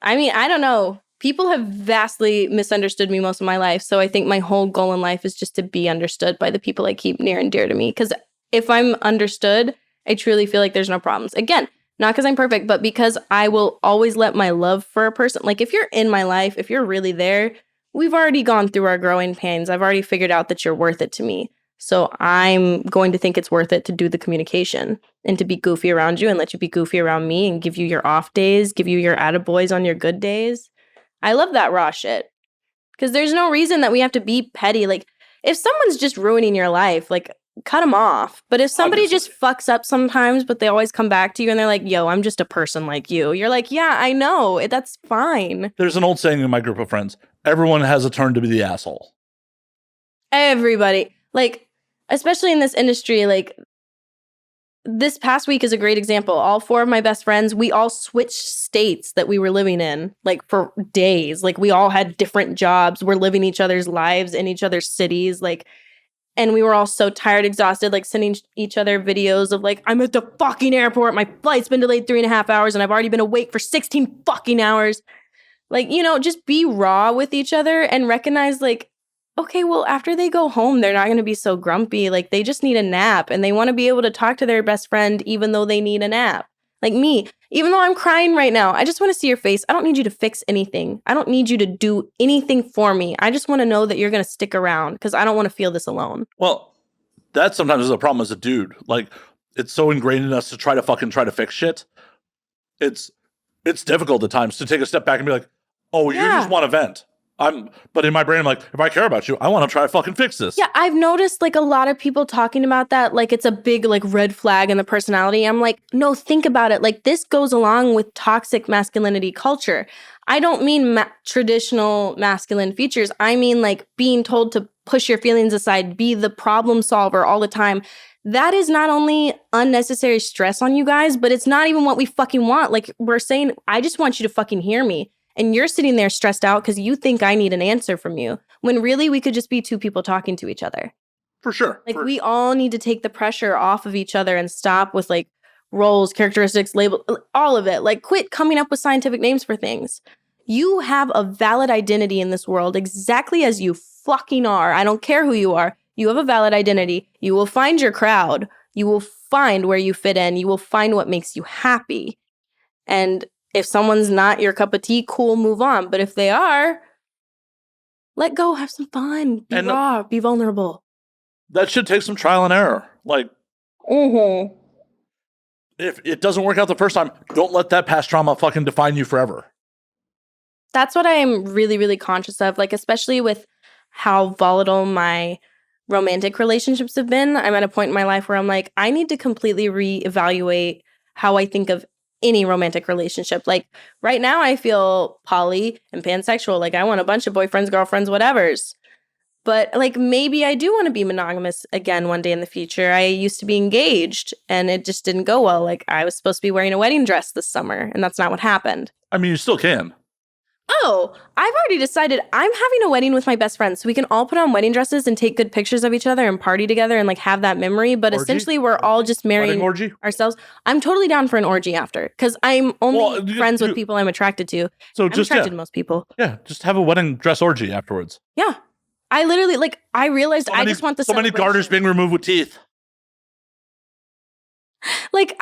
I mean, I don't know. People have vastly misunderstood me most of my life, so I think my whole goal in life is just to be understood by the people I keep near and dear to me. Because if I'm understood, I truly feel like there's no problems. Again, not because I'm perfect, but because I will always let my love for a person, like if you're in my life, if you're really there, we've already gone through our growing pains. I've already figured out that you're worth it to me. So I'm going to think it's worth it to do the communication and to be goofy around you and let you be goofy around me and give you your off days, give you your attaboys on your good days. I love that raw shit. Because there's no reason that we have to be petty. Like, if someone's just ruining your life, like, cut them off. But if somebody just fucks up sometimes, but they always come back to you and they're like, yo, I'm just a person like you. You're like, yeah, I know. That's fine. There's an old saying in my group of friends. Everyone has a turn to be the asshole. Everybody. Like, especially in this industry, like, this past week is a great example. All 4 of my best friends, we all switched states that we were living in, like, for days. Like, we all had different jobs. We're living each other's lives in each other's cities. Like, and we were all so tired, exhausted, like sending each other videos of like, I'm at the fucking airport. My flight's been delayed 3.5 hours and I've already been awake for 16 fucking hours. Like, you know, just be raw with each other and recognize like, okay, well, after they go home, they're not going to be so grumpy. Like, they just need a nap and they want to be able to talk to their best friend even though they need a nap. Like me, even though I'm crying right now, I just want to see your face. I don't need you to fix anything. I don't need you to do anything for me. I just want to know that you're going to stick around because I don't want to feel this alone. Well, that sometimes is a problem as a dude. Like, it's so ingrained in us to try to fix shit. It's difficult at times to take a step back and be like, oh, you just want to vent. But in my brain, I'm like, if I care about you, I want to try to fucking fix this. Yeah, I've noticed like a lot of people talking about that, like it's a big like red flag in the personality. I'm like, no, think about it. Like this goes along with toxic masculinity culture. I don't mean traditional masculine features. I mean like being told to push your feelings aside, be the problem solver all the time. That is not only unnecessary stress on you guys, but it's not even what we fucking want. Like we're saying, I just want you to fucking hear me. And you're sitting there stressed out because you think I need an answer from you, when really we could just be 2 people talking to each other. For sure. Like we all need to take the pressure off of each other and stop with like roles, characteristics, label, all of it. Like quit coming up with scientific names for things. You have a valid identity in this world exactly as you fucking are. I don't care who you are. You have a valid identity. You will find your crowd. You will find where you fit in. You will find what makes you happy. And if someone's not your cup of tea, cool, move on. But if they are, let go, have some fun, be raw, be vulnerable. That should take some trial and error. Like, if it doesn't work out the first time, don't let that past trauma fucking define you forever. That's what I'm really, really conscious of. Like, especially with how volatile my romantic relationships have been. I'm at a point in my life where I'm like, I need to completely reevaluate how I think of any romantic relationship. Like right now I feel poly and pansexual. Like I want a bunch of boyfriends, girlfriends, whatevers. But like maybe I do want to be monogamous again one day in the future. I used to be engaged and it just didn't go well. Like I was supposed to be wearing a wedding dress this summer and that's not what happened. I mean, you still can. Oh, I've already decided I'm having a wedding with my best friends. So we can all put on wedding dresses and take good pictures of each other and party together and like have that memory. But Orgy? essentially, we're all just marrying ourselves. I'm totally down for an orgy after because I'm only friends with people I'm attracted to. So I'm attracted to most people. Yeah, just have a wedding dress orgy afterwards. Yeah. I literally, like, I realized I just want the so many garters being removed with teeth. Like,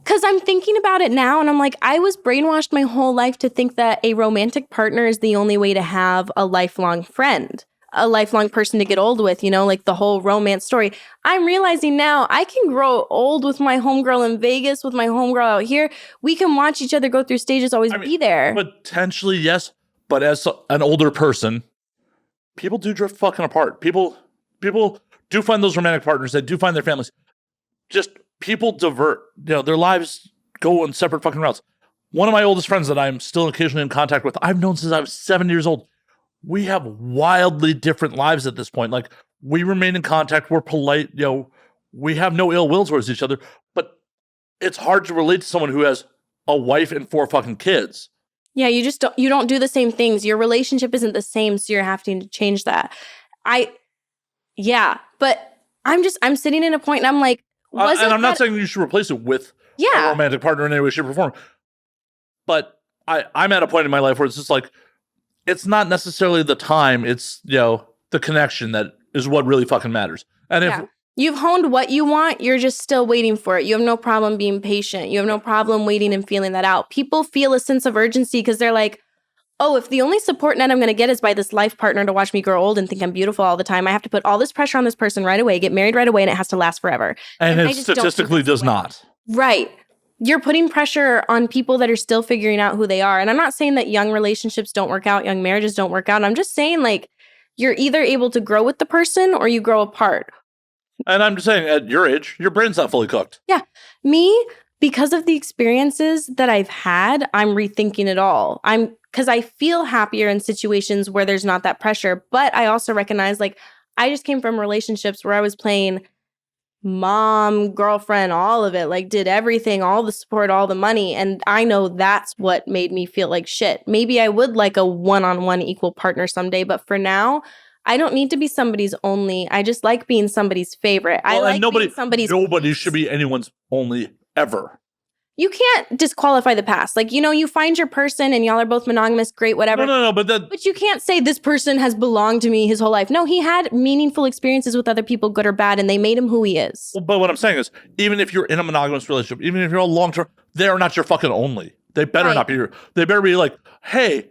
because I'm thinking about it now and I'm like, I was brainwashed my whole life to think that a romantic partner is the only way to have a lifelong friend, a lifelong person to get old with, you know, like the whole romance story. I'm realizing now I can grow old with my homegirl in Vegas, with my homegirl out here. We can watch each other go through stages, always be there. Potentially, yes. But as an older person, people do drift fucking apart. People do find those romantic partners. They do find their families. Just people divert. You know, their lives go on separate fucking routes. One of my oldest friends that I'm still occasionally in contact with, I've known since I was 7 years old. We have wildly different lives at this point. Like, we remain in contact. We're polite. You know, we have no ill will towards each other. But it's hard to relate to someone who has a wife and 4 fucking kids. Yeah, you don't do the same things. Your relationship isn't the same, so you're having to change that. But I'm sitting in a point and I'm like, and I'm not saying you should replace it with a romantic partner in any way, shape, or form. But I'm at a point in my life where it's just like, it's not necessarily the time, it's, you know, the connection that is what really fucking matters. And if you've honed what you want, you're just still waiting for it. You have no problem being patient. You have no problem waiting and feeling that out. People feel a sense of urgency because they're like, oh, if the only support net I'm going to get is by this life partner to watch me grow old and think I'm beautiful all the time, I have to put all this pressure on this person right away, get married right away, and it has to last forever. And it statistically does not. Right. You're putting pressure on people that are still figuring out who they are. And I'm not saying that young relationships don't work out, young marriages don't work out. I'm just saying, like, you're either able to grow with the person or you grow apart. And I'm just saying, at your age, your brain's not fully cooked. Yeah. Me, because of the experiences that I've had, I'm rethinking it all. Because I feel happier in situations where there's not that pressure. But I also recognize, like, I just came from relationships where I was playing mom, girlfriend, all of it, like, did everything, all the support, all the money. And I know that's what made me feel like shit. Maybe I would like a one-on-one equal partner someday. But for now, I don't need to be somebody's only. I just like being somebody's favorite. Well, I like being somebody's. Nobody should be anyone's only ever. You can't disqualify the past. Like, you know, you find your person and y'all are both monogamous, great, whatever. No, but you can't say this person has belonged to me his whole life. No, he had meaningful experiences with other people, good or bad, and they made him who he is. Well, but what I'm saying is, even if you're in a monogamous relationship, even if you're a long-term, they're not your fucking only. They better not be your. They better be like, hey,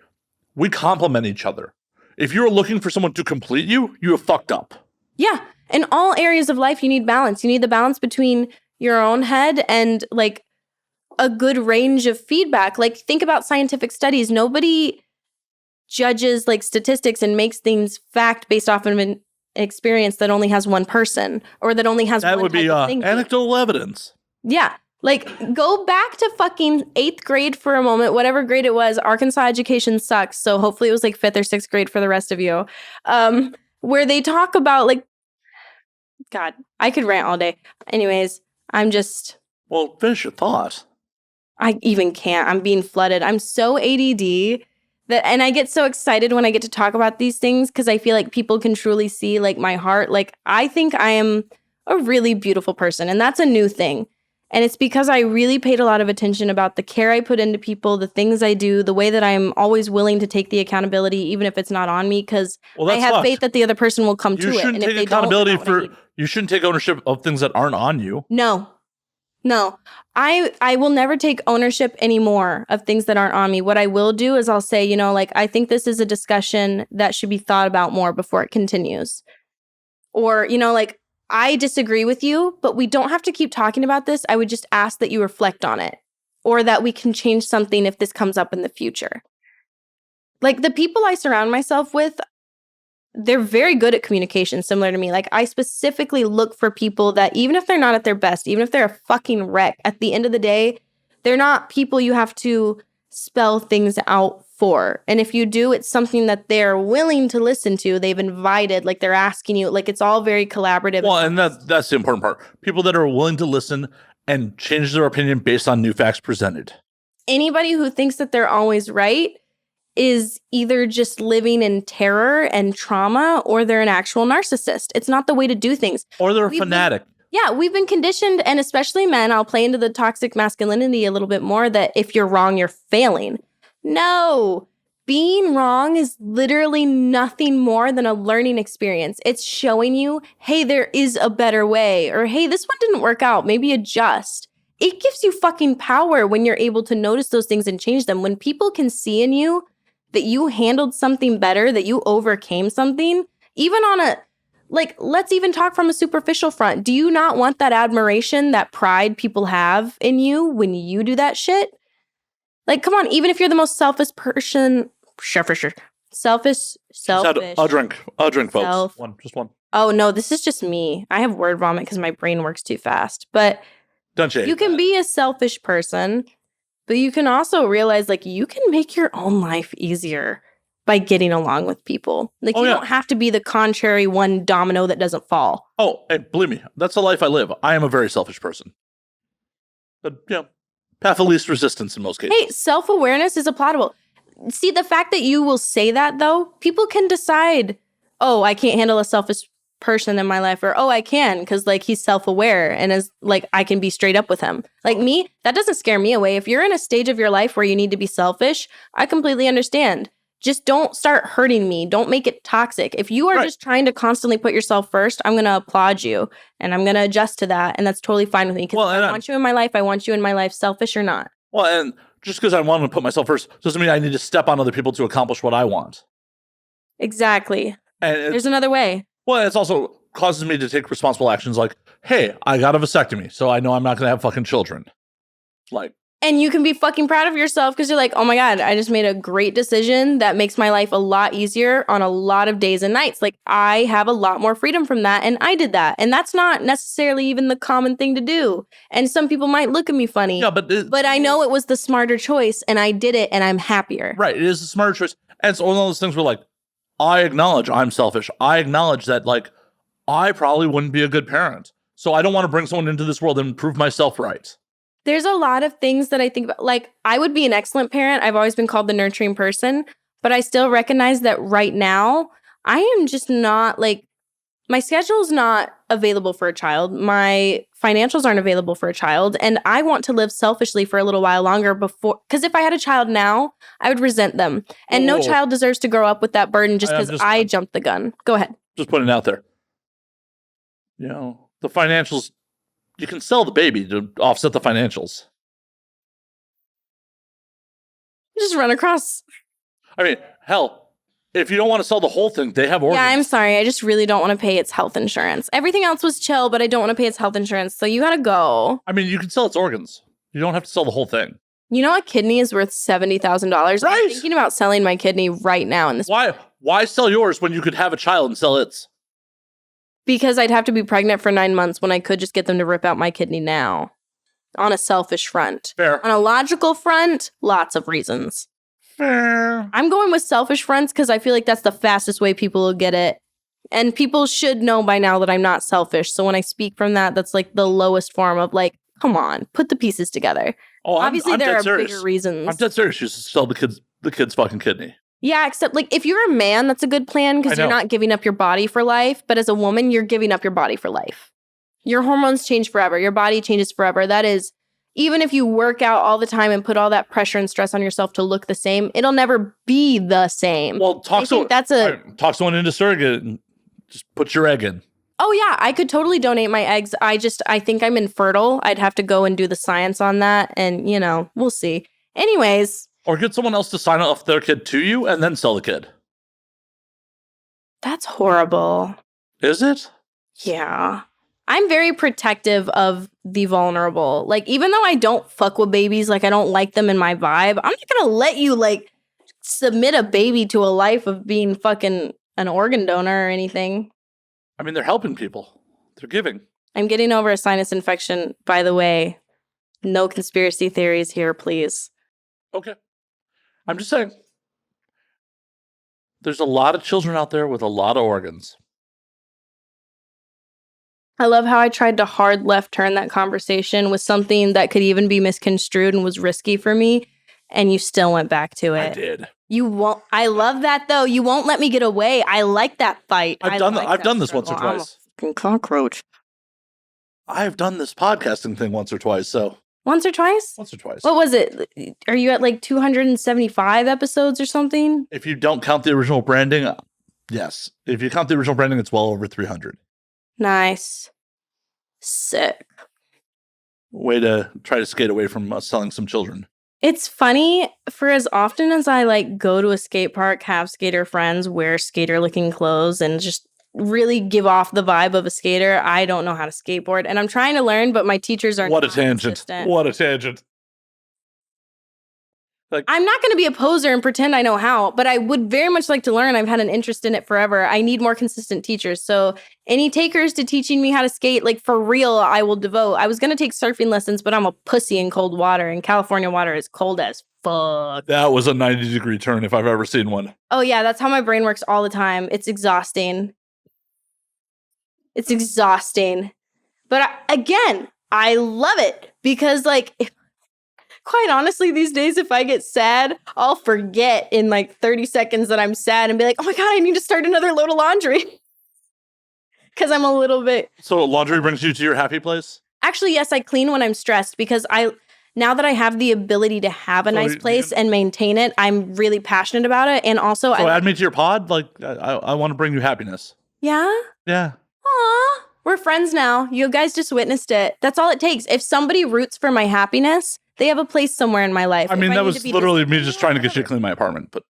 we complement each other. If you're looking for someone to complete you, you have fucked up. Yeah. In all areas of life, you need balance. You need the balance between your own head and, like, a good range of feedback. Like, think about scientific studies. Nobody judges, like, statistics and makes things fact based off of an experience that only has one person or that only has one type of thinking. That would be anecdotal evidence. Yeah. Like, go back to fucking 8th grade for a moment, whatever grade it was. Arkansas education sucks. So hopefully it was like 5th or 6th grade for the rest of you. Where they talk about, like, God, I could rant all day. Anyways, I'm just. Well, finish your thought. I even can't. I'm being flooded. I'm so ADD and I get so excited when I get to talk about these things because I feel like people can truly see, like, my heart. Like, I think I am a really beautiful person, and that's a new thing. And it's because I really paid a lot of attention about the care I put into people, the things I do, the way that I'm always willing to take the accountability, even if it's not on me, because I have faith that the other person will come to it. And if they don't, you shouldn't take ownership of things that aren't on you. No, I will never take ownership anymore of things that aren't on me. What I will do is I'll say, you know, like, I think this is a discussion that should be thought about more before it continues. Or, you know, like, I disagree with you, but we don't have to keep talking about this. I would just ask that you reflect on it or that we can change something if this comes up in the future. Like, the people I surround myself with, they're very good at communication, similar to me. Like, I specifically look for people that, even if they're not at their best, even if they're a fucking wreck, at the end of the day, they're not people you have to spell things out for. And if you do, it's something that they're willing to listen to. They've invited, like, they're asking you, like, it's all very collaborative. Well, and that's the important part. People that are willing to listen and change their opinion based on new facts presented. Anybody who thinks that they're always right is either just living in terror and trauma, or they're an actual narcissist. It's not the way to do things. Or they're a fanatic. We've been conditioned, and especially men, I'll play into the toxic masculinity a little bit more, that if you're wrong, you're failing. No. Being wrong is literally nothing more than a learning experience. It's showing you, hey, there is a better way, or hey, this one didn't work out, maybe adjust. It gives you fucking power when you're able to notice those things and change them. When people can see in you that you handled something better, that you overcame something, even on a, like, let's even talk from a superficial front. Do you not want that admiration, that pride people have in you when you do that shit? Like, come on, even if you're the most selfish person, selfish. A drink, folks. Just one. Oh, no, this is just me. I have word vomit because my brain works too fast. But you can be a selfish person, but you can also realize, like, you can make your own life easier by getting along with people. Like, you don't have to be the contrary one domino that doesn't fall. Oh, and believe me, that's the life I live. I am a very selfish person. But, path of least resistance in most cases. Hey, self-awareness is applaudable. See, the fact that you will say that, though, people can decide, oh, I can't handle a selfish person in my life, or, oh, I can, because, like, he's self-aware and is, like, I can be straight up with him. Like, me, that doesn't scare me away. If you're in a stage of your life where you need to be selfish, I completely understand. Just don't start hurting me. Don't make it toxic. If you are just trying to constantly put yourself first, I'm going to applaud you, and I'm going to adjust to that, and that's totally fine with me, because I want you in my life. I want you in my life, selfish or not. Well, and just because I want to put myself first doesn't mean I need to step on other people to accomplish what I want. Exactly. And there's another way. Well, it's also causes me to take responsible actions like, hey, I got a vasectomy, so I know I'm not going to have fucking children. Like, and you can be fucking proud of yourself because you're like, oh my God, I just made a great decision that makes my life a lot easier on a lot of days and nights. Like, I have a lot more freedom from that, and I did that. And that's not necessarily even the common thing to do. And some people might look at me funny. Yeah, but I know it was the smarter choice, and I did it, and I'm happier. Right, it is a smarter choice. And it's one of those things where, like, I acknowledge I'm selfish. I acknowledge that, like, I probably wouldn't be a good parent. So I don't want to bring someone into this world and prove myself right. There's a lot of things that I think about. Like, I would be an excellent parent. I've always been called the nurturing person, but I still recognize that right now, I am just not, like, my schedule is not available for a child. My financials aren't available for a child. And I want to live selfishly for a little while longer before, because if I had a child now, I would resent them. And no child deserves to grow up with that burden just because I jumped the gun. Go ahead. Just putting it out there. You know, the financials, you can sell the baby to offset the financials. Just run across. I mean, hell, if you don't want to sell the whole thing, they have organs. Yeah, I'm sorry. I just really don't want to pay its health insurance. Everything else was chill, but I don't want to pay its health insurance. So you got to go. I mean, you can sell its organs. You don't have to sell the whole thing. You know, a kidney is worth $70,000. Right. I'm thinking about selling my kidney right now. In this. Why sell yours when you could have a child and sell its? Because I'd have to be pregnant for 9 months when I could just get them to rip out my kidney now. On a selfish front. Fair. On a logical front, lots of reasons. Fair. I'm going with selfish fronts because I feel like that's the fastest way people will get it. And people should know by now that I'm not selfish. So when I speak from that, that's like the lowest form of, like, come on, put the pieces together. Oh, obviously, there are serious. bigger reasons. I'm dead serious. You should sell the kid's fucking kidney. Yeah, except, like, if you're a man, that's a good plan because you're not giving up your body for life. But as a woman, you're giving up your body for life. Your hormones change forever. Your body changes forever. That is, even if you work out all the time and put all that pressure and stress on yourself to look the same, it'll never be the same. Well, talk someone into surrogate and just put your egg in. Oh, yeah, I could totally donate my eggs. I think I'm infertile. I'd have to go and do the science on that. And, you know, we'll see. Anyways. Or get someone else to sign off their kid to you and then sell the kid. That's horrible. Is it? Yeah. I'm very protective of the vulnerable. Like, even though I don't fuck with babies, like, I don't like them in my vibe, I'm not gonna let you, like, submit a baby to a life of being fucking an organ donor or anything. I mean, they're helping people. They're giving. I'm getting over a sinus infection, by the way. No conspiracy theories here, please. Okay. I'm just saying. There's a lot of children out there with a lot of organs. I love how I tried to hard left turn that conversation with something that could even be misconstrued and was risky for me. and you still went back to it. I did. You won't. I love that though. You won't let me get away. I like that fight. I've done this once or twice. I'm a fucking cockroach. I've done this podcasting thing once or twice. So once or twice. Once or twice. What was it? Are you at like 275 episodes or something? If you don't count the original branding, yes. If you count the original branding, it's well over 300. Nice. Sick. Way to try to skate away from us selling some children. It's funny, for as often as I like go to a skate park, have skater friends, wear skater looking clothes, and just really give off the vibe of a skater, I don't know how to skateboard. And I'm trying to learn, but my teachers are What a tangent. consistent. What a tangent. Like, I'm not going to be a poser and pretend I know how, but I would very much like to learn. I've had an interest in it forever. I need more consistent teachers. So any takers to teaching me how to skate, like for real, I will devote. I was going to take surfing lessons, but I'm a pussy in cold water, and California water is cold as fuck. That was a 90-degree turn if I've ever seen one. Oh yeah, that's how my brain works all the time. It's exhausting. It's exhausting. But again, I love it because like... Quite honestly, these days, if I get sad, I'll forget in like 30 seconds that I'm sad and be like, oh my God, I need to start another load of laundry. Because I'm a little bit... So laundry brings you to your happy place? Actually, yes, I clean when I'm stressed because now that I have the ability to have a nice place and maintain it, I'm really passionate about it. And also... So add me to your pod? Like, I want to bring you happiness. Yeah? Yeah. Aw. We're friends now. You guys just witnessed it. That's all it takes. If somebody roots for my happiness... They have a place somewhere in my life. I mean, that was literally me just trying to get you to clean my apartment, but...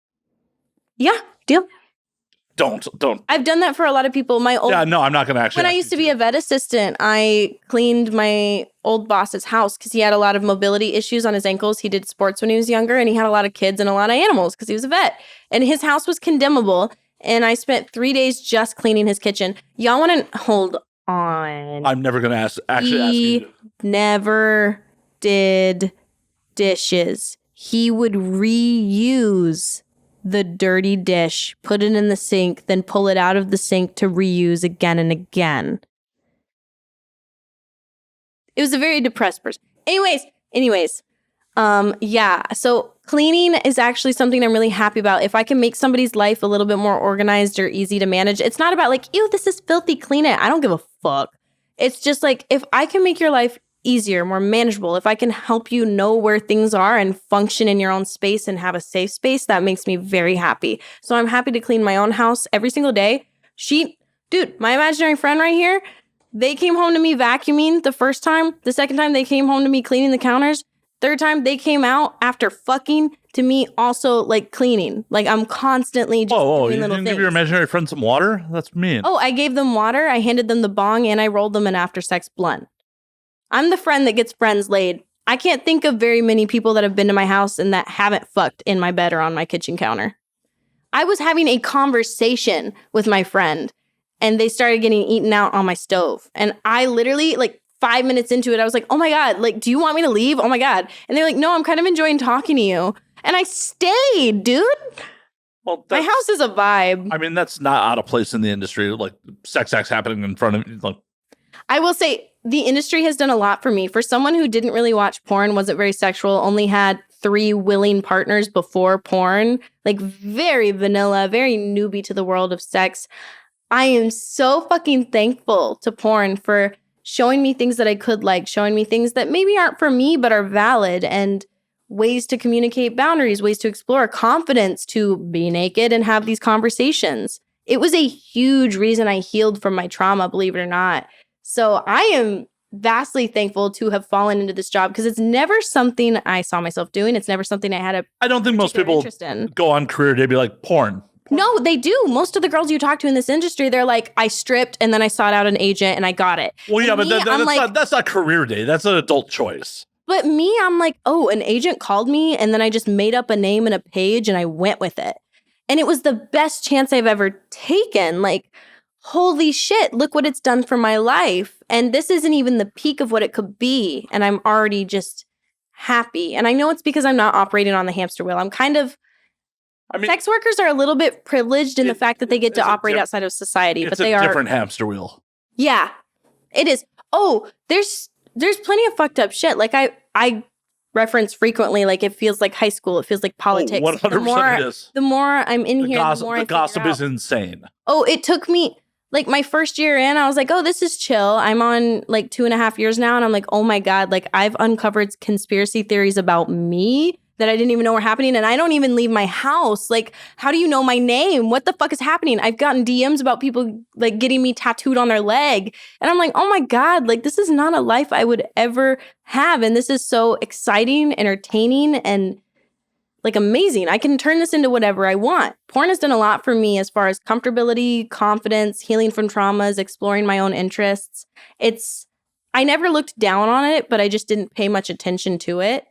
Yeah, deal. Don't. I've done that for a lot of people. Yeah, no, I'm not going to actually... When I used to be a vet assistant, I cleaned my old boss's house because he had a lot of mobility issues on his ankles. He did sports when he was younger, and he had a lot of kids and a lot of animals because he was a vet. And his house was condemnable, and I spent 3 days just cleaning his kitchen. Y'all want to... Hold on. I'm never going to ask you. He never did... dishes. He would reuse the dirty dish, put it in the sink, then pull it out of the sink to reuse again and again. It was a very depressed person. Anyways, yeah. So cleaning is actually something I'm really happy about. If I can make somebody's life a little bit more organized or easy to manage, it's not about like, ew, this is filthy, clean it. I don't give a fuck. It's just like, if I can make your life easier, more manageable, if I can help you know where things are and function in your own space and have a safe space, that makes me very happy. So I'm happy to clean my own house every single day. Dude, my imaginary friend right here, they came home to me vacuuming the first time. The second time they came home to me cleaning the counters. Third time they came out after fucking to me also like cleaning. Like I'm constantly just doing you little didn't things. Give your imaginary friend some water? That's mean. Oh, I gave them water. I handed them the bong and I rolled them an after sex blunt. I'm the friend that gets friends laid. I can't think of very many people that have been to my house and that haven't fucked in my bed or on my kitchen counter. I was having a conversation with my friend and they started getting eaten out on my stove. And I literally, like 5 minutes into it, I was like, oh my God, like, do you want me to leave? Oh my God. And they're like, no, I'm kind of enjoying talking to you. And I stayed, dude. Well, my house is a vibe. I mean, that's not out of place in the industry. Like sex acts happening in front of you. Like, I will say the industry has done a lot for me. For someone who didn't really watch porn, wasn't very sexual, only had 3 willing partners before porn, like very vanilla, very newbie to the world of sex. I am so fucking thankful to porn for showing me things that I could like, showing me things that maybe aren't for me, but are valid, and ways to communicate boundaries, ways to explore, confidence to be naked and have these conversations. It was a huge reason I healed from my trauma, believe it or not. So I am vastly thankful to have fallen into this job because it's never something I saw myself doing. It's never something I had I don't think most people go on career day be like, porn. No, they do. Most of the girls you talk to in this industry, they're like, I stripped and then I sought out an agent and I got it. Well, yeah, but that's not career day. That's an adult choice. But me, I'm like, oh, an agent called me and then I just made up a name and a page and I went with it. And it was the best chance I've ever taken. Like, holy shit, look what it's done for my life. And this isn't even the peak of what it could be. And I'm already just happy. And I know it's because I'm not operating on the hamster wheel. Sex workers are a little bit privileged in the fact that they get to operate outside of society, but they are... It's a different hamster wheel. Yeah, it is. Oh, there's plenty of fucked up shit. Like I reference frequently, like it feels like high school. It feels like politics. 100% it is. The more I'm in here, the more the gossip is insane. Oh, it took me, like my first year in, I was like, oh, this is chill. I'm on like 2.5 years now. And I'm like, oh my God, like I've uncovered conspiracy theories about me that I didn't even know were happening. And I don't even leave my house. Like, how do you know my name? What the fuck is happening? I've gotten DMs about people like getting me tattooed on their leg. And I'm like, oh my God, like this is not a life I would ever have. And this is so exciting, entertaining, and like amazing. I can turn this into whatever I want. Porn has done a lot for me as far as comfortability, confidence, healing from traumas, exploring my own interests. I never looked down on it, but I just didn't pay much attention to it.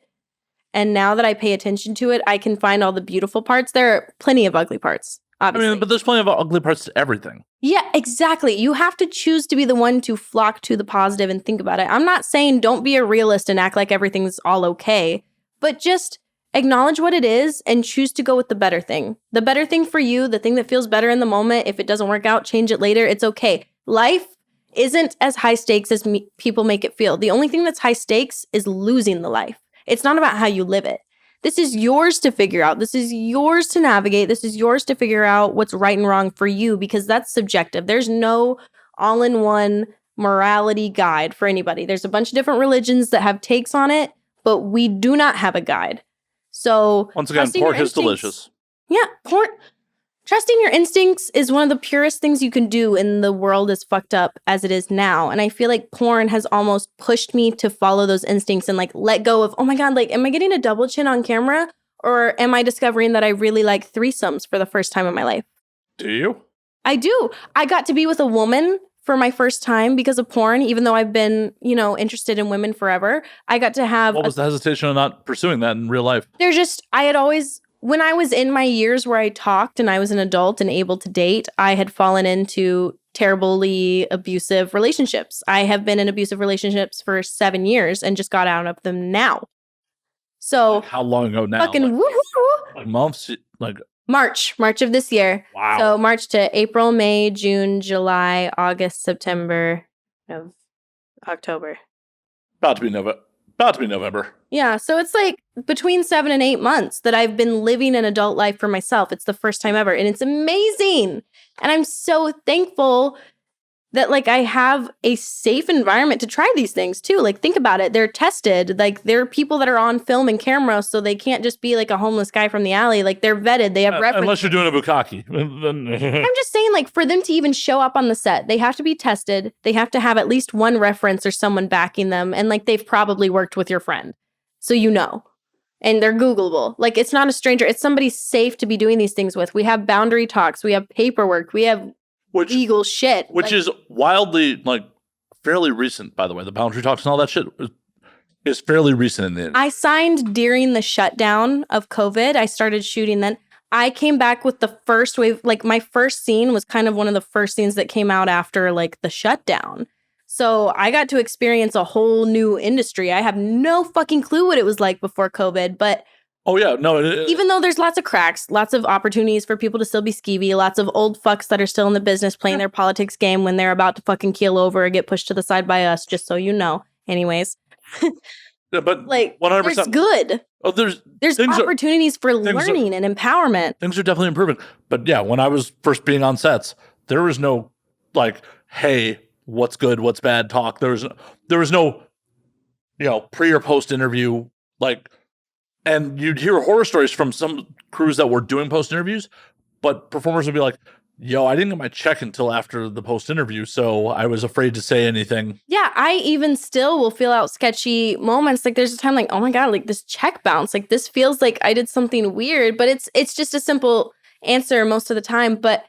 And now that I pay attention to it, I can find all the beautiful parts. There are plenty of ugly parts, obviously. I mean, but there's plenty of ugly parts to everything. Yeah, exactly. You have to choose to be the one to flock to the positive and think about it. I'm not saying don't be a realist and act like everything's all okay, but just acknowledge what it is and choose to go with the better thing. The better thing for you, the thing that feels better in the moment. If it doesn't work out, change it later. It's okay. Life isn't as high stakes as people make it feel. The only thing that's high stakes is losing the life. It's not about how you live it. This is yours to figure out. This is yours to navigate. This is yours to figure out what's right and wrong for you, because that's subjective. There's no all-in-one morality guide for anybody. There's a bunch of different religions that have takes on it, but we do not have a guide. So once again, porn is delicious. Yeah, trusting your instincts is one of the purest things you can do in the world as fucked up as it is now. And I feel like porn has almost pushed me to follow those instincts and like let go of, oh my God, like, am I getting a double chin on camera? Or am I discovering that I really like threesomes for the first time in my life? Do you? I do. I got to be with a woman for my first time because of porn, even though I've been, interested in women forever. I got to have... What was the hesitation of not pursuing that in real life? When I was in my years where I talked and I was an adult and able to date, I had fallen into terribly abusive relationships. I have been in abusive relationships for 7 years and just got out of them now. So... How long ago now? Fucking woohoo! Like months? Like... March of this year. Wow. So March to April, May, June, July, August, September, October. About to be November. Yeah, so it's like between 7 and 8 months that I've been living an adult life for myself. It's the first time ever, and it's amazing. And I'm so thankful that like I have a safe environment to try these things too. Like think about it. They're tested. Like there are people that are on film and camera, so they can't just be like a homeless guy from the alley. Like they're vetted. They have references. Unless you're doing a bukkake. I'm just saying, like, for them to even show up on the set, they have to be tested. They have to have at least one reference or someone backing them. And like they've probably worked with your friend. So and they're Googleable. Like it's not a stranger. It's somebody safe to be doing these things with. We have boundary talks. We have paperwork. We have legal shit. Which is wildly, like, fairly recent, by the way. The boundary talks and all that shit is fairly recent in the industry. I signed during the shutdown of COVID. I started shooting then. I came back with the first wave. Like my first scene was kind of one of the first scenes that came out after like the shutdown. So I got to experience a whole new industry. I have no fucking clue what it was like before COVID, but oh yeah, no. Even though there's lots of cracks, lots of opportunities for people to still be skeevy, lots of old fucks that are still in the business playing their politics game when they're about to fucking keel over or get pushed to the side by us, just so you know. Anyways. Yeah, but like 100%. There's good. Oh, there's opportunities for learning and empowerment. Things are definitely improving. But yeah, when I was first being on sets, there was no like, hey, what's good, what's bad talk. There was no, pre or post interview, like, and you'd hear horror stories from some crews that were doing post interviews, but performers would be like, yo, I didn't get my check until after the post interview, so I was afraid to say anything. Yeah, I even still will feel out sketchy moments. Like there's a time like, oh my God, like this check bounce. Like this feels like I did something weird, but it's just a simple answer most of the time. But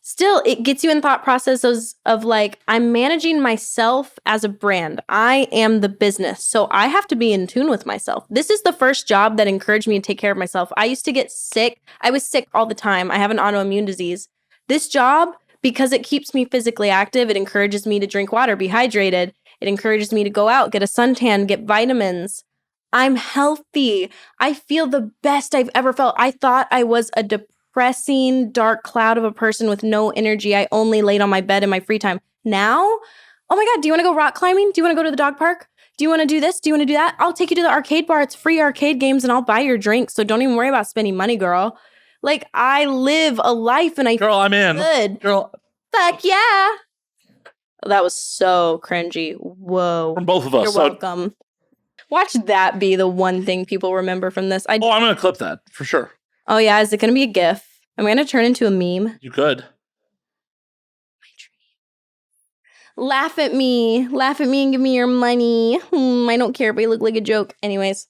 still, it gets you in thought processes of like, I'm managing myself as a brand. I am the business. So I have to be in tune with myself. This is the first job that encouraged me to take care of myself. I used to get sick. I was sick all the time. I have an autoimmune disease. This job, because it keeps me physically active, it encourages me to drink water, be hydrated. It encourages me to go out, get a suntan, get vitamins. I'm healthy. I feel the best I've ever felt. I thought I was a depressing, dark cloud of a person with no energy. I only laid on my bed in my free time. Now, oh my God, do you want to go rock climbing? Do you want to go to the dog park? Do you want to do this? Do you want to do that? I'll take you to the arcade bar. It's free arcade games and I'll buy your drink. So don't even worry about spending money, girl. Like, I live a life and I Girl, I'm in. Good. Girl. Fuck yeah. That was so cringy. Whoa. From both of us. You're welcome. Watch that be the one thing people remember from this. I'm going to clip that for sure. Oh, yeah. Is it going to be a GIF? I'm going to turn into a meme. You could. Laugh at me and give me your money. I don't care if I look like a joke. Anyways,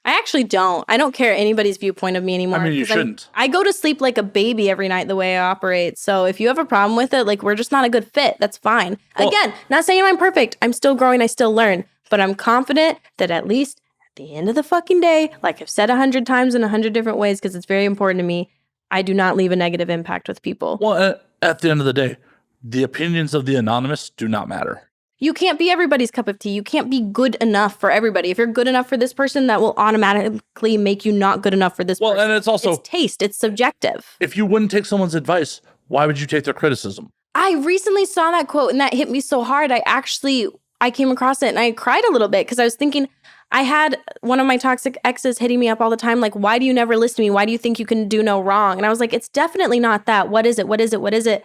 I actually don't. I don't care anybody's viewpoint of me anymore. I mean, you shouldn't. I go to sleep like a baby every night the way I operate. So if you have a problem with it, like, we're just not a good fit. That's fine. Well, again, not saying I'm perfect. I'm still growing. I still learn. But I'm confident that at least at the end of the fucking day, like I've said 100 times in 100 different ways, because it's very important to me, I do not leave a negative impact with people. Well, at the end of the day, the opinions of the anonymous do not matter. You can't be everybody's cup of tea. You can't be good enough for everybody. If you're good enough for this person, that will automatically make you not good enough for this person. Well, and it's also... It's taste. It's subjective. If you wouldn't take someone's advice, why would you take their criticism? I recently saw that quote and that hit me so hard. I came across it and I cried a little bit because I was thinking, I had one of my toxic exes hitting me up all the time, like, why do you never listen to me? Why do you think you can do no wrong? And I was like, it's definitely not that. What is it? What is it? What is it?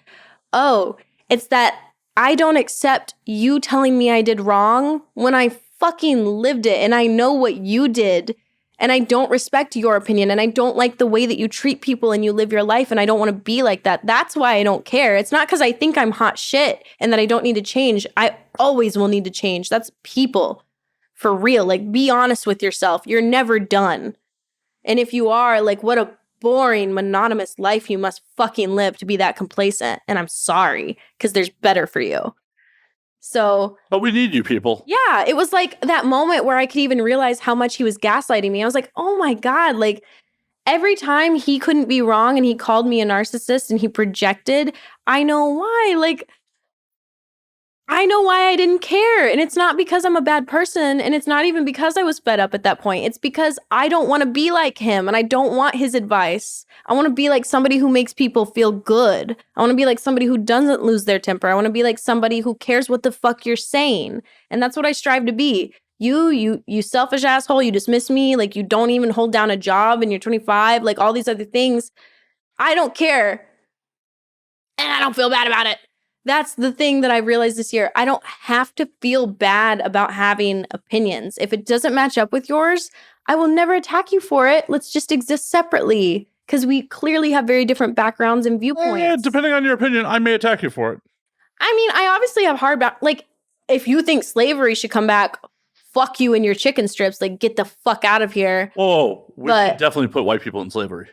Oh, it's that I don't accept you telling me I did wrong when I fucking lived it and I know what you did, and I don't respect your opinion and I don't like the way that you treat people and you live your life, and I don't want to be like that. That's why I don't care. It's not because I think I'm hot shit and that I don't need to change. I always will need to change. That's people. For real. Like, be honest with yourself. You're never done. And if you are, like, what a boring, monotonous life you must fucking live to be that complacent. And I'm sorry, because there's better for you. So. But we need you people. Yeah. It was like that moment where I could even realize how much he was gaslighting me. I was like, oh my God, like, every time he couldn't be wrong and he called me a narcissist and he projected, I know why. Like, I know why I didn't care. And it's not because I'm a bad person. And it's not even because I was fed up at that point. It's because I don't want to be like him and I don't want his advice. I want to be like somebody who makes people feel good. I want to be like somebody who doesn't lose their temper. I want to be like somebody who cares what the fuck you're saying. And that's what I strive to be. You selfish asshole. You dismiss me. Like, you don't even hold down a job and you're 25. Like, all these other things. I don't care. And I don't feel bad about it. That's the thing that I realized this year. I don't have to feel bad about having opinions. If it doesn't match up with yours, I will never attack you for it. Let's just exist separately, because we clearly have very different backgrounds and viewpoints. Yeah, depending on your opinion, I may attack you for it. I mean, I obviously have hard like, if you think slavery should come back, fuck you and your chicken strips. Like, get the fuck out of here. Oh, we should definitely put white people in slavery.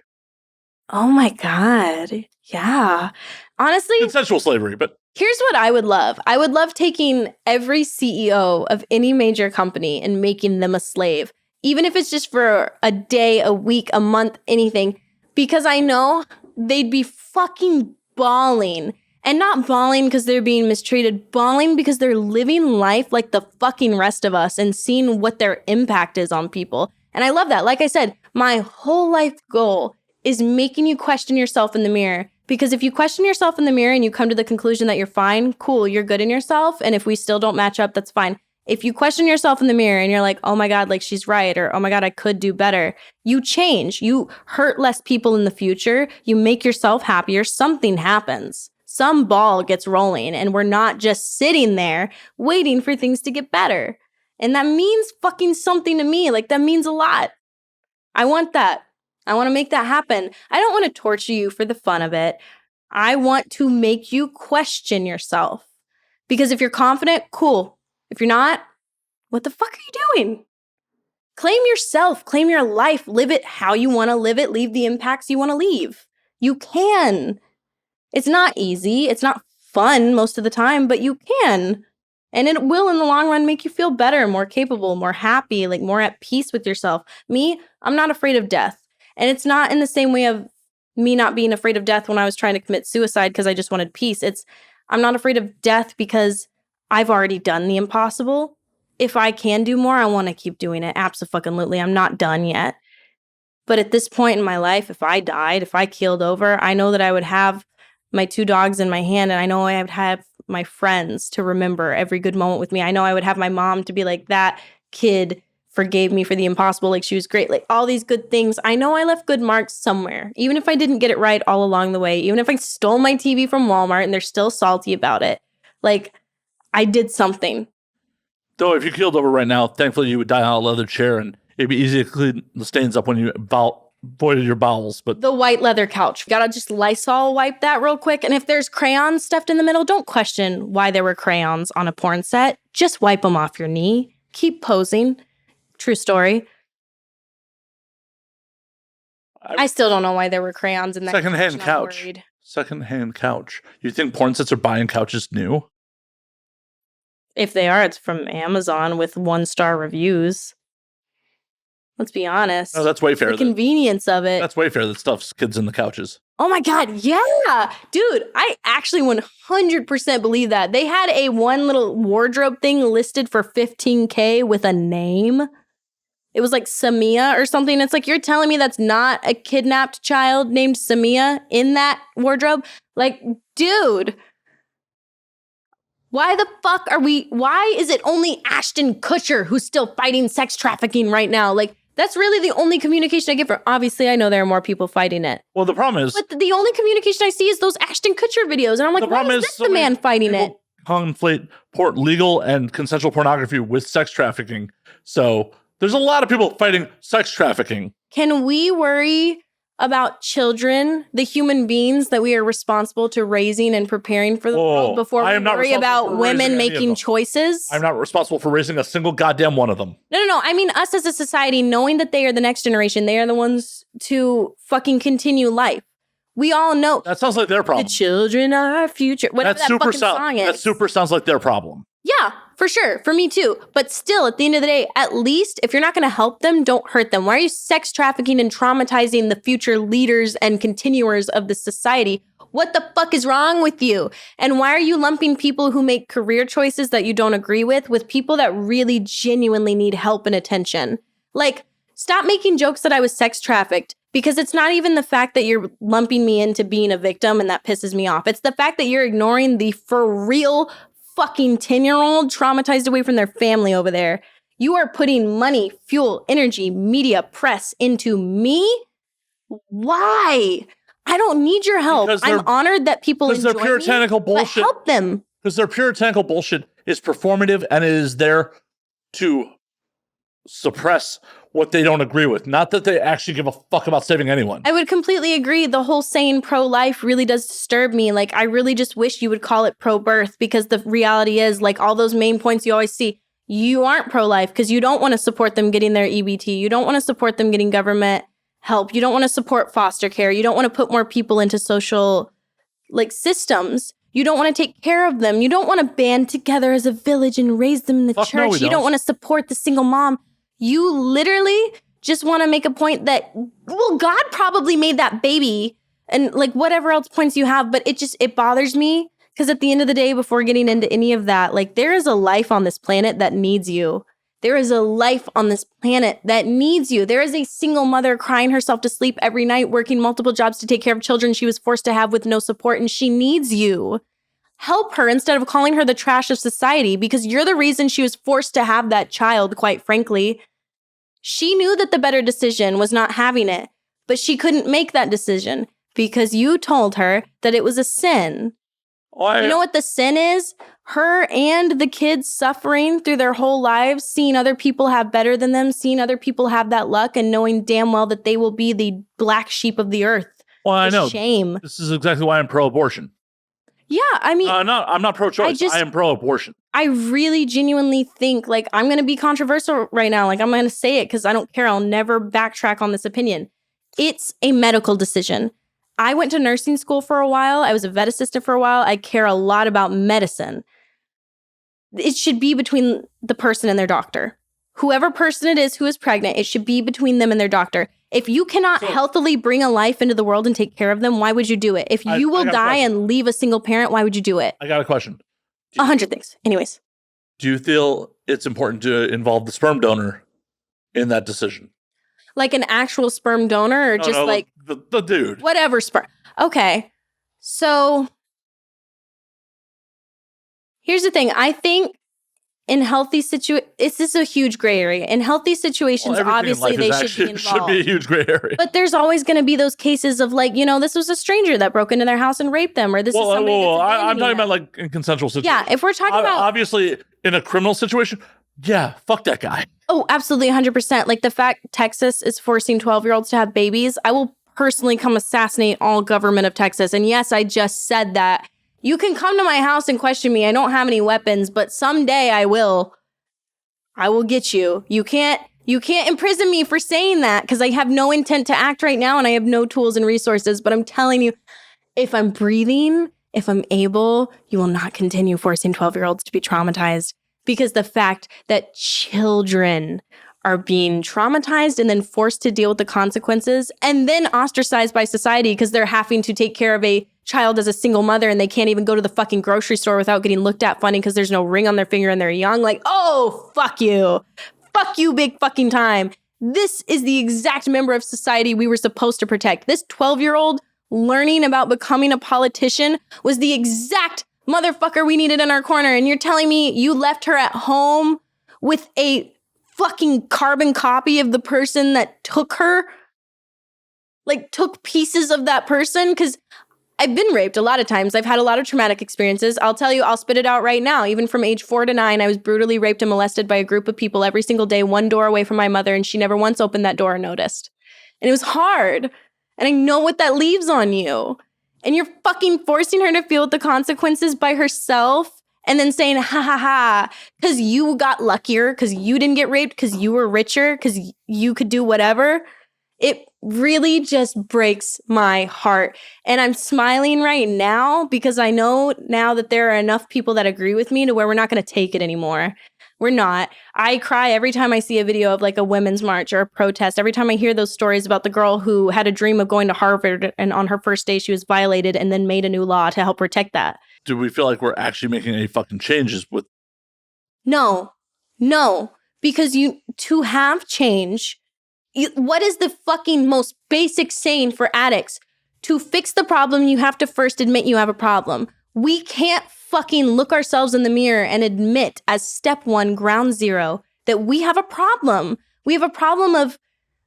Oh my God. Yeah. Honestly. Consensual slavery, but. Here's what I would love. I would love taking every CEO of any major company and making them a slave, even if it's just for a day, a week, a month, anything, because I know they'd be fucking bawling. And not bawling because they're being mistreated, bawling because they're living life like the fucking rest of us and seeing what their impact is on people. And I love that. Like I said, my whole life goal is making you question yourself in the mirror. Because if you question yourself in the mirror and you come to the conclusion that you're fine, cool, you're good in yourself. And if we still don't match up, that's fine. If you question yourself in the mirror and you're like, oh my God, like, she's right, or oh my God, I could do better, you change. You hurt less people in the future. You make yourself happier. Something happens. Some ball gets rolling, and we're not just sitting there waiting for things to get better. And that means fucking something to me. Like, that means a lot. I want that. I want to make that happen. I don't want to torture you for the fun of it. I want to make you question yourself. Because if you're confident, cool. If you're not, what the fuck are you doing? Claim yourself. Claim your life. Live it how you want to live it. Leave the impacts you want to leave. You can. It's not easy. It's not fun most of the time, but you can. And it will, in the long run, make you feel better, more capable, more happy, like more at peace with yourself. Me, I'm not afraid of death. And it's not in the same way of me not being afraid of death when I was trying to commit suicide because I just wanted peace. I'm not afraid of death because I've already done the impossible. If I can do more, I want to keep doing it. Abso-fucking-lutely. I'm not done yet. But at this point in my life, if I died, if I keeled over, I know that I would have my 2 dogs in my hand, and I know I would have my friends to remember every good moment with me. I know I would have my mom to be like, that kid forgave me for the impossible. Like, she was great. Like, all these good things. I know I left good marks somewhere, even if I didn't get it right all along the way, even if I stole my TV from Walmart and they're still salty about it. Like, I did something. Though if you keeled over right now, thankfully you would die on a leather chair and it'd be easy to clean the stains up when you voided your bowels. But the white leather couch, gotta just Lysol wipe that real quick. And if there's crayons stuffed in the middle, don't question why there were crayons on a porn set. Just wipe them off your knee. Keep posing. True story. I still don't know why there were crayons in that secondhand couch. Secondhand couch. You think porn sets are buying couches new? If they are, it's from Amazon with 1-star reviews. Let's be honest. No, that's Wayfair. The convenience of it. That's Wayfair that stuffs kids in the couches. Oh my God, yeah. Dude, I actually 100% believe that. They had a one little wardrobe thing listed for $15K with a name. It was like Samia or something. It's like, you're telling me that's not a kidnapped child named Samia in that wardrobe? Like, dude, why the fuck why is it only Ashton Kutcher who's still fighting sex trafficking right now? Like, that's really the only communication I get from. Obviously, I know there are more people fighting it. Well, the problem is, but the only communication I see is those Ashton Kutcher videos, and I'm like, why is this the man fighting it? Conflate legal and consensual pornography with sex trafficking. So there's a lot of people fighting sex trafficking. Can we worry about children, the human beings that we are responsible to raising and preparing for the world before we worry about women making choices? I'm not responsible for raising a single goddamn one of them. No. I mean, us as a society, knowing that they are the next generation, they are the ones to fucking continue life. We all know. That sounds like their problem. The children are our future. Whatever that fucking song is. That super sounds like their problem. Yeah, for sure. For me too. But still, at the end of the day, at least if you're not going to help them, don't hurt them. Why are you sex trafficking and traumatizing the future leaders and continuers of the society? What the fuck is wrong with you? And why are you lumping people who make career choices that you don't agree with people that really genuinely need help and attention? Like, stop making jokes that I was sex trafficked, because it's not even the fact that you're lumping me into being a victim and that pisses me off. It's the fact that you're ignoring the for real fucking 10-year-old traumatized away from their family over there. You are putting money, fuel, energy, media, press into me? Why? I don't need your help. I'm honored that people enjoy their puritanical me, bullshit. But help them. Because their puritanical bullshit is performative and it is there to suppress what they don't agree with. Not that they actually give a fuck about saving anyone. I would completely agree. The whole saying pro-life really does disturb me. Like, I really just wish you would call it pro-birth, because the reality is, like, all those main points you always see, you aren't pro-life because you don't want to support them getting their EBT. You don't want to support them getting government help. You don't want to support foster care. You don't want to put more people into social, like, systems. You don't want to take care of them. You don't want to band together as a village and raise them in the church. No, you don't want to support the single mom. You literally just want to make a point that, well, God probably made that baby, and like whatever else points you have, but it bothers me, because at the end of the day, before getting into any of that, like, there is a life on this planet that needs you. There is a life on this planet that needs you. There is a single mother crying herself to sleep every night, working multiple jobs to take care of children she was forced to have with no support, and she needs you. Help her instead of calling her the trash of society, because you're the reason she was forced to have that child, quite frankly. She knew that the better decision was not having it, but she couldn't make that decision because you told her that it was a sin. You know what the sin is? Her and the kids suffering through their whole lives, seeing other people have better than them, seeing other people have that luck, and knowing damn well that they will be the black sheep of the earth. Well, I know. Shame. This is exactly why I'm pro-abortion. Yeah, I mean, I'm not pro-choice. I am pro-abortion. I really genuinely think, like, I'm going to be controversial right now. Like, I'm going to say it because I don't care. I'll never backtrack on this opinion. It's a medical decision. I went to nursing school for a while. I was a vet assistant for a while. I care a lot about medicine. It should be between the person and their doctor. Whoever person it is who is pregnant, it should be between them and their doctor. If you cannot healthily bring a life into the world and take care of them, why would you do it? If you will die and leave a single parent, why would you do it? I got a question. 100 things. Anyways. Do you feel it's important to involve the sperm donor in that decision? Like an actual sperm donor, or like the dude? Whatever sperm. Okay. So Here's the thing. I think in healthy situations, this is a huge gray area. In healthy situations, obviously they should be involved. Should be a huge gray area. But there's always going to be those cases of like, this was a stranger that broke into their house and raped them, or this is somebody that's I'm talking about like in consensual situations. Yeah, if we're talking about obviously in a criminal situation, yeah, fuck that guy. Oh, absolutely, 100%. Like the fact Texas is forcing 12-year-olds to have babies, I will personally come assassinate all government of Texas. And yes, I just said that. You can come to my house and question me. I don't have any weapons, but someday I will. I will get you. You can't imprison me for saying that because I have no intent to act right now and I have no tools and resources. But I'm telling you, if I'm breathing, if I'm able, you will not continue forcing 12-year-olds to be traumatized. Because the fact that children are being traumatized and then forced to deal with the consequences and then ostracized by society because they're having to take care of a child as a single mother and they can't even go to the fucking grocery store without getting looked at funny because there's no ring on their finger and they're young. Like, oh, fuck you. Fuck you big fucking time. This is the exact member of society we were supposed to protect. This 12-year-old learning about becoming a politician was the exact motherfucker we needed in our corner. And you're telling me you left her at home with a fucking carbon copy of the person that took her? Like, took pieces of that person? Because I've been raped a lot of times. I've had a lot of traumatic experiences. I'll tell you, I'll spit it out right now. Even from age 4 to 9, I was brutally raped and molested by a group of people every single day, one door away from my mother, and she never once opened that door or noticed. And it was hard. And I know what that leaves on you. And you're fucking forcing her to feel the consequences by herself and then saying, ha ha ha, because you got luckier, because you didn't get raped, because you were richer, because you could do whatever. It really just breaks my heart. And I'm smiling right now because I know now that there are enough people that agree with me to where we're not going to take it anymore. We're not. I cry every time I see a video of like a women's march or a protest. Every time I hear those stories about the girl who had a dream of going to Harvard and on her first day she was violated and then made a new law to help protect that. Do we feel like we're actually making any fucking changes with? No, because to have change, what is the fucking most basic saying for addicts? To fix the problem, you have to first admit you have a problem. We can't fucking look ourselves in the mirror and admit as step 1, ground zero, that we have a problem. We have a problem of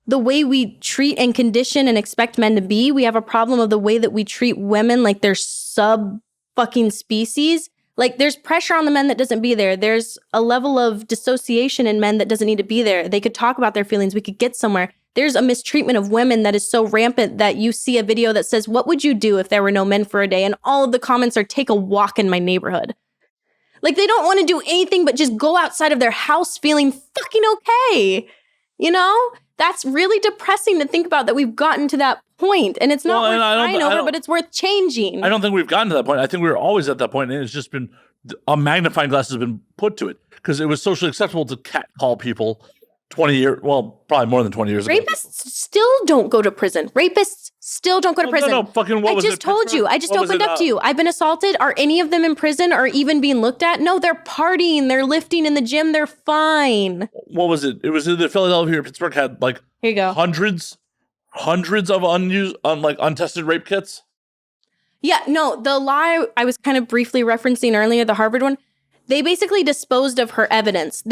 the way we treat and condition and expect men to be. We have a problem of the way that we treat women like they're sub fucking species. Like there's pressure on the men that doesn't be there. There's a level of dissociation in men that doesn't need to be there. They could talk about their feelings. We could get somewhere. There's a mistreatment of women that is so rampant that you see a video that says, what would you do if there were no men for a day? And all of the comments are, take a walk in my neighborhood. Like they don't want to do anything but just go outside of their house feeling fucking okay. You know? That's really depressing to think about that we've gotten to that point. And it's not worth crying over, but it's worth changing. I don't think we've gotten to that point. I think we were always at that point, and it's just been a magnifying glass has been put to it because it was socially acceptable to catcall people 20 years, well, probably more than 20 years ago. Rapists still don't go to prison. Rapists still don't go to prison. No, fucking what was it? I just told you. I just opened up to you. I've been assaulted. Are any of them in prison or even being looked at? No, they're partying. They're lifting in the gym. They're fine. What was it? It was in the Philadelphia or Pittsburgh had like here you go. hundreds of untested rape kits. Yeah, no, the lie I was kind of briefly referencing earlier, the Harvard one, they basically disposed of her evidence.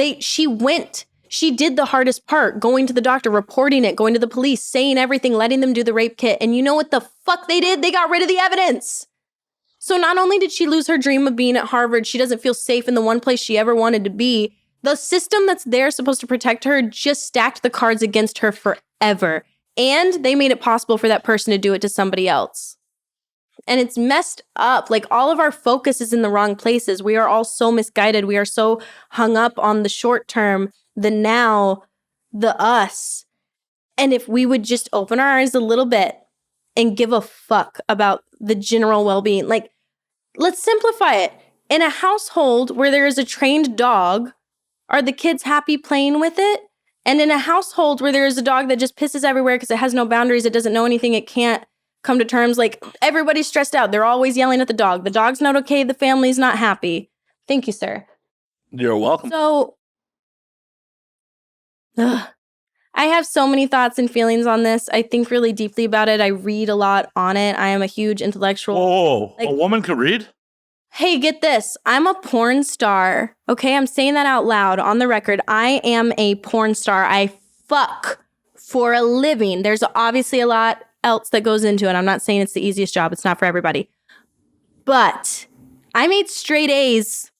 She did the hardest part, going to the doctor, reporting it, going to the police, saying everything, letting them do the rape kit. And you know what the fuck they did? They got rid of the evidence. So not only did she lose her dream of being at Harvard, she doesn't feel safe in the one place she ever wanted to be. The system that's there supposed to protect her just stacked the cards against her forever. And they made it possible for that person to do it to somebody else. And it's messed up. Like all of our focus is in the wrong places. We are all so misguided. We are so hung up on the short term, the now, the us. And if we would just open our eyes a little bit and give a fuck about the general well-being, like let's simplify it. In a household where there is a trained dog, are the kids happy playing with it? And in a household where there is a dog that just pisses everywhere because it has no boundaries, it doesn't know anything, it can't come to terms, like everybody's stressed out. They're always yelling at the dog. The dog's not okay. The family's not happy. Thank you, sir. You're welcome. So, I have so many thoughts and feelings on this. I think really deeply about it. I read a lot on it. I am a huge intellectual. Whoa, a woman can read? Hey, get this. I'm a porn star. Okay, I'm saying that out loud on the record. I am a porn star. I fuck for a living. There's obviously a lot else that goes into it. I'm not saying it's the easiest job. It's not for everybody. But I made straight A's.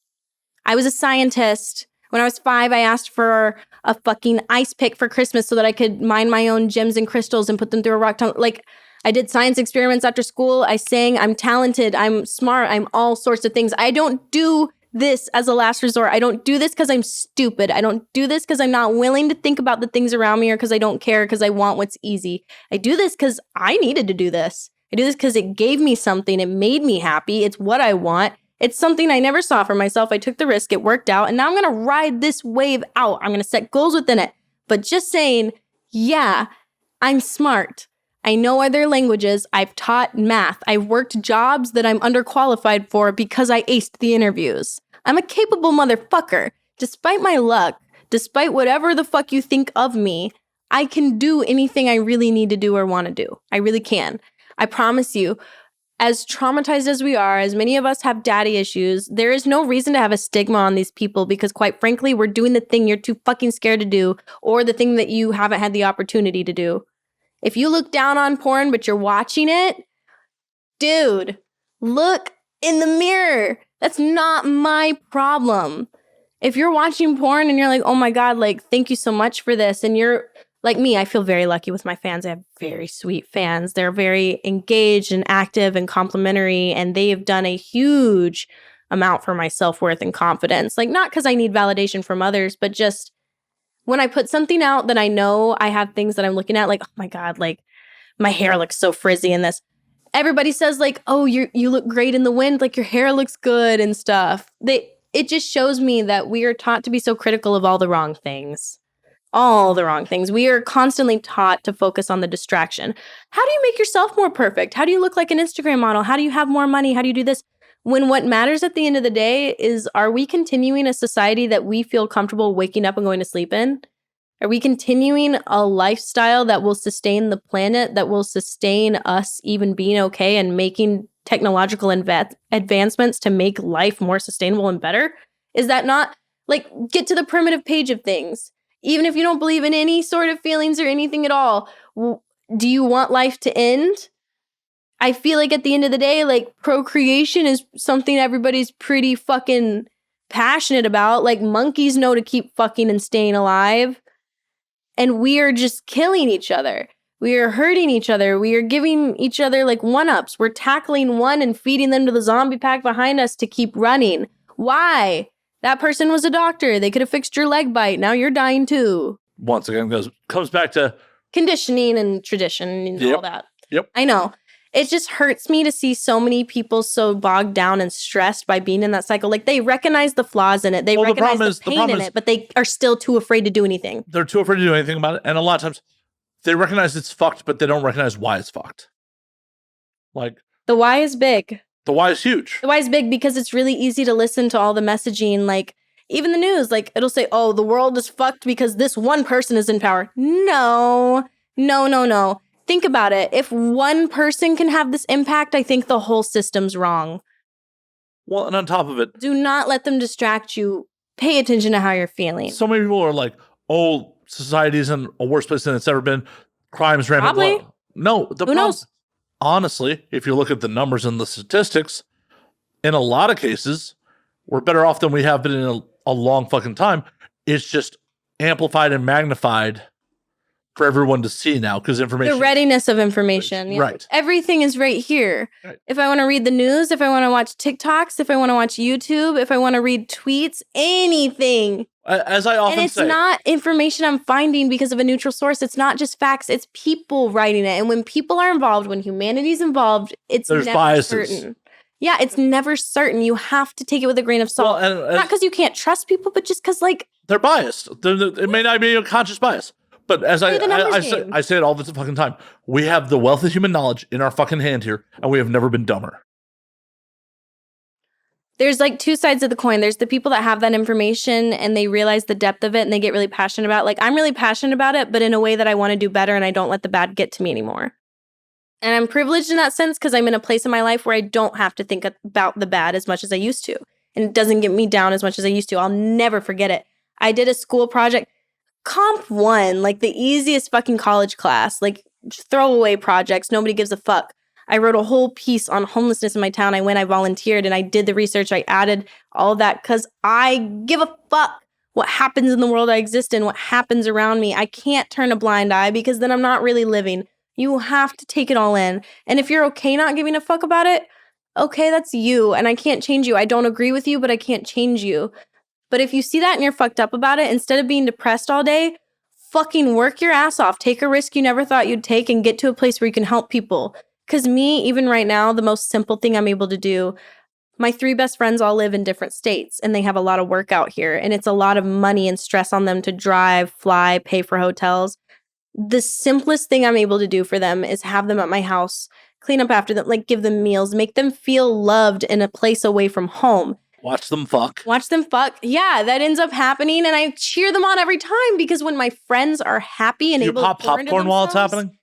I was a scientist. When I was 5, I asked for a fucking ice pick for Christmas so that I could mine my own gems and crystals and put them through a rock tunnel. Like, I did science experiments after school. I sang. I'm talented. I'm smart. I'm all sorts of things. I don't do this as a last resort. I don't do this because I'm stupid. I don't do this because I'm not willing to think about the things around me or because I don't care because I want what's easy. I do this because I needed to do this. I do this because it gave me something. It made me happy. It's what I want. It's something I never saw for myself. I took the risk. It worked out. And now I'm going to ride this wave out. I'm going to set goals within it. But just saying, yeah, I'm smart. I know other languages. I've taught math. I've worked jobs that I'm underqualified for because I aced the interviews. I'm a capable motherfucker. Despite my luck, despite whatever the fuck you think of me, I can do anything I really need to do or want to do. I really can. I promise you, as traumatized as we are, as many of us have daddy issues, there is no reason to have a stigma on these people because quite frankly, we're doing the thing you're too fucking scared to do or the thing that you haven't had the opportunity to do. If you look down on porn, but you're watching it, dude, look in the mirror. That's not my problem. If you're watching porn and you're like, oh my God, like, thank you so much for this. And you're like me, I feel very lucky with my fans. I have very sweet fans. They're very engaged and active and complimentary. And they have done a huge amount for my self-worth and confidence. Like, not because I need validation from others, but just when I put something out that I know I have things that I'm looking at, like, oh my God, like my hair looks so frizzy in this. Everybody says like, oh, you look great in the wind. Like your hair looks good and stuff. It just shows me that we are taught to be so critical of all the wrong things. All the wrong things. We are constantly taught to focus on the distraction. How do you make yourself more perfect? How do you look like an Instagram model? How do you have more money? How do you do this? When what matters at the end of the day is, are we continuing a society that we feel comfortable waking up and going to sleep in? Are we continuing a lifestyle that will sustain the planet, that will sustain us even being okay and making technological advancements to make life more sustainable and better? Is that not, like, get to the primitive page of things? Even if you don't believe in any sort of feelings or anything at all, do you want life to end? I feel like at the end of the day, like, procreation is something everybody's pretty fucking passionate about. Like, monkeys know to keep fucking and staying alive. And we are just killing each other. We are hurting each other. We are giving each other like one-ups. We're tackling one and feeding them to the zombie pack behind us to keep running. Why? That person was a doctor. They could have fixed your leg bite. Now you're dying too. Once again, comes back to conditioning and tradition and all that. Yep. I know. It just hurts me to see so many people so bogged down and stressed by being in that cycle. Like, they recognize the flaws in it. They recognize the pain in it, but they are still too afraid to do anything. They're too afraid to do anything about it. And a lot of times they recognize it's fucked, but they don't recognize why it's fucked. Like, the why is big. The why is huge. The why is big because it's really easy to listen to all the messaging. Like, even the news, like, it'll say, oh, the world is fucked because this one person is in power. No. Think about it. If one person can have this impact, I think the whole system's wrong. Well, and on top of it, do not let them distract you. Pay attention to how you're feeling. So many people are like, oh, society's in a worse place than it's ever been. Crime's rampant. Probably. No, Who knows? Honestly, if you look at the numbers and the statistics, in a lot of cases, we're better off than we have been in a long fucking time. It's just amplified and magnified for everyone to see now, because information. The readiness of information. Yeah. Right. Everything is right here. Right. If I want to read the news, if I want to watch TikToks, if I want to watch YouTube, if I want to read tweets, anything. As I often say. And it's not information I'm finding because of a neutral source. It's not just facts. It's people writing it. And when people are involved, when humanity's involved, there's never biases. Certain. Yeah, it's never certain. You have to take it with a grain of salt. Well, not because you can't trust people, but just because, like, they're biased. It may not be a conscious bias. But as I say it all the fucking time, we have the wealth of human knowledge in our fucking hand here, and we have never been dumber. There's like two sides of the coin. There's the people that have that information and they realize the depth of it and they get really passionate about it. Like, I'm really passionate about it, but in a way that I want to do better and I don't let the bad get to me anymore. And I'm privileged in that sense because I'm in a place in my life where I don't have to think about the bad as much as I used to. And it doesn't get me down as much as I used to. I'll never forget it. I did a school project, Comp 1, like the easiest fucking college class, like throwaway projects. Nobody gives a fuck. I wrote a whole piece on homelessness in my town. I volunteered and I did the research. I added all of that because I give a fuck what happens in the world I exist in, what happens around me. I can't turn a blind eye because then I'm not really living. You have to take it all in. And if you're okay not giving a fuck about it, okay, that's you. And I can't change you. I don't agree with you, but I can't change you. But if you see that and you're fucked up about it, instead of being depressed all day, fucking work your ass off. Take a risk you never thought you'd take and get to a place where you can help people. Because me, even right now, the most simple thing I'm able to do, my 3 best friends all live in different states and they have a lot of work out here. And it's a lot of money and stress on them to drive, fly, pay for hotels. The simplest thing I'm able to do for them is have them at my house, clean up after them, like give them meals, make them feel loved in a place away from home. Watch them fuck. Yeah, that ends up happening. And I cheer them on every time because when my friends are happy and able to pour into popcorn while it's happening?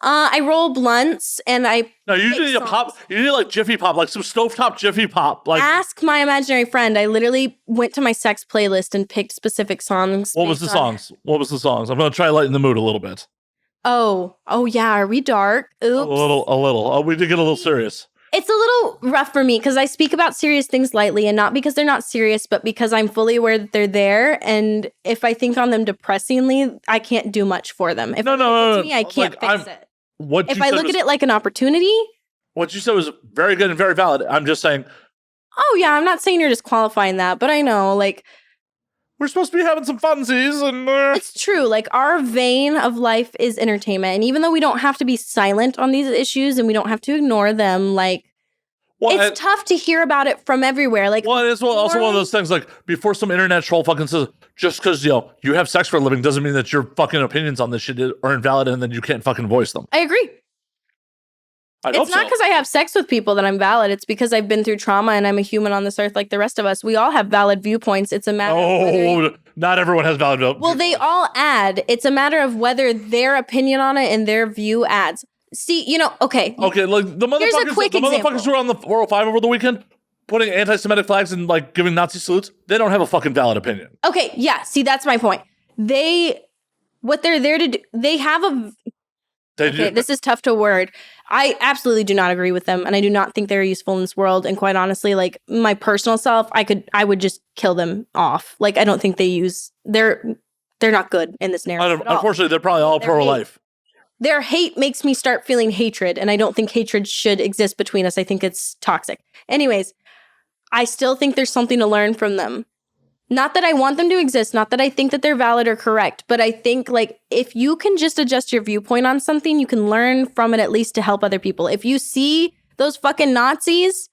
I roll blunts and I. No, you need a pop. You need like Jiffy Pop, like some stovetop Jiffy Pop. Like, ask my imaginary friend. I literally went to my sex playlist and picked specific songs. What was the songs? I'm gonna try lighten the mood a little bit. Oh yeah. Are we dark? Oops. A little. Oh, we did get a little serious. It's a little rough for me because I speak about serious things lightly, and not because they're not serious, but because I'm fully aware that they're there. And if I think on them depressingly, I can't do much for them. If no. Me, I can't fix it. If I look at it like an opportunity. What you said was very good and very valid. I'm just saying. Oh, yeah. I'm not saying you're disqualifying that, but I know, like. We're supposed to be having some funsies. And it's true. Like, our vein of life is entertainment. And even though we don't have to be silent on these issues and we don't have to ignore them, like, it's tough to hear about it from everywhere. Like, it's also one of those things, like, before some internet troll fucking says, just because, you have sex for a living doesn't mean that your fucking opinions on this shit are invalid and then you can't fucking voice them. I agree. It's not because I have sex with people that I'm valid. It's because I've been through trauma and I'm a human on this earth like the rest of us. We all have valid viewpoints. It's a matter of not everyone has valid viewpoints. Well, they all add. It's a matter of whether their opinion on it and their view adds. See, okay. Okay, like the motherfuckers who were on the 405 over the weekend putting anti-Semitic flags and like giving Nazi salutes, they don't have a fucking valid opinion. Okay, yeah. See, that's my point. What they're there to do, they have a... Okay, this is tough to word. I absolutely do not agree with them, and I do not think they're useful in this world. And quite honestly, like my personal self, I would just kill them off. Like I don't think they're not good in this narrative. Unfortunately, they're probably all pro-life. Their hate makes me start feeling hatred, and I don't think hatred should exist between us. I think it's toxic. Anyways, I still think there's something to learn from them. Not that I want them to exist, not that I think that they're valid or correct, but I think like if you can just adjust your viewpoint on something, you can learn from it at least to help other people. If you see those fucking Nazis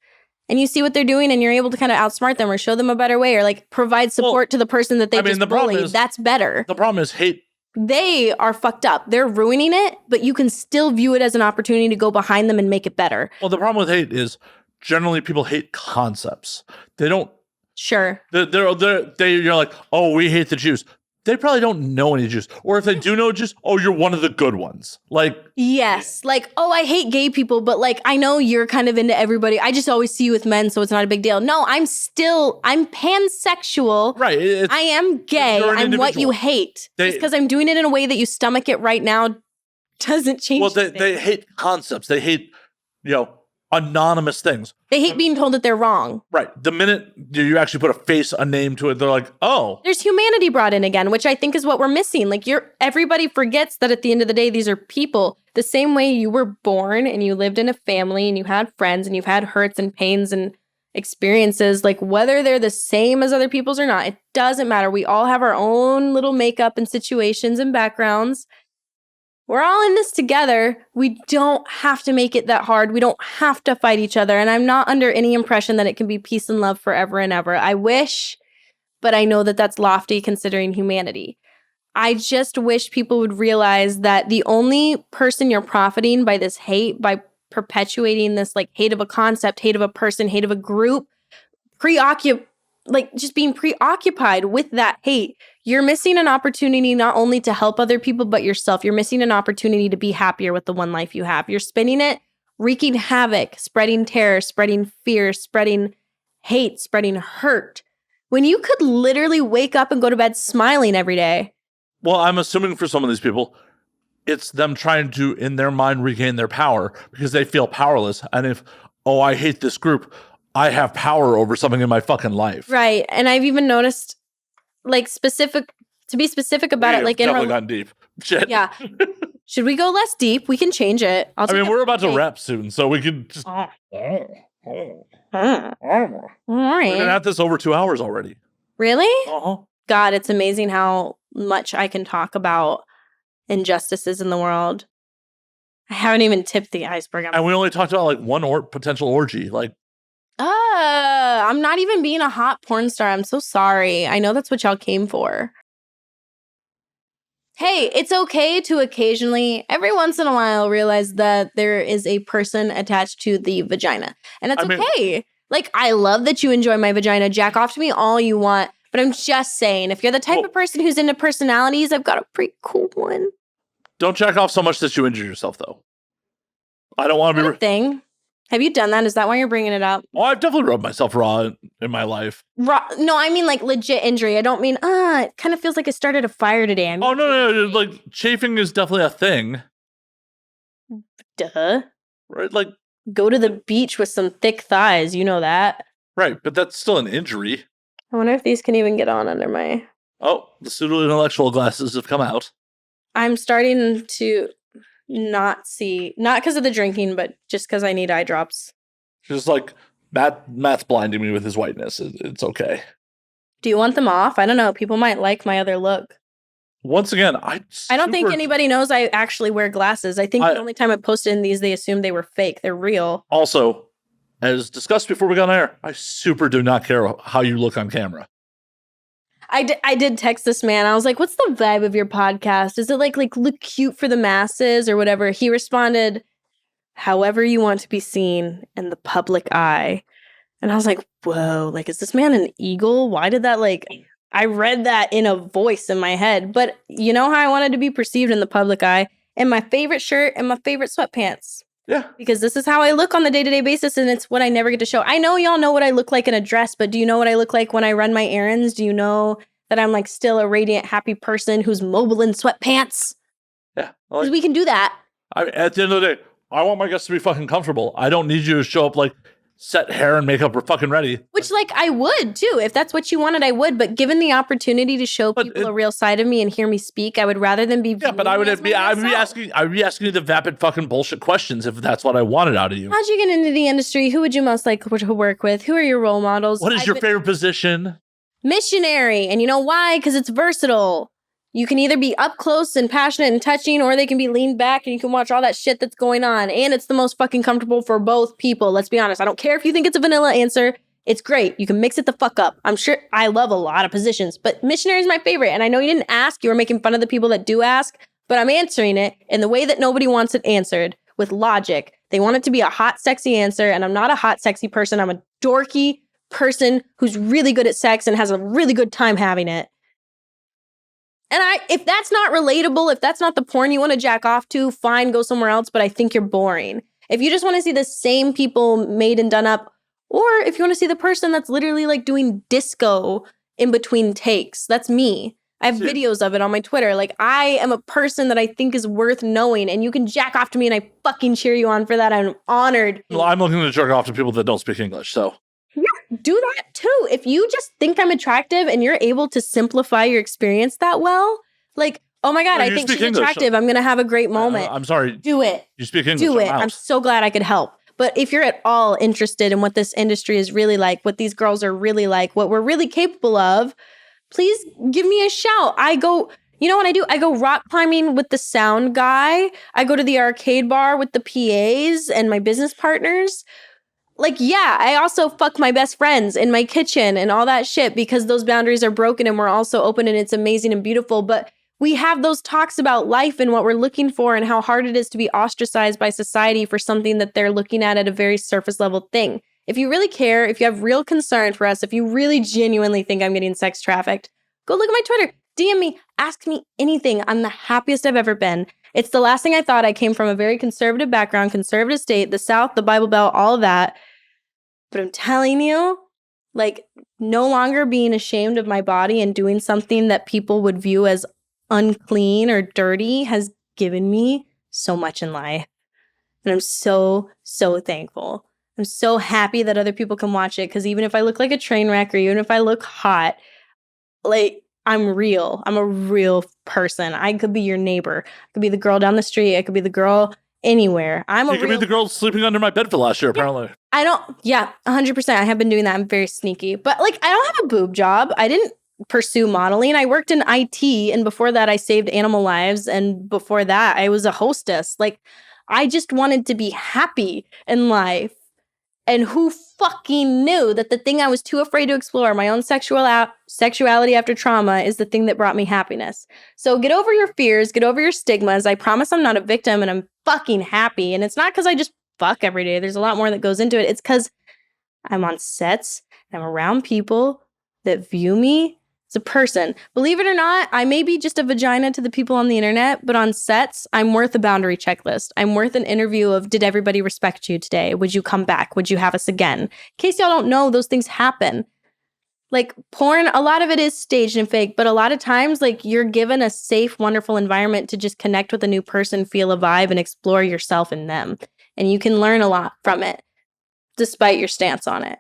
and you see what they're doing and you're able to kind of outsmart them or show them a better way or like provide support to the person that they bullied, that's better. The problem is hate. They are fucked up. They're ruining it, but you can still view it as an opportunity to go behind them and make it better. Well, the problem with hate is generally people hate concepts. They don't. Sure. You're like, oh, we hate the Jews. They probably don't know any Jews. Or if they do know Jews, oh, you're one of the good ones. Like, yes. Like, oh, I hate gay people, but like, I know you're kind of into everybody. I just always see you with men, so it's not a big deal. No, I'm pansexual. Right. I am gay. I'm what you hate. Just because I'm doing it in a way that you stomach it right now doesn't change. Well, they hate concepts. They hate, anonymous things. They hate being told that they're wrong. Right. The minute you actually put a name to it, they're like, oh. There's humanity brought in again, which I think is what we're missing. Like everybody forgets that at the end of the day, these are people. The same way you were born and you lived in a family and you had friends and you've had hurts and pains and experiences, like whether they're the same as other people's or not, it doesn't matter. We all have our own little makeup and situations and backgrounds. We're all in this together. We don't have to make it that hard. We don't have to fight each other. And I'm not under any impression that it can be peace and love forever and ever. I wish, but I know that that's lofty considering humanity. I just wish people would realize that the only person you're profiting by this hate, by perpetuating this like hate of a concept, hate of a person, hate of a group, just being preoccupied with that hate, you're missing an opportunity not only to help other people, but yourself. You're missing an opportunity to be happier with the one life you have. You're spending it wreaking havoc, spreading terror, spreading fear, spreading hate, spreading hurt, when you could literally wake up and go to bed smiling every day. Well, I'm assuming for some of these people, it's them trying to, in their mind, regain their power because they feel powerless. And if, I hate this group, I have power over something in my fucking life. Right. And I've even noticed, like, to be specific about it, like, definitely gotten deep. Shit. Yeah. Should we go less deep? We can change it. We're about to wrap soon, so we can just... All right. We've been at this over 2 hours already. Really? Uh-huh. God, it's amazing how much I can talk about injustices in the world. I haven't even tipped the iceberg. And we only talked about like one potential orgy. Like, I'm not even being a hot porn star. I'm so sorry. I know that's what y'all came for. Hey, it's okay to occasionally, every once in a while, realize that there is a person attached to the vagina. And that's okay. Like, I love that you enjoy my vagina. Jack off to me all you want. But I'm just saying, if you're the type of person who's into personalities, I've got a pretty cool one. Don't jack off so much that you injure yourself, though. I don't want to be... thing. Have you done that? Is that why you're bringing it up? Oh, I've definitely rubbed myself raw in my life. Raw? No, I mean like legit injury. I don't mean, it kind of feels like I started a fire today. No. Like, chafing is definitely a thing. Duh. Right? Like... Go to the beach with some thick thighs. You know that. Right, but that's still an injury. I wonder if these can even get on under my... Oh, the pseudo-intellectual glasses have come out. I'm starting to not see, not because of the drinking, but just because I need eye drops. Just like, Matt's blinding me with his whiteness. It's okay. Do you want them off? I don't know. People might like my other look. Once again, I don't think anybody knows I actually wear glasses. I think the only time I posted in these, they assumed they were fake. They're real. Also, as discussed before we got on air, I super do not care how you look on camera. I did text this man. I was like, what's the vibe of your podcast? Is it like look cute for the masses or whatever? He responded, however you want to be seen in the public eye. And I was like, whoa, like, is this man an eagle? Why did that I read that in a voice in my head. But you know how I wanted to be perceived in the public eye? And my favorite shirt and my favorite sweatpants. Yeah. Because this is how I look on the day-to-day basis, and it's what I never get to show. I know y'all know what I look like in a dress, but do you know what I look like when I run my errands? Do you know that I'm like still a radiant, happy person who's mobile in sweatpants? Yeah. Because we can do that. At the end of the day, I want my guests to be fucking comfortable. I don't need you to show up like set hair and makeup are fucking ready. Which, like, I would, too. If that's what you wanted, I would. But given the opportunity to show people a real side of me and hear me speak, I would rather than be... Yeah, but I'd be asking you the vapid fucking bullshit questions if that's what I wanted out of you. How'd you get into the industry? Who would you most like to work with? Who are your role models? What is your favorite position? Missionary. And you know why? Because it's versatile. You can either be up close and passionate and touching, or they can be leaned back and you can watch all that shit that's going on. And it's the most fucking comfortable for both people. Let's be honest. I don't care if you think it's a vanilla answer. It's great. You can mix it the fuck up. I'm sure I love a lot of positions, but missionary is my favorite. And I know you didn't ask. You were making fun of the people that do ask, but I'm answering it in the way that nobody wants it answered, with logic. They want it to be a hot, sexy answer. And I'm not a hot, sexy person. I'm a dorky person who's really good at sex and has a really good time having it. And if that's not relatable, if that's not the porn you want to jack off to, fine, go somewhere else, but I think you're boring. If you just want to see the same people made and done up, or if you want to see the person that's literally like doing disco in between takes, that's me. I have videos of it on my Twitter. Like, I am a person that I think is worth knowing, and you can jack off to me and I fucking cheer you on for that. I'm honored. Well, I'm looking to jerk off to people that don't speak English, so... Yeah, do that too. If you just think I'm attractive and you're able to simplify your experience that well, like, oh my God, I think she's attractive. I'm going to have a great moment. I'm sorry. Do it. You speak English. Do it. I'm so glad I could help. But if you're at all interested in what this industry is really like, what these girls are really like, what we're really capable of, please give me a shout. You know what I do? I go rock climbing with the sound guy. I go to the arcade bar with the PAs and my business partners. Like, yeah, I also fuck my best friends in my kitchen and all that shit because those boundaries are broken and we're also open and it's amazing and beautiful. But we have those talks about life and what we're looking for and how hard it is to be ostracized by society for something that they're looking at a very surface level thing. If you really care, if you have real concern for us, if you really genuinely think I'm getting sex trafficked, go look at my Twitter. DM me, ask me anything. I'm the happiest I've ever been. It's the last thing I thought. I came from a very conservative background, conservative state, the South, the Bible Belt, all of that. But I'm telling you, like, no longer being ashamed of my body and doing something that people would view as unclean or dirty has given me so much in life. And I'm so, so thankful. I'm so happy that other people can watch it, because even if I look like a train wreck or even if I look hot, like, I'm real. I'm a real person. I could be your neighbor. I could be the girl down the street. I could be the girl anywhere. You could be the girl sleeping under my bed for last year, apparently. 100%. I have been doing that. I'm very sneaky. But, like, I don't have a boob job. I didn't pursue modeling. I worked in IT, and before that, I saved animal lives. And before that, I was a hostess. Like, I just wanted to be happy in life. And who fucking knew that the thing I was too afraid to explore, my own sexuality after trauma, is the thing that brought me happiness. So get over your fears, get over your stigmas. I promise I'm not a victim, and I'm fucking happy. And it's not because I just fuck every day. There's a lot more that goes into it. It's because I'm on sets and I'm around people that view me as a person. Believe it or not, I may be just a vagina to the people on the internet, but on sets, I'm worth a boundary checklist. I'm worth an interview of, did everybody respect you today? Would you come back? Would you have us again? In case y'all don't know, those things happen. Like, porn, a lot of it is staged and fake, but a lot of times, like, you're given a safe, wonderful environment to just connect with a new person, feel a vibe, and explore yourself in them. And you can learn a lot from it, despite your stance on it.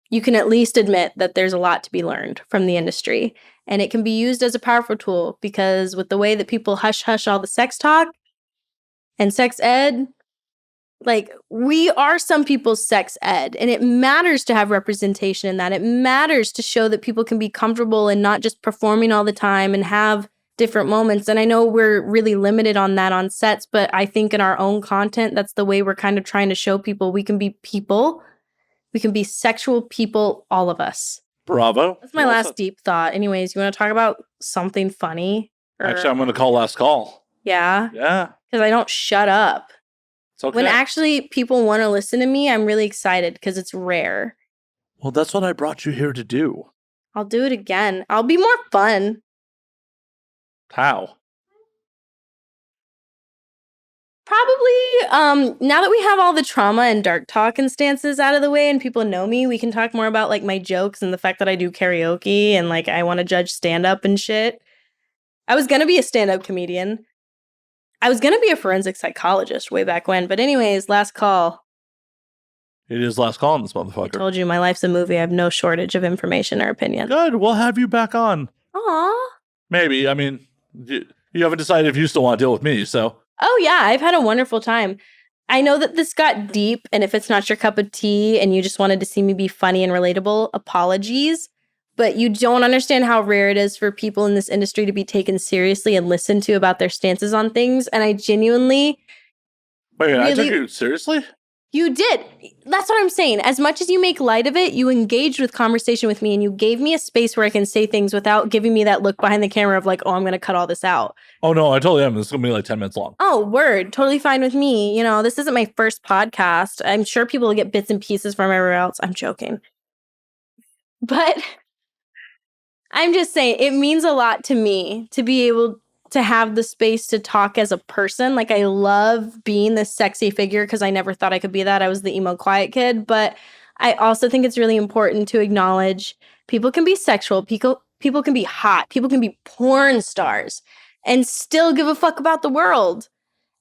You can at least admit that there's a lot to be learned from the industry. And it can be used as a powerful tool, because with the way that people hush all the sex talk and sex ed, like, we are some people's sex ed, and it matters to have representation in that. It matters to show that people can be comfortable and not just performing all the time and have different moments. And I know we're really limited on that on sets, but I think in our own content, that's the way we're kind of trying to show people we can be people. We can be sexual people, all of us. Bravo. That's my last deep thought. Anyways, you want to talk about something funny? Actually, I'm going to call last call. Yeah? Yeah. Because I don't shut up. It's okay. When actually people want to listen to me, I'm really excited because it's rare. Well, that's what I brought you here to do. I'll do it again. I'll be more fun. How? Probably, now that we have all the trauma and dark talk and stances out of the way and people know me, we can talk more about, like, my jokes and the fact that I do karaoke and, like, I want to judge stand-up and shit. I was gonna be a stand-up comedian. I was gonna be a forensic psychologist way back when, but anyways, last call. It is last call on this motherfucker. I told you, my life's a movie. I have no shortage of information or opinion. Good, we'll have you back on. Aw. Maybe, I mean, you haven't decided if you still want to deal with me, so... Oh, yeah, I've had a wonderful time. I know that this got deep, and if it's not your cup of tea and you just wanted to see me be funny and relatable, apologies. But you don't understand how rare it is for people in this industry to be taken seriously and listened to about their stances on things. And I genuinely... Wait, really, I took you seriously? You did. That's what I'm saying. As much as you make light of it, you engaged with conversation with me, and you gave me a space where I can say things without giving me that look behind the camera of, like, oh, I'm going to cut all this out. Oh, no, I totally am. This is going to be like 10 minutes long. Oh, word. Totally fine with me. You know, this isn't my first podcast. I'm sure people will get bits and pieces from everywhere else. I'm joking. But I'm just saying, it means a lot to me to be able to have the space to talk as a person. Like, I love being this sexy figure because I never thought I could be that. I was the emo quiet kid. But I also think it's really important to acknowledge people can be sexual. People can be hot. People can be porn stars and still give a fuck about the world.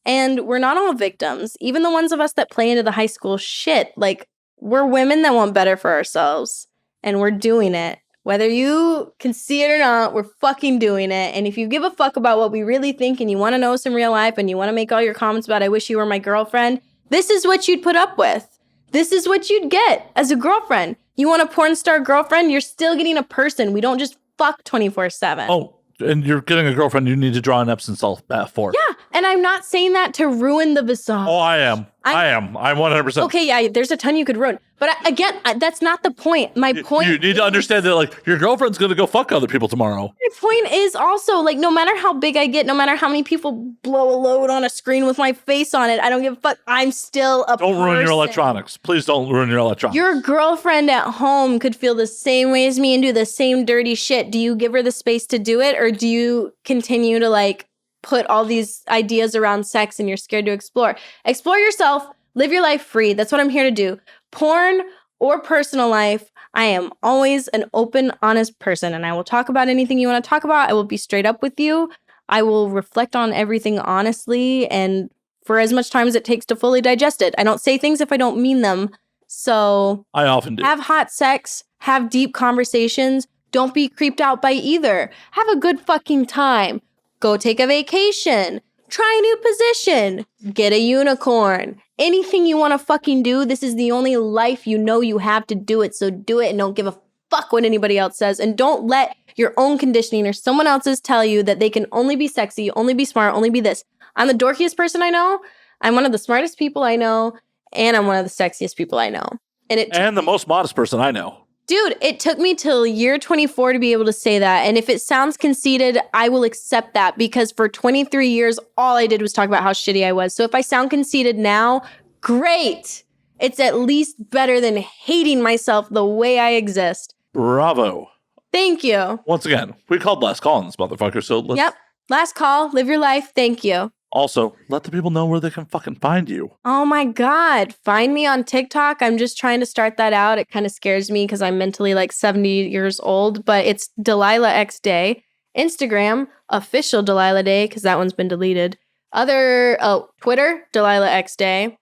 And we're not all victims. Even the ones of us that play into the high school shit, like, we're women that want better for ourselves. And we're doing it. Whether you can see it or not, we're fucking doing it. And if you give a fuck about what we really think and you want to know us in real life and you want to make all your comments about, I wish you were my girlfriend, this is what you'd put up with. This is what you'd get as a girlfriend. You want a porn star girlfriend? You're still getting a person. We don't just fuck 24/7. Oh, and you're getting a girlfriend you need to draw an Epsom salt bath for. Yeah, And I'm not saying that to ruin the visage. Oh, I am. I'm 100%. Okay, yeah, there's a ton you could ruin. But again, that's not the point. My point You need to understand that, like, your girlfriend's going to go fuck other people tomorrow. My point is also, like, no matter how big I get, no matter how many people blow a load on a screen with my face on it, I don't give a fuck. I'm still a person. Don't ruin your electronics. Please don't ruin your electronics. Your girlfriend at home could feel the same way as me and do the same dirty shit. Do you give her the space to do it, or do you continue to, like, put all these ideas around sex and you're scared to explore? Explore yourself. Live your life free. That's what I'm here to do. Porn or personal life, I am always an open, honest person, and I will talk about anything you want to talk about. I will be straight up with you. I will reflect on everything honestly and for as much time as it takes to fully digest it. I don't say things if I don't mean them. So I often do. Have hot sex, have deep conversations. Don't be creeped out by either. Have a good fucking time. Go take a vacation. Try a new position. Get a unicorn. Anything you want to fucking do, this is the only life you know you have to do it. So do it and don't give a fuck what anybody else says. And don't let your own conditioning or someone else's tell you that they can only be sexy, only be smart, only be this. I'm the dorkiest person I know. I'm one of the smartest people I know. And I'm one of the sexiest people I know. And the most modest person I know. Dude, it took me till year 24 to be able to say that. And if it sounds conceited, I will accept that, because for 23 years, all I did was talk about how shitty I was. So if I sound conceited now, great. It's at least better than hating myself the way I exist. Bravo. Thank you. Once again, we called last call on this motherfucker, so let's... Yep. Last call. Live your life. Thank you. Also, let the people know where they can fucking find you. Oh my God. Find me on TikTok. I'm just trying to start that out. It kind of scares me because I'm mentally like 70 years old, but it's Delilah X Day. Instagram, official Delilah Day, because that one's been deleted. Twitter, Delilah X Day.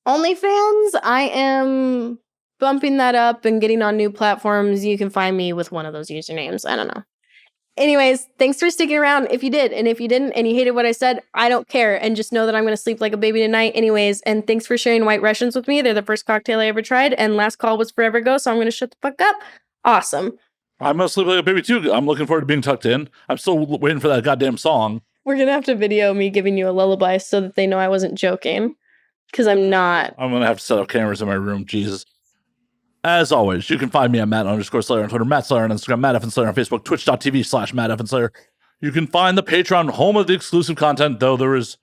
OnlyFans, I am bumping that up and getting on new platforms. You can find me with one of those usernames. I don't know. Anyways, thanks for sticking around if you did. And if you didn't and you hated what I said, I don't care. And just know that I'm going to sleep like a baby tonight anyways. And thanks for sharing White Russians with me. They're the first cocktail I ever tried. And last call was forever ago, so I'm going to shut the fuck up. Awesome. I'm going to sleep like a baby too. I'm looking forward to being tucked in. I'm still waiting for that goddamn song. We're going to have to video me giving you a lullaby so that they know I wasn't joking. Because I'm not. I'm going to have to set up cameras in my room. Jesus. As always, you can find me at Matt_Slayer on Twitter, Matt Slayer on Instagram, Matt F. Slayer on Facebook, twitch.tv/Matt F. Slayer. You can find the Patreon, home of the exclusive content, though there is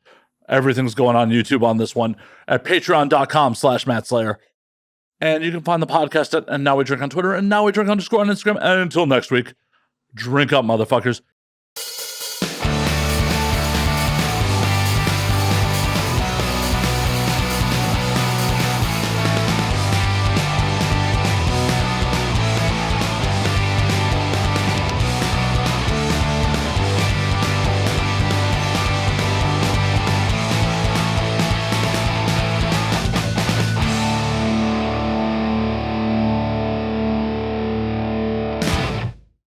everything's going on YouTube on this one, at patreon.com/Matt Slayer. And you can find the podcast at And Now We Drink on Twitter, and Now We Drink _ on Instagram. And until next week, drink up, motherfuckers.